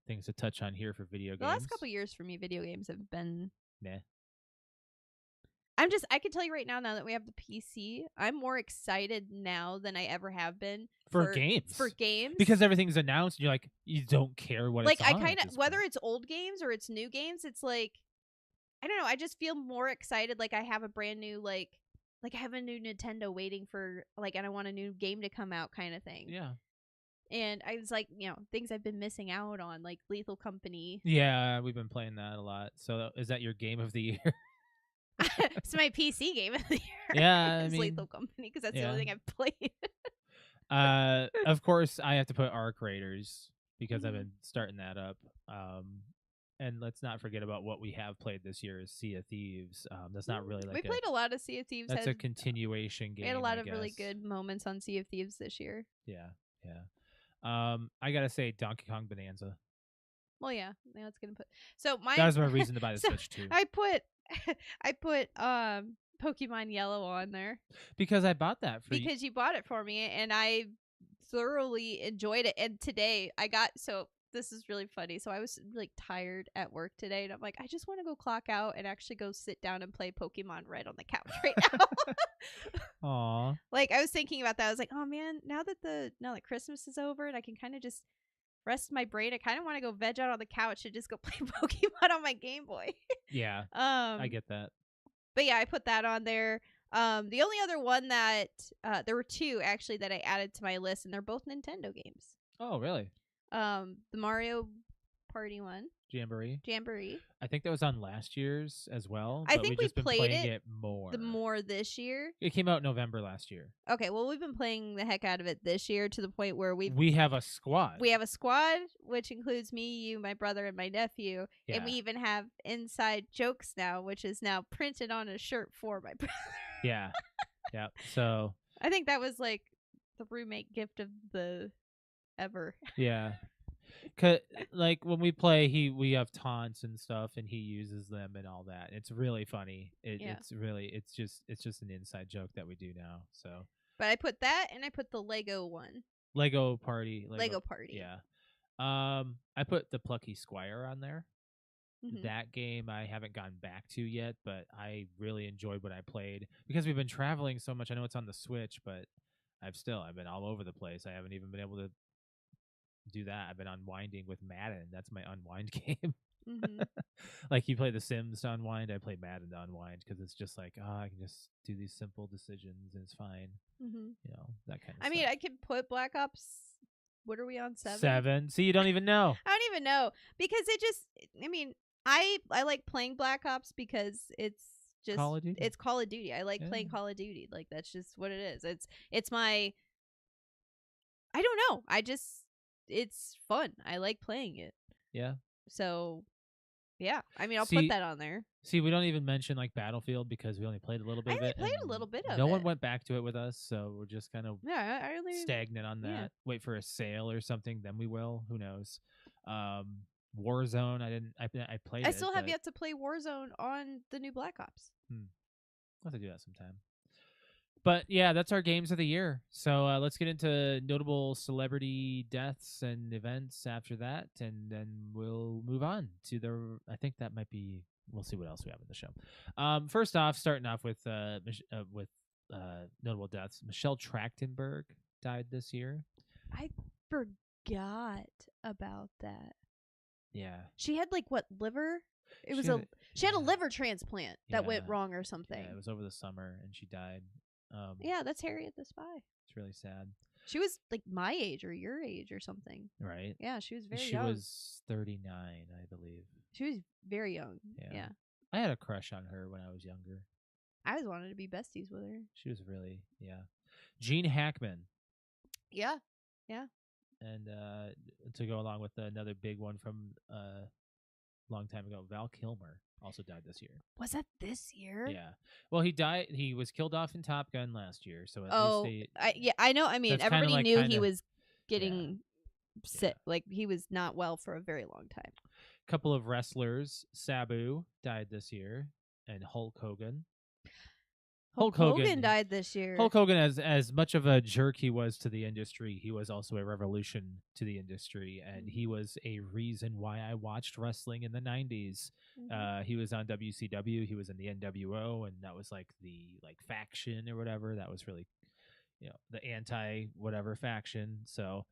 [SPEAKER 1] things to touch on here for video games.
[SPEAKER 3] The last couple years for me, video games have been.
[SPEAKER 1] Nah.
[SPEAKER 3] I can tell you right now that we have the PC, I'm more excited now than I ever have been
[SPEAKER 1] For games.
[SPEAKER 3] For games,
[SPEAKER 1] Because everything's announced, and you're like, you don't care what
[SPEAKER 3] like
[SPEAKER 1] it's on.
[SPEAKER 3] I kind of, whether it's old games or it's new games, it's like, I don't know. I just feel more excited. Like I have a brand new like I have a new Nintendo waiting for and I want a new game to come out, kind of thing.
[SPEAKER 1] Yeah.
[SPEAKER 3] And I was like, things I've been missing out on, like Lethal Company.
[SPEAKER 1] Yeah, we've been playing that a lot. So is that your game of the year?
[SPEAKER 3] It's my PC game of the year.
[SPEAKER 1] Yeah,
[SPEAKER 3] it's Lethal Company, because that's the only thing I've played.
[SPEAKER 1] Of course, I have to put Arc Raiders because I've been starting that up. And let's not forget about what we have played this year is Sea of Thieves. That's not really like
[SPEAKER 3] we played a lot of Sea of Thieves.
[SPEAKER 1] That's a continuation game.
[SPEAKER 3] We had a lot of really good moments on Sea of Thieves this year.
[SPEAKER 1] Yeah. I gotta say Donkey Kong Bonanza.
[SPEAKER 3] Well, yeah, it's gonna put. So
[SPEAKER 1] that was my reason to buy the Switch too.
[SPEAKER 3] I put Pokemon Yellow on there
[SPEAKER 1] because I bought that for
[SPEAKER 3] because you bought it for me, and I thoroughly enjoyed it. And today this is really funny. So I was like tired at work today, and I'm like, I just want to go clock out and actually go sit down and play Pokemon Red on the couch right now.
[SPEAKER 1] Aw.
[SPEAKER 3] Like I was thinking about that. I was like, oh man, now that Christmas is over and I can kind of just rest my brain, I kind of want to go veg out on the couch and just go play Pokemon on my Game Boy.
[SPEAKER 1] Yeah. I get that.
[SPEAKER 3] But yeah, I put that on there. The only other one that there were two actually that I added to my list, and they're both Nintendo games.
[SPEAKER 1] Oh, really?
[SPEAKER 3] The Mario Party one.
[SPEAKER 1] Jamboree.
[SPEAKER 3] I
[SPEAKER 1] think that was on last year's as well.
[SPEAKER 3] I think we played
[SPEAKER 1] it more.
[SPEAKER 3] The more this year.
[SPEAKER 1] It came out November last year.
[SPEAKER 3] Okay, well we've been playing the heck out of it this year to the point where
[SPEAKER 1] we have a squad.
[SPEAKER 3] We have a squad, which includes me, you, my brother, and my nephew.
[SPEAKER 1] Yeah.
[SPEAKER 3] And we even have inside jokes now, which is now printed on a shirt for my brother.
[SPEAKER 1] Yeah. Yeah. So
[SPEAKER 3] I think that was like the roommate gift of the ever.
[SPEAKER 1] Yeah. Cause like when we play, we have taunts and stuff, and he uses them and all that. It's really funny. It's just an inside joke that we do now. So,
[SPEAKER 3] but I put that, and I put the Lego one.
[SPEAKER 1] Lego Party.
[SPEAKER 3] Yeah.
[SPEAKER 1] I put the Plucky Squire on there.
[SPEAKER 3] Mm-hmm.
[SPEAKER 1] That game I haven't gone back to yet, but I really enjoyed what I played because we've been traveling so much. I know it's on the Switch, but I've been all over the place. I haven't even been able to do that. I've been unwinding with Madden. That's my unwind game.
[SPEAKER 3] Mm-hmm.
[SPEAKER 1] Like you play The Sims to unwind, I play Madden to unwind because it's just like, I can just do these simple decisions and it's fine.
[SPEAKER 3] Mm-hmm.
[SPEAKER 1] That kind of stuff.
[SPEAKER 3] I mean, I could put Black Ops. What are we on, 7?
[SPEAKER 1] 7. See, you don't even know.
[SPEAKER 3] I don't even know because I like playing Black Ops because it's just
[SPEAKER 1] Call of Duty.
[SPEAKER 3] It's Call of Duty. I like playing Call of Duty. Like that's just what it is. It's my. I don't know. It's fun. I like playing it.
[SPEAKER 1] Yeah.
[SPEAKER 3] So, yeah. I mean, I'll put that on there.
[SPEAKER 1] See, we don't even mention like Battlefield because we only played a little bit of it.
[SPEAKER 3] I only played a little bit of it.
[SPEAKER 1] No one went back to it with us, so we're just kind of
[SPEAKER 3] really
[SPEAKER 1] stagnant on that.
[SPEAKER 3] Yeah.
[SPEAKER 1] Wait for a sale or something, then we will. Who knows? Warzone. I played.
[SPEAKER 3] I still have yet to play Warzone on the new Black Ops.
[SPEAKER 1] I'll have to do that sometime. But yeah, that's our games of the year. So let's get into notable celebrity deaths and events after that, and then we'll move on to I think that might be we'll see what else we have in the show. First off, starting off with notable deaths. Michelle Trachtenberg died this year.
[SPEAKER 3] I forgot about that.
[SPEAKER 1] Yeah.
[SPEAKER 3] She had like what, liver? It was she had a liver transplant that went wrong or something.
[SPEAKER 1] Yeah, it was over the summer and she died.
[SPEAKER 3] Yeah, that's Harriet the Spy.
[SPEAKER 1] It's really sad.
[SPEAKER 3] She was like my age or your age or something.
[SPEAKER 1] Right.
[SPEAKER 3] Yeah, she was very
[SPEAKER 1] young. She was 39, I believe.
[SPEAKER 3] She was very young. Yeah.
[SPEAKER 1] I had a crush on her when I was younger.
[SPEAKER 3] I always wanted to be besties with her.
[SPEAKER 1] She was really, Gene Hackman.
[SPEAKER 3] Yeah.
[SPEAKER 1] And to go along with another big one from a long time ago, Val Kilmer also died this year.
[SPEAKER 3] Was that this year?
[SPEAKER 1] Yeah. Well, he died. He was killed off in Top Gun last year. So at least
[SPEAKER 3] I know. I mean, everybody knew he was getting sick.
[SPEAKER 1] Yeah.
[SPEAKER 3] Like he was not well for a very long time.
[SPEAKER 1] A couple of wrestlers, Sabu died this year, and Hulk Hogan.
[SPEAKER 3] Hulk Hogan died this year.
[SPEAKER 1] Hulk Hogan, as much of a jerk he was to the industry, he was also a revolution to the industry, and he was a reason why I watched wrestling in the 90s.
[SPEAKER 3] Mm-hmm.
[SPEAKER 1] He was on WCW, he was in the NWO, and that was like the faction or whatever. That was really, the anti-whatever faction. So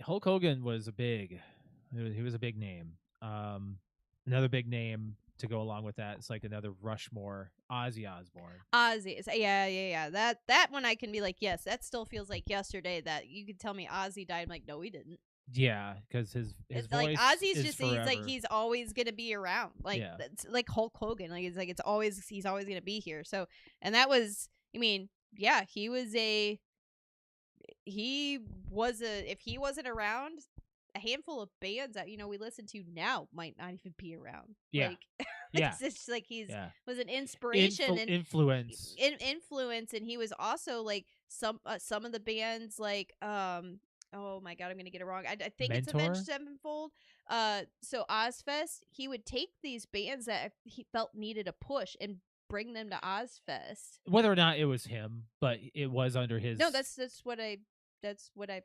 [SPEAKER 1] Hulk Hogan was he was a big name. Another big name to go along with that, it's like another Rushmore, Ozzy Osbourne.
[SPEAKER 3] Ozzy, yeah. That one I can be like, yes, that still feels like yesterday. That you could tell me Ozzy died. I'm like, no, he didn't.
[SPEAKER 1] Yeah, because his
[SPEAKER 3] it's
[SPEAKER 1] voice
[SPEAKER 3] like Ozzy's
[SPEAKER 1] is
[SPEAKER 3] just
[SPEAKER 1] forever.
[SPEAKER 3] he's like he's always gonna be around. Like it's like Hulk Hogan. Like he's always gonna be here. So and that was, I mean, yeah, he was a if he wasn't around, a handful of bands that we listen to now might not even be around.
[SPEAKER 1] Yeah,
[SPEAKER 3] like,
[SPEAKER 1] yeah.
[SPEAKER 3] It's like was an inspiration and
[SPEAKER 1] influence,
[SPEAKER 3] and he was also like some of the bands like oh my god, I'm gonna get it wrong. I think it's Avenged Sevenfold. So Ozfest, he would take these bands that he felt needed a push and bring them to Ozfest.
[SPEAKER 1] Whether or not it was him, but it was under his.
[SPEAKER 3] No, that's what I've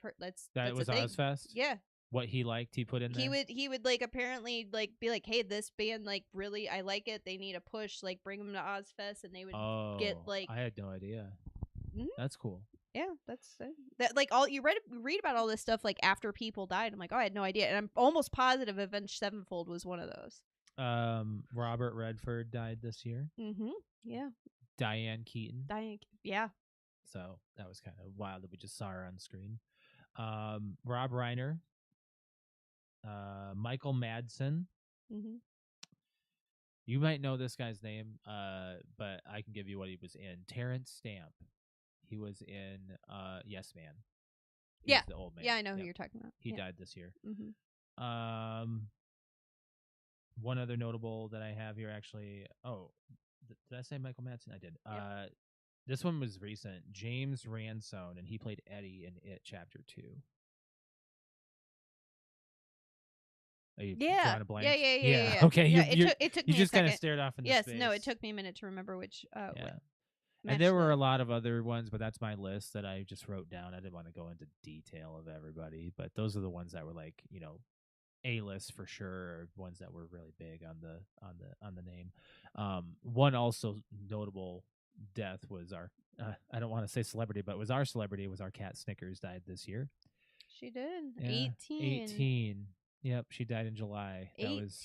[SPEAKER 3] heard. That
[SPEAKER 1] was Ozfest.
[SPEAKER 3] Yeah.
[SPEAKER 1] What he liked, he put in there.
[SPEAKER 3] He would like apparently like be like, hey, this band like really I like it. They need a push. Like bring them to Ozfest, and they would get like.
[SPEAKER 1] I had no idea. Mm-hmm. That's cool.
[SPEAKER 3] Yeah, that's that. Like all you read about all this stuff like after people died. I'm like, oh, I had no idea, and I'm almost positive Avenged Sevenfold was one of those.
[SPEAKER 1] Robert Redford died this year.
[SPEAKER 3] Mm-hmm. Yeah.
[SPEAKER 1] Diane Keaton.
[SPEAKER 3] Yeah.
[SPEAKER 1] So that was kind of wild that we just saw her on screen. Rob Reiner. Michael Madsen.
[SPEAKER 3] Mm-hmm.
[SPEAKER 1] You might know this guy's name, but I can give you what he was in. Terrence Stamp. He was in Yes Man. He's the old man.
[SPEAKER 3] Yeah, I know who you're talking about.
[SPEAKER 1] He died this year.
[SPEAKER 3] Mm-hmm.
[SPEAKER 1] One other notable that I have here, actually. Oh, did I say Michael Madsen? I did.
[SPEAKER 3] Yep.
[SPEAKER 1] This one was recent. James Ransone, and he played Eddie in It Chapter 2. Are you drawing a blank?
[SPEAKER 3] Yeah.
[SPEAKER 1] Okay,
[SPEAKER 3] yeah, it took me
[SPEAKER 1] you just
[SPEAKER 3] kind
[SPEAKER 1] of stared off into space.
[SPEAKER 3] No, it took me a minute to remember which.
[SPEAKER 1] And there were a lot of other ones, but that's my list that I just wrote down. I didn't want to go into detail of everybody, but those are the ones that were like, A-list for sure, or ones that were really big on the name. One also notable death was our I don't want to say celebrity, but was our celebrity, was our cat Snickers died this year.
[SPEAKER 3] She did.
[SPEAKER 1] Yeah, 18. Yep, she died in July.
[SPEAKER 3] 18.
[SPEAKER 1] That was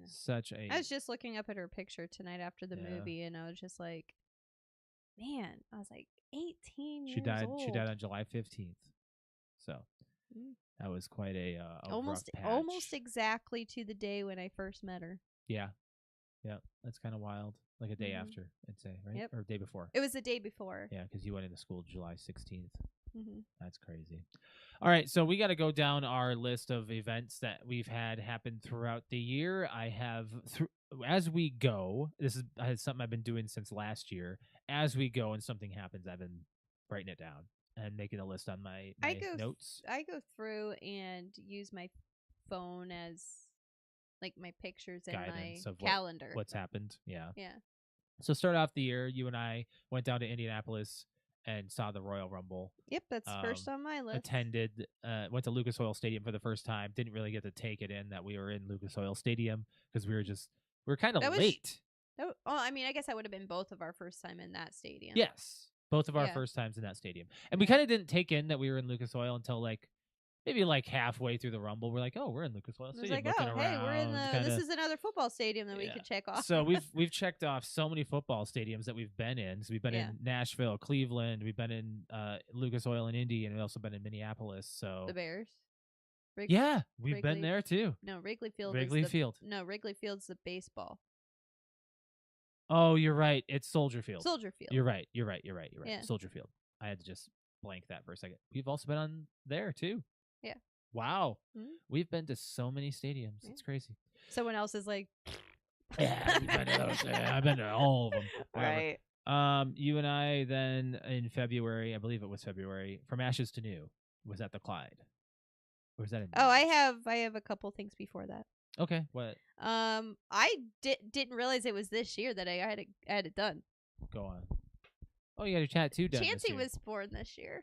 [SPEAKER 1] such a.
[SPEAKER 3] I was just looking up at her picture tonight after the movie, and I was just like, man, I was like 18 years old.
[SPEAKER 1] She died on July 15th. So that was quite a
[SPEAKER 3] almost
[SPEAKER 1] rough patch.
[SPEAKER 3] Almost exactly to the day when I first met her.
[SPEAKER 1] Yeah. That's kind of wild. Like a day after, I'd say, right?
[SPEAKER 3] Yep.
[SPEAKER 1] Or a day before.
[SPEAKER 3] It was the day before.
[SPEAKER 1] Yeah, because you went into school July 16th.
[SPEAKER 3] Mm-hmm.
[SPEAKER 1] That's crazy. All right, so we got to go down our list of events that we've had happen throughout the year. I have, as we go, this is something I've been doing since last year. As we go and something happens, I've been writing it down and making a list on my notes.
[SPEAKER 3] I go through and use my phone as like my pictures and
[SPEAKER 1] guidance
[SPEAKER 3] my
[SPEAKER 1] of
[SPEAKER 3] calendar.
[SPEAKER 1] What's happened. Yeah.
[SPEAKER 3] Yeah.
[SPEAKER 1] So start off the year, you and I went down to Indianapolis and saw the Royal Rumble.
[SPEAKER 3] Yep, that's first on my list.
[SPEAKER 1] Attended, went to Lucas Oil Stadium for the first time. Didn't really get to take it in that we were in Lucas Oil Stadium because we were just We're kind of
[SPEAKER 3] That was-
[SPEAKER 1] late.
[SPEAKER 3] Oh, I mean, I guess that would have been both of our first time in that stadium.
[SPEAKER 1] Yes, both of our
[SPEAKER 3] Yeah.
[SPEAKER 1] first times in that stadium, and we kind of didn't take in that we were in Lucas Oil until like maybe like halfway through the Rumble. We're like, oh, we're in Lucas Oil
[SPEAKER 3] It was
[SPEAKER 1] Stadium.
[SPEAKER 3] like,
[SPEAKER 1] looking
[SPEAKER 3] oh, hey, we're in
[SPEAKER 1] around,
[SPEAKER 3] this is another football stadium that we
[SPEAKER 1] Yeah.
[SPEAKER 3] could check off.
[SPEAKER 1] So we've checked off so many football stadiums that we've been in. So we've been in Nashville, Cleveland. We've been in Lucas Oil in Indy, and we've also been in Minneapolis. So
[SPEAKER 3] the Bears.
[SPEAKER 1] yeah, we've been
[SPEAKER 3] Wrigley-
[SPEAKER 1] there too.
[SPEAKER 3] No, Wrigley Field.
[SPEAKER 1] Wrigley
[SPEAKER 3] is the,
[SPEAKER 1] Field.
[SPEAKER 3] No, Wrigley Field's the baseball.
[SPEAKER 1] Oh, you're right. It's Soldier Field.
[SPEAKER 3] Soldier Field.
[SPEAKER 1] You're right. You're right.
[SPEAKER 3] Yeah.
[SPEAKER 1] Soldier Field. I had to just blank that for a second. We've also been on there too.
[SPEAKER 3] Yeah.
[SPEAKER 1] Wow.
[SPEAKER 3] Mhm.
[SPEAKER 1] We've been to so many stadiums.
[SPEAKER 3] Yeah.
[SPEAKER 1] It's crazy.
[SPEAKER 3] Someone else is like,
[SPEAKER 1] Yeah, we've been to those. Yeah, I've been to all of them. Whatever.
[SPEAKER 3] right.
[SPEAKER 1] You and I then in February, I believe it was February, From Ashes to New, was at the Clyde. Or was that in
[SPEAKER 3] Oh, I
[SPEAKER 1] March?
[SPEAKER 3] have a couple things before that.
[SPEAKER 1] Okay, what?
[SPEAKER 3] I didn't realize it was this year that I had it done.
[SPEAKER 1] Go on. Oh, you got your tattoo done. this
[SPEAKER 3] Chancey
[SPEAKER 1] year.
[SPEAKER 3] was born this year.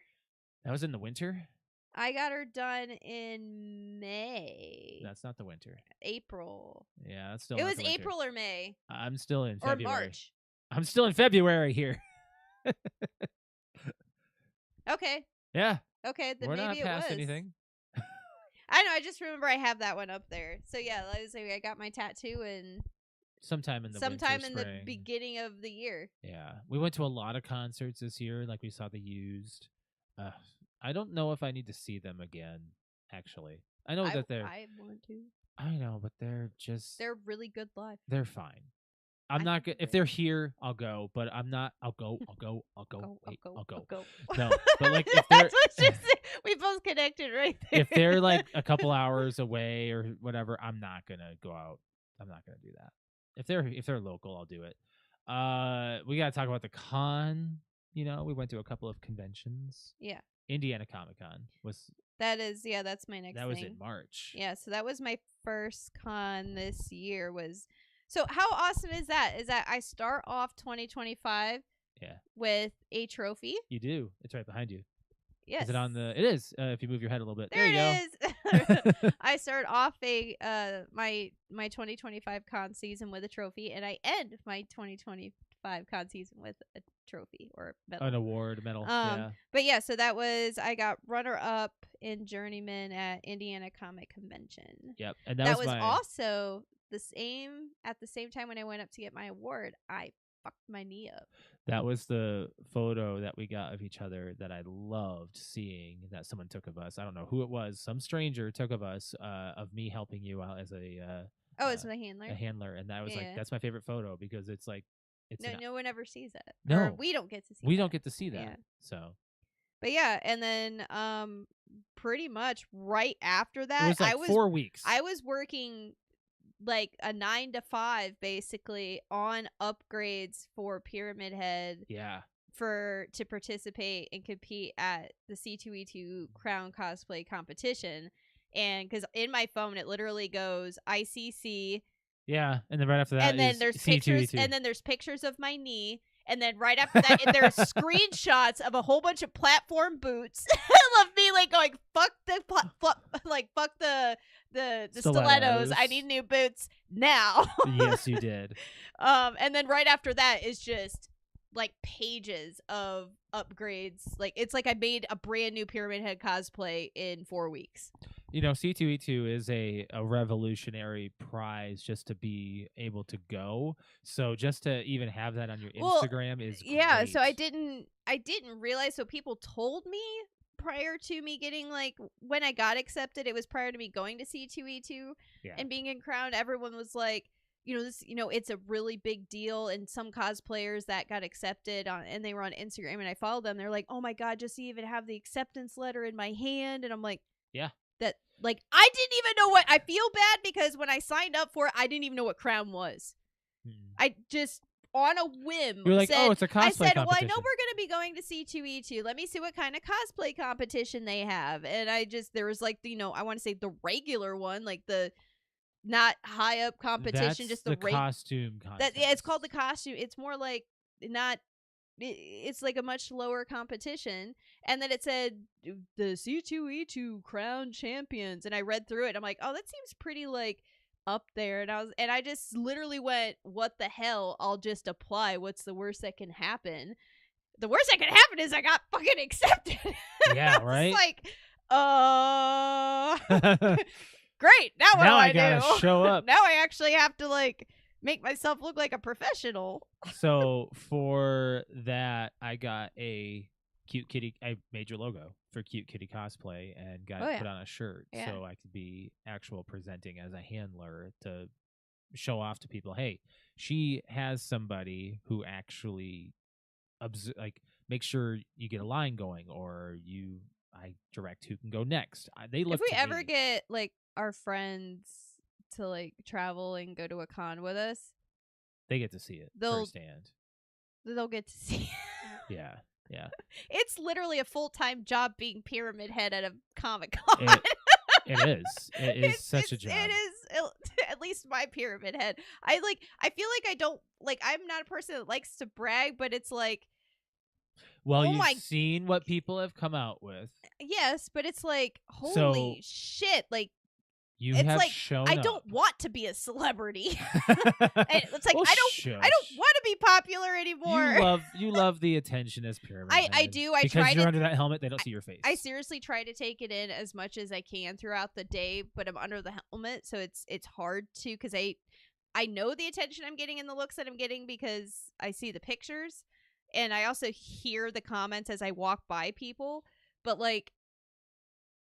[SPEAKER 1] That was in the winter?
[SPEAKER 3] I got her done in May.
[SPEAKER 1] That's not the winter.
[SPEAKER 3] April.
[SPEAKER 1] Yeah, that's still
[SPEAKER 3] It
[SPEAKER 1] not
[SPEAKER 3] was
[SPEAKER 1] the winter.
[SPEAKER 3] April or May
[SPEAKER 1] I'm still in
[SPEAKER 3] or
[SPEAKER 1] February.
[SPEAKER 3] March.
[SPEAKER 1] I'm still in February here.
[SPEAKER 3] Okay.
[SPEAKER 1] Yeah.
[SPEAKER 3] Okay. Then
[SPEAKER 1] We're
[SPEAKER 3] maybe
[SPEAKER 1] not
[SPEAKER 3] it
[SPEAKER 1] past
[SPEAKER 3] was.
[SPEAKER 1] anything.
[SPEAKER 3] I know. I just remember I have that one up there. So yeah, like I was saying, I got my tattoo in
[SPEAKER 1] Sometime in the
[SPEAKER 3] sometime
[SPEAKER 1] winter,
[SPEAKER 3] in the
[SPEAKER 1] spring.
[SPEAKER 3] beginning of the year.
[SPEAKER 1] Yeah. We went to a lot of concerts this year. Like we saw The Used. I don't know if I need to see them again, actually. I know that they're...
[SPEAKER 3] I want to.
[SPEAKER 1] I know, but they're just...
[SPEAKER 3] They're really good live.
[SPEAKER 1] They're fine. I'm
[SPEAKER 3] I
[SPEAKER 1] not
[SPEAKER 3] think
[SPEAKER 1] good. If they're here, I'll go. But I'm not. I'll go. Wait, I'll go. No, but like if they're
[SPEAKER 3] That's what she said. We both connected right there.
[SPEAKER 1] if they're like a couple hours away or whatever, I'm not gonna go out. I'm not gonna do that. If they're local, I'll do it. We gotta talk about the con. You know, we went to a couple of conventions.
[SPEAKER 3] Yeah.
[SPEAKER 1] Indiana Comic Con was
[SPEAKER 3] that's my next
[SPEAKER 1] that was
[SPEAKER 3] thing.
[SPEAKER 1] in March.
[SPEAKER 3] Yeah, so that was my first con this year so how awesome is that? Is that I start off 2025 with a trophy.
[SPEAKER 1] You do. It's right behind you.
[SPEAKER 3] Yes.
[SPEAKER 1] Is it on the? It is. If you move your head a little bit,
[SPEAKER 3] There
[SPEAKER 1] you
[SPEAKER 3] it
[SPEAKER 1] go.
[SPEAKER 3] is. I start off my 2025 con season with a trophy, and I end my 2025 con season with a trophy or medal.
[SPEAKER 1] An award, medal. Yeah.
[SPEAKER 3] But yeah, so that was I got runner up in Journeyman at Indiana Comic Convention.
[SPEAKER 1] Yep. And
[SPEAKER 3] That
[SPEAKER 1] was
[SPEAKER 3] was
[SPEAKER 1] my,
[SPEAKER 3] also at the same time when I went up to get my award, I fucked my knee up.
[SPEAKER 1] That was the photo that we got of each other that I loved seeing that someone took of us. I don't know who it was. Some stranger took of us, of me helping you out as
[SPEAKER 3] It's my handler.
[SPEAKER 1] a handler. And that was
[SPEAKER 3] Yeah.
[SPEAKER 1] like, that's my favorite photo because it's like, it's
[SPEAKER 3] No one ever sees it.
[SPEAKER 1] No.
[SPEAKER 3] Or we don't get to see
[SPEAKER 1] we
[SPEAKER 3] that.
[SPEAKER 1] don't get to see that.
[SPEAKER 3] Yeah.
[SPEAKER 1] So
[SPEAKER 3] But yeah, and then pretty much right after that,
[SPEAKER 1] it was like 4 weeks.
[SPEAKER 3] I was working like a 9 to 5 basically on upgrades for Pyramid Head
[SPEAKER 1] yeah.
[SPEAKER 3] to participate and compete at the C2E2 Crown cosplay competition. And because in my phone it literally goes ICC,
[SPEAKER 1] Yeah. And then right after that,
[SPEAKER 3] and then
[SPEAKER 1] is
[SPEAKER 3] there's
[SPEAKER 1] C2E2.
[SPEAKER 3] pictures, and then there's pictures of my knee. And then right after that, there's screenshots of a whole bunch of platform boots of me like going, fuck the stilettos. I need new boots now.
[SPEAKER 1] Yes, you did.
[SPEAKER 3] And then right after that is just like pages of upgrades. Like it's like I made a brand new Pyramid Head cosplay in 4 weeks.
[SPEAKER 1] You know, C2E2 is a revolutionary prize just to be able to go. So just to even have that on your Instagram is great.
[SPEAKER 3] So I didn't realize. So people told me prior to me getting like when I got accepted, it was prior to me going to C2E2 and being in Crown. Everyone was like, it's a really big deal. And some cosplayers that got accepted and they were on Instagram and I followed them. They're like, oh my God, just to even have the acceptance letter in my hand. And I'm like,
[SPEAKER 1] yeah.
[SPEAKER 3] That like I didn't even know what I feel bad because when I signed up for it, I didn't even know what Crown was. I just on a whim
[SPEAKER 1] You're like,
[SPEAKER 3] said,
[SPEAKER 1] oh, it's a cosplay
[SPEAKER 3] I said,
[SPEAKER 1] competition.
[SPEAKER 3] well, I know we're going to be going to C2E2. Let me see what kind of cosplay competition they have. And there was like, I want to say the regular one, like the not high up competition,
[SPEAKER 1] That's
[SPEAKER 3] just
[SPEAKER 1] the costume contest.
[SPEAKER 3] it's called the costume. It's more like it's like a much lower competition. And then it said the C2E2 Crown Champions. And I read through it. I'm like, oh, that seems pretty like up there, and I just literally went, "What the hell? I'll just apply. What's the worst that can happen?" The worst that can happen is I got fucking accepted.
[SPEAKER 1] Yeah,
[SPEAKER 3] I was
[SPEAKER 1] right?
[SPEAKER 3] like, great. Now what do
[SPEAKER 1] Now I
[SPEAKER 3] I
[SPEAKER 1] gotta
[SPEAKER 3] do?
[SPEAKER 1] show up.
[SPEAKER 3] Now I actually have to like make myself look like a professional.
[SPEAKER 1] So for that, I got a Cute Kitty. I made your logo for Cute Kitty Cosplay and got
[SPEAKER 3] Oh,
[SPEAKER 1] it
[SPEAKER 3] yeah.
[SPEAKER 1] put on a shirt
[SPEAKER 3] Yeah.
[SPEAKER 1] so I could be actual presenting as a handler to show off to people. Hey, she has somebody who actually like make sure you get a line going, or I direct who can go next. They look.
[SPEAKER 3] If we
[SPEAKER 1] to
[SPEAKER 3] ever
[SPEAKER 1] me,
[SPEAKER 3] get like our friends to like travel and go to a con with us,
[SPEAKER 1] they get to see it
[SPEAKER 3] they'll
[SPEAKER 1] firsthand.
[SPEAKER 3] they'll get to see.
[SPEAKER 1] Yeah, yeah.
[SPEAKER 3] It's literally a full-time job being pyramid head at a Comic-Con.
[SPEAKER 1] It is. It is such a job.
[SPEAKER 3] It is at least my pyramid head. I feel like I don't like. I'm not a person that likes to brag, but it's like,
[SPEAKER 1] well,
[SPEAKER 3] oh
[SPEAKER 1] you've seen what people have come out with.
[SPEAKER 3] Yes, but it's like, holy shit! Like,
[SPEAKER 1] You
[SPEAKER 3] it's
[SPEAKER 1] have
[SPEAKER 3] like
[SPEAKER 1] shown
[SPEAKER 3] I
[SPEAKER 1] up.
[SPEAKER 3] don't want to be a celebrity. And it's like
[SPEAKER 1] Well,
[SPEAKER 3] I don't want to be popular anymore.
[SPEAKER 1] You love the attention as pyramid.
[SPEAKER 3] I
[SPEAKER 1] head.
[SPEAKER 3] do. I
[SPEAKER 1] because
[SPEAKER 3] try
[SPEAKER 1] you're
[SPEAKER 3] to.
[SPEAKER 1] under that helmet, they don't see your face.
[SPEAKER 3] I seriously try to take it in as much as I can throughout the day, but I'm under the helmet, so it's hard to, because I know the attention I'm getting and the looks that I'm getting because I see the pictures, and I also hear the comments as I walk by people. But like,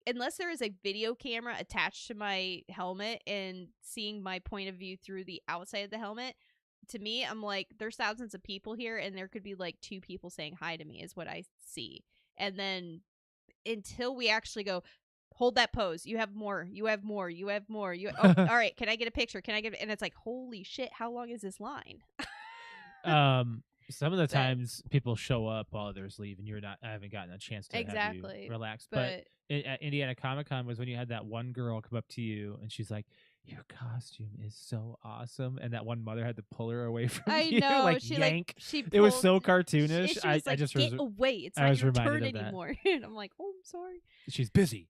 [SPEAKER 3] unless there is a video camera attached to my helmet and seeing my point of view through the outside of the helmet, to me, I'm like, there's thousands of people here, and there could be like 2 people saying hi to me is what I see. And then until we actually go, hold that pose, you have more, you have more, you have more, all right, can I get a picture, and it's like, holy shit, how long is this line?
[SPEAKER 1] Some of the times people show up while others leave, and I haven't gotten a chance to have you relax. But at Indiana Comic-Con was when you had that one girl come up to you, and she's like, "Your costume is so awesome," and that one mother had to pull her away from
[SPEAKER 3] I
[SPEAKER 1] you,
[SPEAKER 3] know,
[SPEAKER 1] like
[SPEAKER 3] she
[SPEAKER 1] yank.
[SPEAKER 3] it
[SPEAKER 1] was so cartoonish.
[SPEAKER 3] She was like,
[SPEAKER 1] I just
[SPEAKER 3] get away, it's
[SPEAKER 1] I
[SPEAKER 3] not
[SPEAKER 1] was
[SPEAKER 3] your
[SPEAKER 1] reminded
[SPEAKER 3] turn
[SPEAKER 1] of that.
[SPEAKER 3] anymore. And I'm like, oh, I'm sorry.
[SPEAKER 1] She's busy,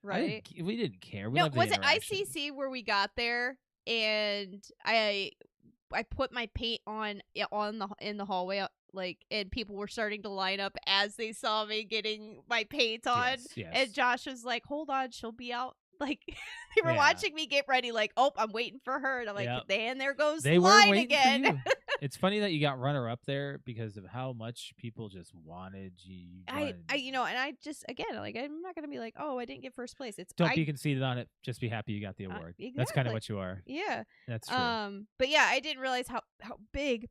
[SPEAKER 3] Right?
[SPEAKER 1] We didn't care. We
[SPEAKER 3] No,
[SPEAKER 1] loved the
[SPEAKER 3] was it
[SPEAKER 1] interaction.
[SPEAKER 3] ICC where we got there and I put my paint on in the hallway, like, and people were starting to line up as they saw me getting my paint on.
[SPEAKER 1] Yes.
[SPEAKER 3] And Josh was like, "Hold on, she'll be out." Like, they were watching me get ready. Like, oh, I'm waiting for her. And I'm like, and there goes the line again.
[SPEAKER 1] For you. It's funny that you got runner up there because of how much people just wanted you.
[SPEAKER 3] And I just, again, like, I'm not gonna be like, oh, I didn't get first place.
[SPEAKER 1] Don't be conceited on it. Just be happy you got the award.
[SPEAKER 3] Exactly.
[SPEAKER 1] That's kind of what you are.
[SPEAKER 3] Yeah,
[SPEAKER 1] that's true.
[SPEAKER 3] But yeah, I didn't realize how big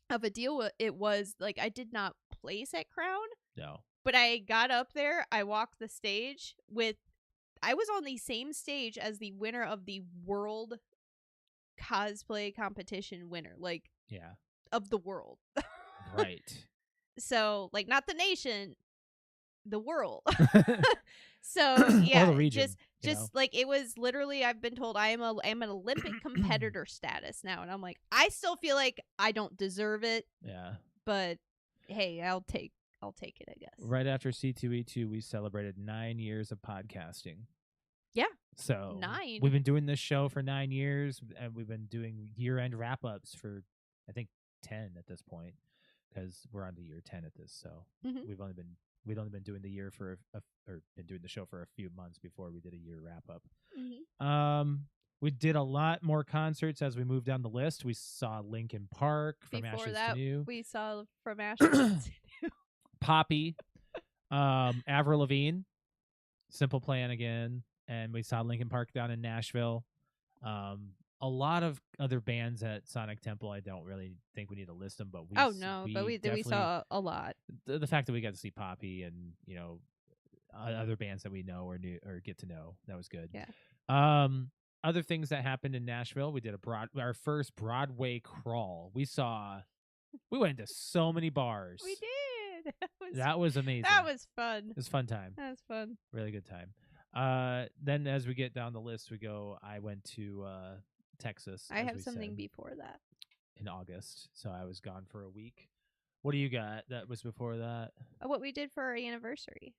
[SPEAKER 3] of a deal it was. Like, I did not place at Crown.
[SPEAKER 1] No.
[SPEAKER 3] But I got up there. I walked the stage I was on the same stage as the winner of the world cosplay competition winner, like, of the world.
[SPEAKER 1] Right.
[SPEAKER 3] So, like, not the nation, the world. So, yeah,
[SPEAKER 1] the region,
[SPEAKER 3] just like, it was literally, I've been told I'm an Olympic competitor status now, and I'm like, I still feel like I don't deserve it.
[SPEAKER 1] Yeah.
[SPEAKER 3] But hey, I'll take it, I guess.
[SPEAKER 1] Right after C2E2, we celebrated 9 years of podcasting.
[SPEAKER 3] Yeah.
[SPEAKER 1] So
[SPEAKER 3] 9.
[SPEAKER 1] We've been doing this show for 9 years, and we've been doing year-end wrap-ups for, I think, 10 at this point, because we're on to year 10 at this. So we'd only been doing the year or been doing the show for a few months before we did a year wrap-up. We did a lot more concerts as we moved down the list. We saw Linkin Park, From Ashes to New.
[SPEAKER 3] We saw From Ashes to New.
[SPEAKER 1] Poppy, Avril Lavigne, Simple Plan again, and we saw Linkin Park down in Nashville. A lot of other bands at Sonic Temple. I don't really think we need to list them, but
[SPEAKER 3] we saw a lot.
[SPEAKER 1] The fact that we got to see Poppy and other bands that we know or knew or get to know, that was good.
[SPEAKER 3] Yeah.
[SPEAKER 1] Other things that happened in Nashville, we did our first Broadway crawl. We went to so many bars.
[SPEAKER 3] We did.
[SPEAKER 1] That was amazing.
[SPEAKER 3] That was fun.
[SPEAKER 1] It was a fun time.
[SPEAKER 3] That was fun.
[SPEAKER 1] Really good time. Then as we get down the list, I went to Texas.
[SPEAKER 3] I have something before that.
[SPEAKER 1] In August. So I was gone for a week. What do you got that was before that?
[SPEAKER 3] What we did for our anniversary.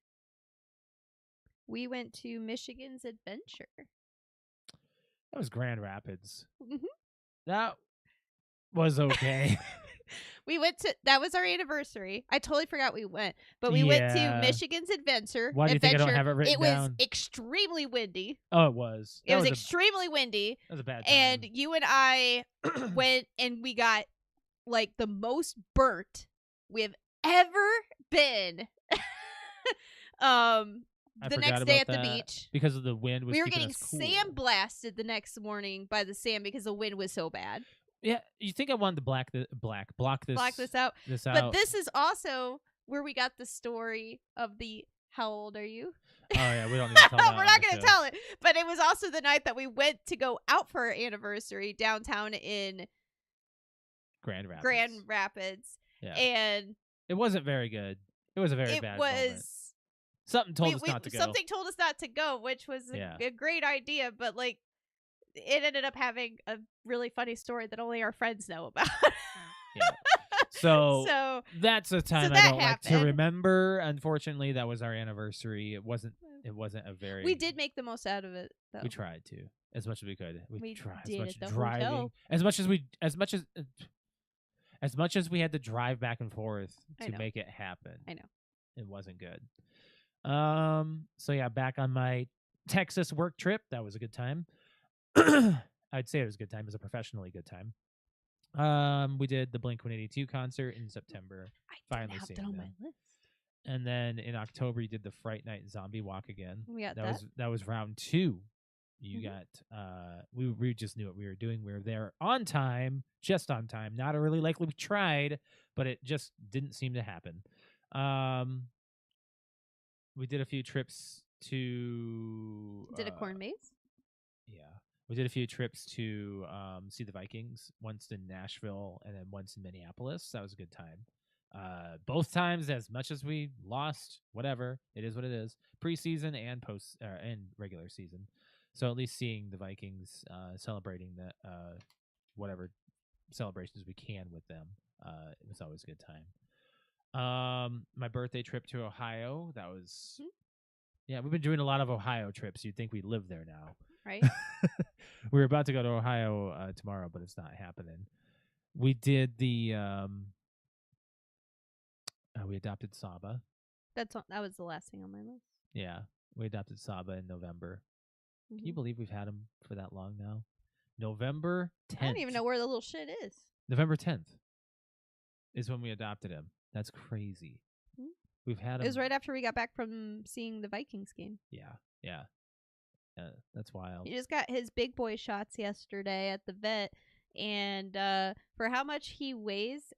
[SPEAKER 3] We went to Michigan's Adventure.
[SPEAKER 1] That was Grand Rapids.
[SPEAKER 3] Mhm.
[SPEAKER 1] That was okay.
[SPEAKER 3] We went to that was our anniversary. I totally forgot we went, but we went to
[SPEAKER 1] Yeah.
[SPEAKER 3] Michigan's Adventure.
[SPEAKER 1] Why do you think I don't have it written
[SPEAKER 3] It was
[SPEAKER 1] down?
[SPEAKER 3] extremely windy.
[SPEAKER 1] Oh, it was.
[SPEAKER 3] It was extremely windy,
[SPEAKER 1] that was a bad time.
[SPEAKER 3] and you and I went and we got like the most burnt we've ever been.
[SPEAKER 1] I
[SPEAKER 3] The
[SPEAKER 1] forgot
[SPEAKER 3] next day at
[SPEAKER 1] about
[SPEAKER 3] the
[SPEAKER 1] that
[SPEAKER 3] beach.
[SPEAKER 1] because of the wind was
[SPEAKER 3] We were
[SPEAKER 1] keeping
[SPEAKER 3] getting
[SPEAKER 1] us cool.
[SPEAKER 3] sandblasted the next morning by the sand because the wind was so bad.
[SPEAKER 1] Yeah, you think I wanted to block this
[SPEAKER 3] Block this out.
[SPEAKER 1] this
[SPEAKER 3] But
[SPEAKER 1] out?
[SPEAKER 3] this is also where we got the story of the how old are you?
[SPEAKER 1] Oh yeah, we don't need to tell that.
[SPEAKER 3] We're not going to tell it. But it was also the night that we went to go out for our anniversary downtown in
[SPEAKER 1] Grand Rapids.
[SPEAKER 3] Yeah.
[SPEAKER 1] Yeah.
[SPEAKER 3] And
[SPEAKER 1] it wasn't very good. It was a very bad moment. Something told us not to go.
[SPEAKER 3] Something told us not to go, which was a great idea, but like it ended up having a really funny story that only our friends know about.
[SPEAKER 1] Yeah. So that's a time I don't like to remember. Unfortunately, that was our anniversary. It wasn't a very.
[SPEAKER 3] We did make the most out of it, though.
[SPEAKER 1] We tried to as much as we could. We tried
[SPEAKER 3] did
[SPEAKER 1] as much
[SPEAKER 3] at the
[SPEAKER 1] driving,
[SPEAKER 3] hotel.
[SPEAKER 1] as much as we had to drive back and forth to make it happen.
[SPEAKER 3] I know.
[SPEAKER 1] It wasn't good. So yeah, back on my Texas work trip. That was a good time. I'd say it was a good time. It was a professionally good time. We did the Blink-182 concert in September. Finally
[SPEAKER 3] have
[SPEAKER 1] seeing
[SPEAKER 3] that on
[SPEAKER 1] them.
[SPEAKER 3] my list.
[SPEAKER 1] And then in October, you did the Fright Night Zombie Walk again.
[SPEAKER 3] We got
[SPEAKER 1] that was round 2. You got we just knew what we were doing. We were there on time, just on time. Not really likely we tried, but it just didn't seem to happen. We did a few trips to
[SPEAKER 3] Did a corn maze?
[SPEAKER 1] Yeah. We did a few trips to see the Vikings, once in Nashville and then once in Minneapolis. That was a good time. Both times, as much as we lost, whatever, it is what it is. Preseason and and regular season. So at least seeing the Vikings, celebrating the whatever celebrations we can with them, it was always a good time. My birthday trip to Ohio, that was yeah, we've been doing a lot of Ohio trips. You'd think we live there now.
[SPEAKER 3] Right.
[SPEAKER 1] We were about to go to Ohio tomorrow, but it's not happening. We did the we adopted Saba.
[SPEAKER 3] That was the last thing on my list.
[SPEAKER 1] Yeah, we adopted Saba in November. Can you believe we've had him for that long now? November 10th.
[SPEAKER 3] I don't even know where the little shit is.
[SPEAKER 1] November 10th is when we adopted him. That's crazy. We've had him.
[SPEAKER 3] It was right after we got back from seeing the Vikings game.
[SPEAKER 1] Yeah. That's wild.
[SPEAKER 3] He just got his big boy shots yesterday at the vet, and for how much he weighs,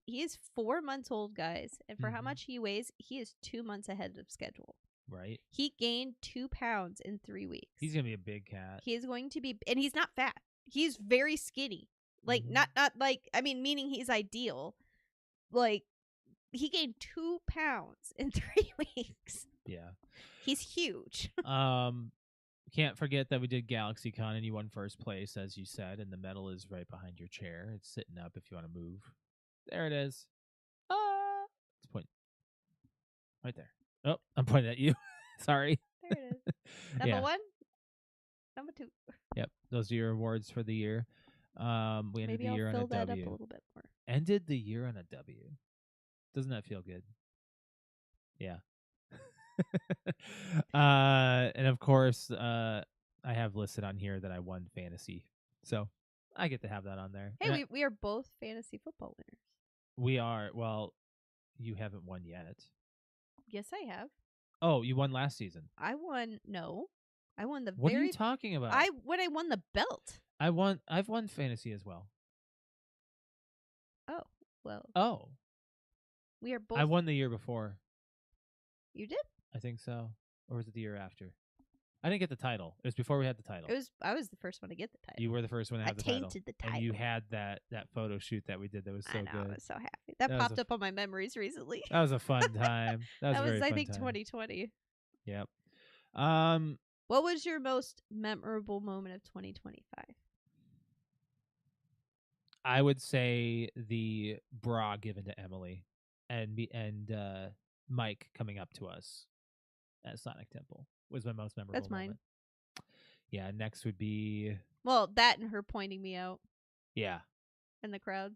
[SPEAKER 3] he is 4 months old, guys, and for how much he weighs, he is 2 months ahead of schedule.
[SPEAKER 1] Right.
[SPEAKER 3] He gained 2 pounds in 3 weeks.
[SPEAKER 1] He's gonna be a big cat.
[SPEAKER 3] He is going to be, and he's not fat. He's very skinny. Like not like, I mean, meaning he's ideal. Like he gained 2 pounds in 3 weeks.
[SPEAKER 1] Yeah.
[SPEAKER 3] He's huge.
[SPEAKER 1] Can't forget that we did GalaxyCon and you won first place, as you said, and the medal is right behind your chair. It's sitting up if you want to move. There it is. It's pointing right there. Oh, I'm pointing at you. Sorry.
[SPEAKER 3] There it is. Number 1. Number 2.
[SPEAKER 1] Yep. Those are your awards for the year. We ended
[SPEAKER 3] Maybe
[SPEAKER 1] the year
[SPEAKER 3] I'll
[SPEAKER 1] on
[SPEAKER 3] fill
[SPEAKER 1] a
[SPEAKER 3] that
[SPEAKER 1] W.
[SPEAKER 3] up a little bit more.
[SPEAKER 1] Ended the year on a W. Doesn't that feel good? Yeah. And of course, I have listed on here that I won fantasy, so I get to have that on there.
[SPEAKER 3] Hey, we are both fantasy football winners.
[SPEAKER 1] We are. Well, you haven't won yet.
[SPEAKER 3] Yes, I have.
[SPEAKER 1] Oh, you won last season.
[SPEAKER 3] I won. No, I won the.
[SPEAKER 1] What are you talking about?
[SPEAKER 3] When I won the belt.
[SPEAKER 1] I've won fantasy as well.
[SPEAKER 3] Oh well.
[SPEAKER 1] Oh.
[SPEAKER 3] We are both.
[SPEAKER 1] I won the year before.
[SPEAKER 3] You did?
[SPEAKER 1] I think so. Or was it the year after? I didn't get the title. It was before we had the title.
[SPEAKER 3] I was the first one to get the title.
[SPEAKER 1] You were the first one to have the title.
[SPEAKER 3] I tainted the title.
[SPEAKER 1] And you had that photo shoot that we did that was so
[SPEAKER 3] I know,
[SPEAKER 1] good.
[SPEAKER 3] I was so happy. That popped up on my memories recently.
[SPEAKER 1] That was a fun time. That was a very
[SPEAKER 3] I
[SPEAKER 1] fun
[SPEAKER 3] think,
[SPEAKER 1] time.
[SPEAKER 3] 2020.
[SPEAKER 1] Yep.
[SPEAKER 3] What was your most memorable moment of 2025?
[SPEAKER 1] I would say the bra given to Emily and Mike coming up to us at Sonic Temple was my most memorable
[SPEAKER 3] That's mine.
[SPEAKER 1] moment. Yeah, next would be
[SPEAKER 3] Well, that and her pointing me out
[SPEAKER 1] yeah.
[SPEAKER 3] in the crowd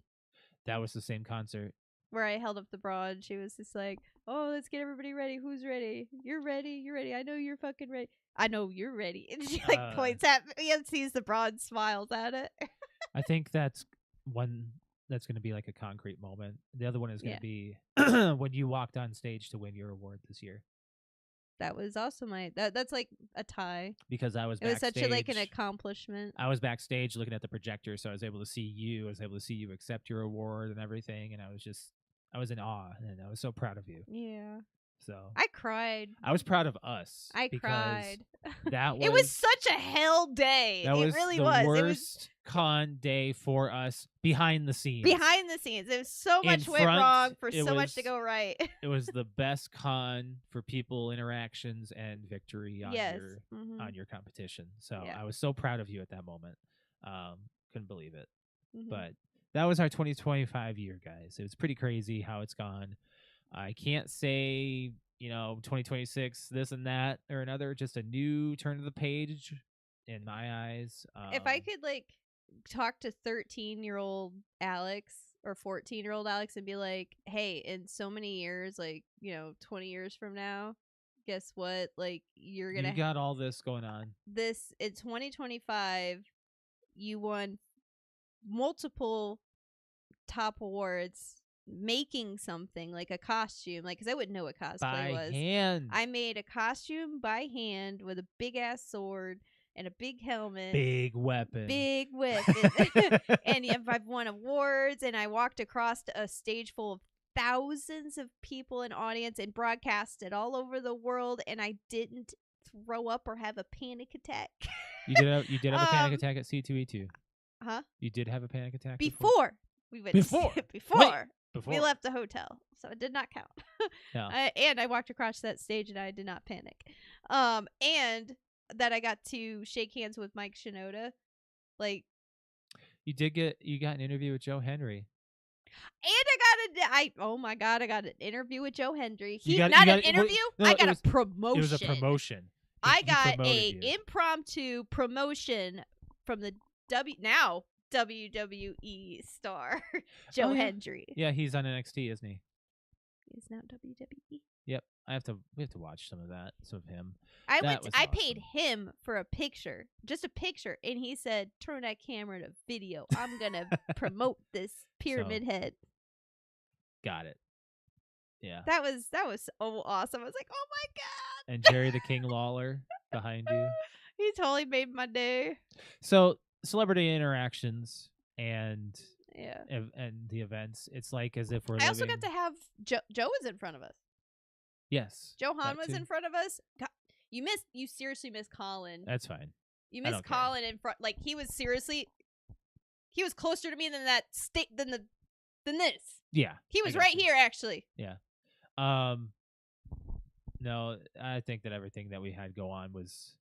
[SPEAKER 1] That was the same concert.
[SPEAKER 3] where I held up the bra and she was just like, "Oh, let's get everybody ready. Who's ready? You're ready. You're ready. I know you're fucking ready. I know you're ready." And she points at me and sees the bra and smiles at it.
[SPEAKER 1] I think that's one that's going to be like a concrete moment. The other one is going to be when you walked on stage to win your award this year.
[SPEAKER 3] That was also that's like a tie.
[SPEAKER 1] Because I was
[SPEAKER 3] It was
[SPEAKER 1] backstage.
[SPEAKER 3] such an accomplishment.
[SPEAKER 1] I was backstage looking at the projector, so I was able to see you. I was able to see you accept your award and everything, and I was in awe, and I was so proud of you.
[SPEAKER 3] Yeah.
[SPEAKER 1] So
[SPEAKER 3] I cried.
[SPEAKER 1] I was proud of us.
[SPEAKER 3] I cried.
[SPEAKER 1] That was
[SPEAKER 3] it was such a hell day.
[SPEAKER 1] That was
[SPEAKER 3] it really
[SPEAKER 1] the
[SPEAKER 3] was.
[SPEAKER 1] worst
[SPEAKER 3] It was
[SPEAKER 1] con day for us behind the scenes.
[SPEAKER 3] behind the scenes. It was so much went
[SPEAKER 1] front,
[SPEAKER 3] wrong for
[SPEAKER 1] it
[SPEAKER 3] so much to
[SPEAKER 1] was-
[SPEAKER 3] go right.
[SPEAKER 1] It was the best con for people interactions and victory on
[SPEAKER 3] yes.
[SPEAKER 1] your competition. So
[SPEAKER 3] Yeah.
[SPEAKER 1] I was so proud of you at that moment. Couldn't believe it.
[SPEAKER 3] Mhm.
[SPEAKER 1] But that was our 2025 year, guys. It was pretty crazy how it's gone. I can't say, 2026, this and that or another, just a new turn of the page in my eyes.
[SPEAKER 3] If I could talk to 13-year-old Alex or 14-year-old Alex and be like, "Hey, in so many years, 20 years from now, guess what? You're
[SPEAKER 1] you
[SPEAKER 3] gonna
[SPEAKER 1] got all this going on.
[SPEAKER 3] this in 2025, you won multiple top awards making something like a costume, because I wouldn't know what cosplay
[SPEAKER 1] By
[SPEAKER 3] was.
[SPEAKER 1] hand.
[SPEAKER 3] I made a costume by hand with a big ass sword and a big helmet,
[SPEAKER 1] Big weapon.
[SPEAKER 3] big weapon, and I've won awards. And I walked across a stage full of thousands of people in audience and broadcasted all over the world, and I didn't throw up or have a panic attack.
[SPEAKER 1] You did have a panic attack at C2E2.
[SPEAKER 3] Huh?
[SPEAKER 1] You did have a panic attack
[SPEAKER 3] Before we went
[SPEAKER 1] Before.
[SPEAKER 3] before
[SPEAKER 1] before.
[SPEAKER 3] we left the hotel, so it did not count.
[SPEAKER 1] No.
[SPEAKER 3] And I walked across that stage and I did not panic. And that I got to shake hands with Mike Shinoda,
[SPEAKER 1] You got an interview with Joe Henry.
[SPEAKER 3] and I got an interview with Joe Hendry.
[SPEAKER 1] You got
[SPEAKER 3] an
[SPEAKER 1] it-
[SPEAKER 3] interview.
[SPEAKER 1] no,
[SPEAKER 3] I got
[SPEAKER 1] it
[SPEAKER 3] a promotion.
[SPEAKER 1] It was a promotion.
[SPEAKER 3] I
[SPEAKER 1] He
[SPEAKER 3] got
[SPEAKER 1] promoted
[SPEAKER 3] a
[SPEAKER 1] you.
[SPEAKER 3] impromptu promotion from the WWE star Joe
[SPEAKER 1] Oh, yeah.
[SPEAKER 3] Hendry.
[SPEAKER 1] Yeah, he's on NXT, isn't he?
[SPEAKER 3] He's now WWE.
[SPEAKER 1] Yep. We have to watch some of him.
[SPEAKER 3] I
[SPEAKER 1] That was
[SPEAKER 3] I paid
[SPEAKER 1] awesome.
[SPEAKER 3] him for a picture, just a picture, and he said, "Turn that camera to video. I'm gonna promote this pyramid head."
[SPEAKER 1] Got it. Yeah.
[SPEAKER 3] That was so awesome. I was like, "Oh my god!"
[SPEAKER 1] And Jerry the King Lawler behind you.
[SPEAKER 3] He totally made my day.
[SPEAKER 1] So celebrity interactions and
[SPEAKER 3] Yeah.
[SPEAKER 1] and the events. It's like as if we're.
[SPEAKER 3] I also
[SPEAKER 1] living-
[SPEAKER 3] got to have Joe. Joe was in front of us.
[SPEAKER 1] Yes.
[SPEAKER 3] Joe Han
[SPEAKER 1] that
[SPEAKER 3] was
[SPEAKER 1] too.
[SPEAKER 3] in front of us. God, you seriously missed Colin.
[SPEAKER 1] That's fine.
[SPEAKER 3] You
[SPEAKER 1] I
[SPEAKER 3] missed
[SPEAKER 1] don't care.
[SPEAKER 3] Colin in front. He was closer to me than than this.
[SPEAKER 1] Yeah.
[SPEAKER 3] He
[SPEAKER 1] I
[SPEAKER 3] was
[SPEAKER 1] got
[SPEAKER 3] right
[SPEAKER 1] you.
[SPEAKER 3] here, actually.
[SPEAKER 1] No, I think that everything that we had go on was.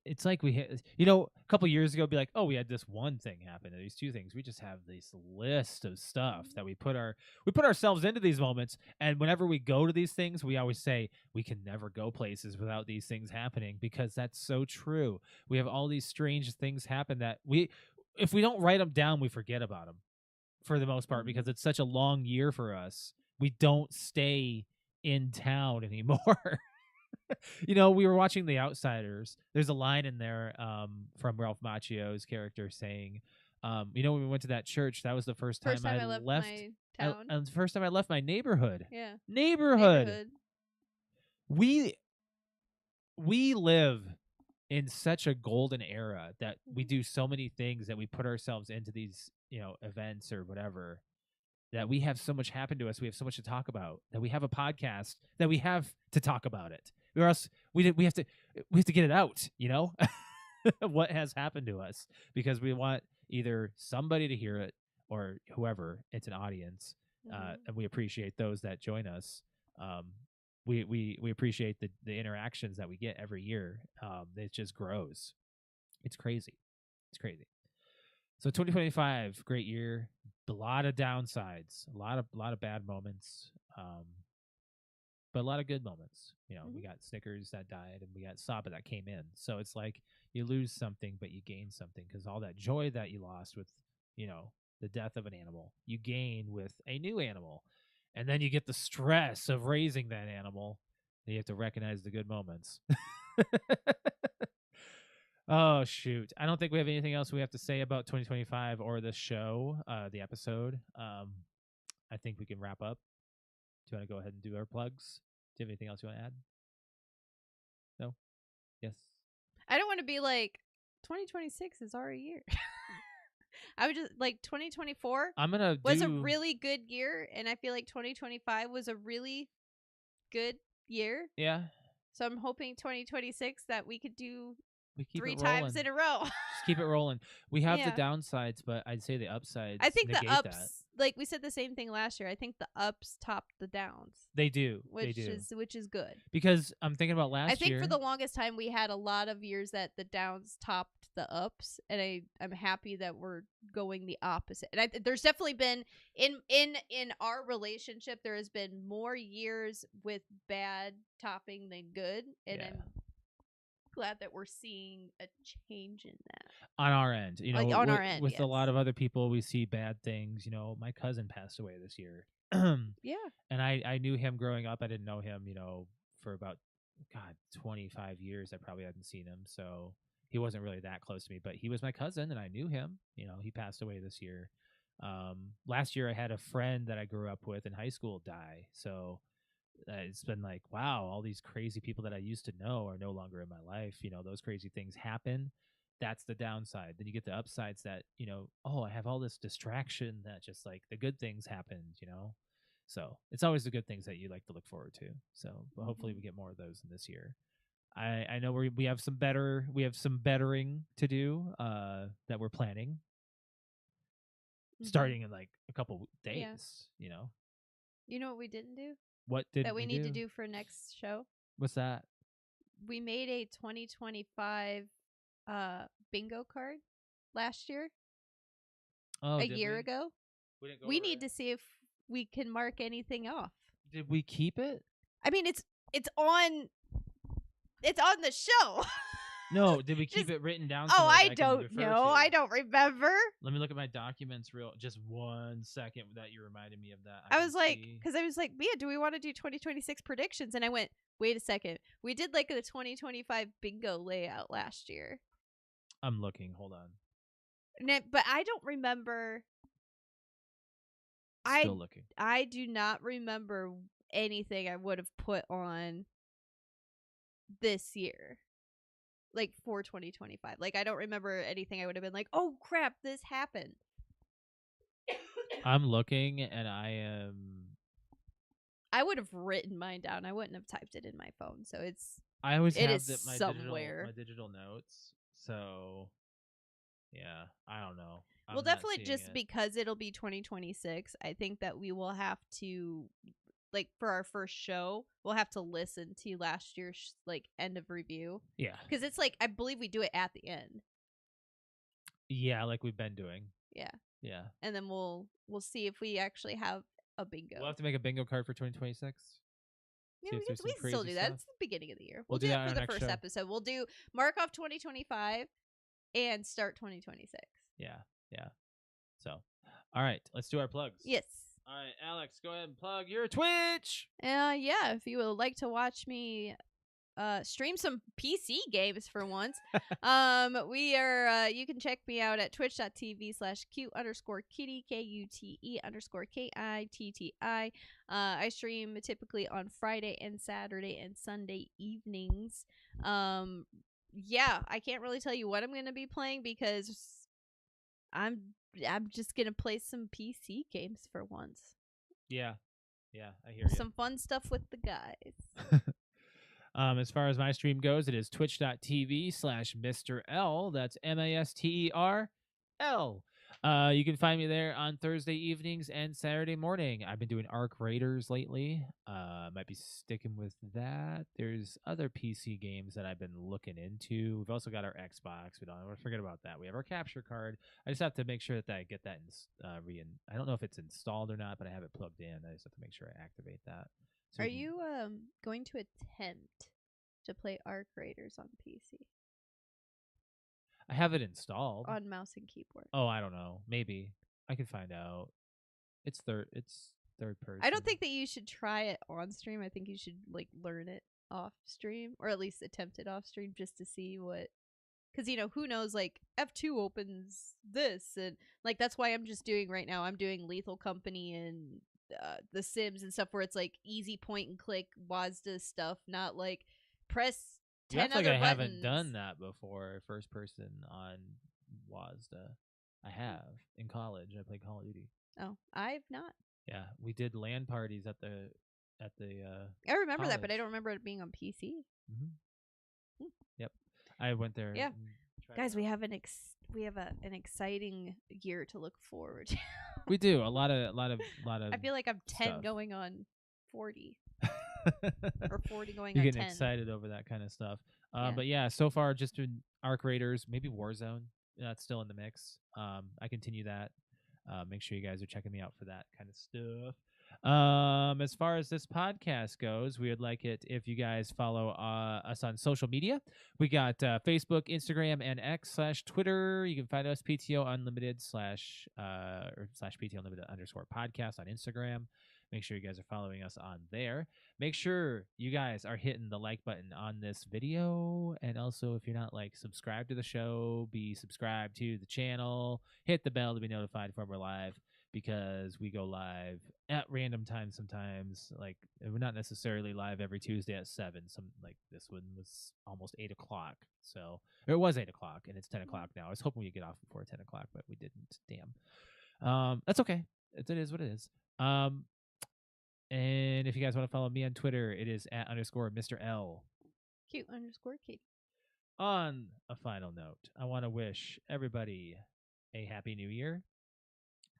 [SPEAKER 1] It's like we had, a couple years ago, be like, oh, we had this one thing happen, or these two things. We just have this list of stuff that we put ourselves into these moments, and whenever we go to these things, we always say we can never go places without these things happening, because that's so true. We have all these strange things happen that if we don't write them down, we forget about them for the most part, because it's such a long year for us. We don't stay in town anymore. We were watching The Outsiders. There's a line in there from Ralph Macchio's character saying, when we went to that church, that was the first time
[SPEAKER 3] I
[SPEAKER 1] I
[SPEAKER 3] left
[SPEAKER 1] left
[SPEAKER 3] my town.
[SPEAKER 1] and the first time I left my neighborhood.
[SPEAKER 3] Yeah.
[SPEAKER 1] Neighborhood. We live in such a golden era that we do so many things, that we put ourselves into these, events or whatever, that we have so much happen to us. We have so much to talk about, that we have a podcast that we have to talk about it. Or else we have to get it out, what has happened to us, because we want either somebody to hear it or whoever, it's an audience. And we appreciate those that join us. We appreciate the interactions that we get every year. It just grows. It's crazy. So 2025, great year. A lot of downsides, a lot of bad moments, but a lot of good moments. We got Snickers that died, and we got Saba that came in. So it's like you lose something, but you gain something because all that joy that you lost with, the death of an animal, you gain with a new animal. And then you get the stress of raising that animal. And you have to recognize the good moments. Oh, shoot. I don't think we have anything else we have to say about 2025 or the show, the episode. I think we can wrap up. Do you want to go ahead and do our plugs? Do you have anything else you want to add? No? Yes?
[SPEAKER 3] I don't want to be like 2026 is our year. I would just like 2024
[SPEAKER 1] I'm going to
[SPEAKER 3] was a really good year, and I feel like 2025 was a really good year.
[SPEAKER 1] Yeah.
[SPEAKER 3] So I'm hoping 2026 that we could do
[SPEAKER 1] We keep
[SPEAKER 3] 3
[SPEAKER 1] it
[SPEAKER 3] times
[SPEAKER 1] rolling.
[SPEAKER 3] in a row.
[SPEAKER 1] Just keep it rolling. We have the
[SPEAKER 3] Yeah.
[SPEAKER 1] downsides, but I'd say the upsides
[SPEAKER 3] I think the
[SPEAKER 1] negate
[SPEAKER 3] ups,
[SPEAKER 1] that.
[SPEAKER 3] like we said the same thing last year. I think the ups top the downs.
[SPEAKER 1] They do.
[SPEAKER 3] Which
[SPEAKER 1] they do.
[SPEAKER 3] which is good.
[SPEAKER 1] Because I'm thinking about last year.
[SPEAKER 3] I think for the longest time we had a lot of years that the downs topped the ups, and I'm happy that we're going the opposite. And there's definitely been in our relationship there has been more years with bad topping than good, and I'm glad that we're seeing a change in that
[SPEAKER 1] on our end.
[SPEAKER 3] on our end,
[SPEAKER 1] with
[SPEAKER 3] yes.
[SPEAKER 1] a lot of other people, we see bad things. My cousin passed away this year.
[SPEAKER 3] Yeah.
[SPEAKER 1] And I knew him growing up. I didn't know him, for about 25 years. I probably hadn't seen him, so he wasn't really that close to me. But he was my cousin, and I knew him. He passed away this year. Last year, I had a friend that I grew up with in high school die. So it's been like, wow, all these crazy people that I used to know are no longer in my life. Those crazy things happen. That's the downside. Then you get the upsides that, I have all this distraction that just like the good things happened, So it's always the good things that you like to look forward to. So hopefully we get more of those in this year. I know we have some bettering to do that we're planning starting in like a couple days, You
[SPEAKER 3] know what we didn't do?
[SPEAKER 1] What did
[SPEAKER 3] that we need to do for next show?
[SPEAKER 1] What's that?
[SPEAKER 3] We made a 2025 bingo card last year.
[SPEAKER 1] Oh,
[SPEAKER 3] a year ago. We need to see if we can mark anything off.
[SPEAKER 1] Did we keep it?
[SPEAKER 3] I mean, it's on the show.
[SPEAKER 1] No, did we keep it written down?
[SPEAKER 3] Oh, I don't know. I don't remember.
[SPEAKER 1] Let me look at my documents just 1 second that you reminded me of that.
[SPEAKER 3] I was like, Mia, do we want to do 2026 predictions? And I went, wait a second. We did like the 2025 bingo layout last year.
[SPEAKER 1] I'm looking. Hold on.
[SPEAKER 3] But I don't remember.
[SPEAKER 1] Still looking.
[SPEAKER 3] I do not remember anything I would have put on this year. Like for 2025. Like I don't remember anything I would have been like, oh crap, this happened.
[SPEAKER 1] I'm looking and
[SPEAKER 3] I would have written mine down. I wouldn't have typed it in my phone. So
[SPEAKER 1] I always have my
[SPEAKER 3] somewhere.
[SPEAKER 1] digital notes. So yeah, I don't know.
[SPEAKER 3] Well, definitely just because it'll be 2026, I think that we will have to, like, for our first show, we'll have to listen to last year's, like, end of review.
[SPEAKER 1] Yeah.
[SPEAKER 3] Because it's, like, I believe we do it at the end.
[SPEAKER 1] Yeah, like we've been doing.
[SPEAKER 3] Yeah.
[SPEAKER 1] Yeah.
[SPEAKER 3] And then we'll see if we actually have a bingo.
[SPEAKER 1] We'll have to make a bingo card for 2026.
[SPEAKER 3] Yeah, we still do that. It's the beginning of the year. We'll do that for the first episode. We'll do mark off 2025 and start 2026.
[SPEAKER 1] Yeah. Yeah. So, all right, let's do our plugs.
[SPEAKER 3] Yes.
[SPEAKER 1] All right, Alex, go ahead and plug your Twitch.
[SPEAKER 3] Yeah, if you would like to watch me stream some PC games for once, we are you can check me out at twitch.tv/cute_kitty KUTE_KITTI. I stream typically on Friday and Saturday and Sunday evenings. Yeah, I can't really tell you what I'm gonna be playing because I'm just gonna play some PC games for once.
[SPEAKER 1] Yeah, I hear you.
[SPEAKER 3] Some fun stuff with the guys.
[SPEAKER 1] As far as my stream goes, it is twitch.tv/Mr. L. That's MASTERL. You can find me there on Thursday evenings and Saturday morning. I've been doing Arc Raiders lately. Might be sticking with that. There's other PC games that I've been looking into. We've also got our Xbox. We don't want to forget about that. We have our capture card. I just have to make sure that I get that I don't know if it's installed or not, but I have it plugged in. I just have to make sure I activate that. So
[SPEAKER 3] are you going to attempt to play Arc Raiders on PC?
[SPEAKER 1] I have it installed.
[SPEAKER 3] on mouse and keyboard.
[SPEAKER 1] Oh, I don't know. Maybe I can find out. It's third person.
[SPEAKER 3] I don't think that you should try it on stream. I think you should like learn it off stream, or at least attempt it off stream just to see what. Because who knows? Like F2 opens this, and like that's why I'm just doing right now. I'm doing Lethal Company and The Sims and stuff where it's like easy point and click WASD stuff, not like press 10
[SPEAKER 1] That's like
[SPEAKER 3] other
[SPEAKER 1] I
[SPEAKER 3] buttons.
[SPEAKER 1] haven't done that before. First person on WASD. I have in college. I played Call of Duty.
[SPEAKER 3] Oh, I've not.
[SPEAKER 1] Yeah, we did LAN parties at the.
[SPEAKER 3] I remember that, but I
[SPEAKER 1] college.
[SPEAKER 3] don't remember it being on PC.
[SPEAKER 1] Yep, I went there.
[SPEAKER 3] Yeah.
[SPEAKER 1] and tried
[SPEAKER 3] Guys,
[SPEAKER 1] it
[SPEAKER 3] we
[SPEAKER 1] out.
[SPEAKER 3] have an exciting year to look forward to.
[SPEAKER 1] We do a lot of.
[SPEAKER 3] I feel like I'm 10
[SPEAKER 1] stuff.
[SPEAKER 3] going on 40 or 40 going
[SPEAKER 1] You're
[SPEAKER 3] on
[SPEAKER 1] getting
[SPEAKER 3] 10.
[SPEAKER 1] excited over that kind of stuff.
[SPEAKER 3] Yeah.
[SPEAKER 1] But yeah, so far just been Arc Raiders, maybe Warzone. That's still in the mix. I continue that. Make sure you guys are checking me out for that kind of stuff. As far as this podcast goes, we would like it if you guys follow us on social media. We got Facebook, Instagram, and X/Twitter. You can find us PTOUnlimited / PTOUnlimited_podcast on Instagram. Make sure you guys are following us on there. Make sure you guys are hitting the like button on this video. And also, if you're not subscribed to the show, be subscribed to the channel. Hit the bell to be notified when we're live, because we go live at random times sometimes. We're not necessarily live every Tuesday at 7. This one was almost 8 o'clock. So it was 8 o'clock, and it's 10 o'clock now. I was hoping we'd get off before 10 o'clock, but we didn't. Damn. That's okay. It is what it is. And if you guys want to follow me on Twitter, it is @_Mr. L.
[SPEAKER 3] Cute_Katie.
[SPEAKER 1] On a final note, I want to wish everybody a happy new year.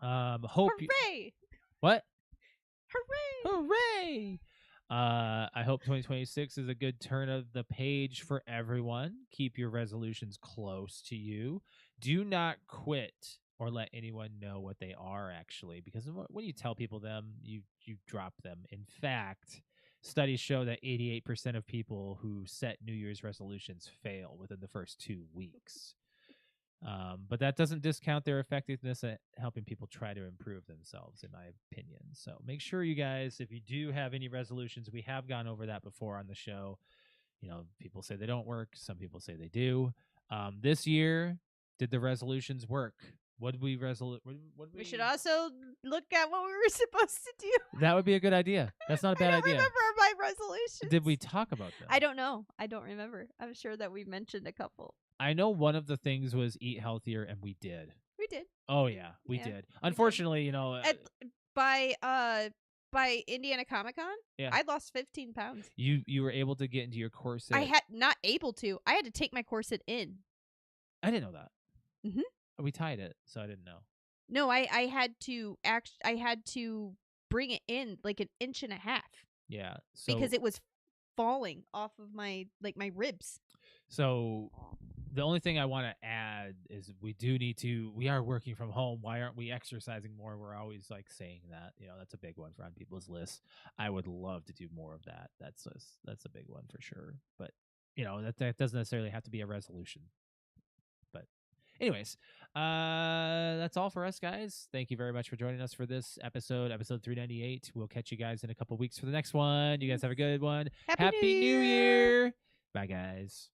[SPEAKER 3] Hooray!
[SPEAKER 1] What?
[SPEAKER 3] Hooray!
[SPEAKER 1] Hooray! I hope 2026 is a good turn of the page for everyone. Keep your resolutions close to you. Do not quit or let anyone know what they are, actually, because when you tell people them, you drop them. In fact, studies show that 88% of people who set New Year's resolutions fail within the first 2 weeks. But that doesn't discount their effectiveness at helping people try to improve themselves, in my opinion. So make sure you guys, if you do have any resolutions, we have gone over that before on the show. People say they don't work. Some people say they do. This year, did the resolutions work? What did we
[SPEAKER 3] We should also look at what we were supposed to do.
[SPEAKER 1] That would be a good idea. That's not a bad
[SPEAKER 3] I don't
[SPEAKER 1] idea.
[SPEAKER 3] remember my resolutions.
[SPEAKER 1] Did we talk about them?
[SPEAKER 3] I don't know. I don't remember. I'm sure that we mentioned a couple.
[SPEAKER 1] I know one of the things was eat healthier, and we did.
[SPEAKER 3] We did.
[SPEAKER 1] Oh yeah, we
[SPEAKER 3] Yeah,
[SPEAKER 1] did. Unfortunately,
[SPEAKER 3] By Indiana Comic Con,
[SPEAKER 1] Yeah.
[SPEAKER 3] I lost 15 pounds.
[SPEAKER 1] you were able to get into your corset.
[SPEAKER 3] I had not able to. I had to take my corset in.
[SPEAKER 1] I didn't know that.
[SPEAKER 3] Mhm.
[SPEAKER 1] We tied it, so I didn't know.
[SPEAKER 3] No, I had to I had to bring it in like an inch and a half
[SPEAKER 1] Yeah. So
[SPEAKER 3] because it was falling off of my ribs.
[SPEAKER 1] So the only thing I want to add is we are working from home. Why aren't we exercising more? We're always saying that. That's a big one on people's lists. I would love to do more of that. That's a big one for sure. But that doesn't necessarily have to be a resolution. But anyways, that's all for us, guys. Thank you very much for joining us for this episode 398. We'll catch you guys in a couple weeks for the next one. You guys have a good one.
[SPEAKER 3] Happy New
[SPEAKER 1] New Year. Bye, guys.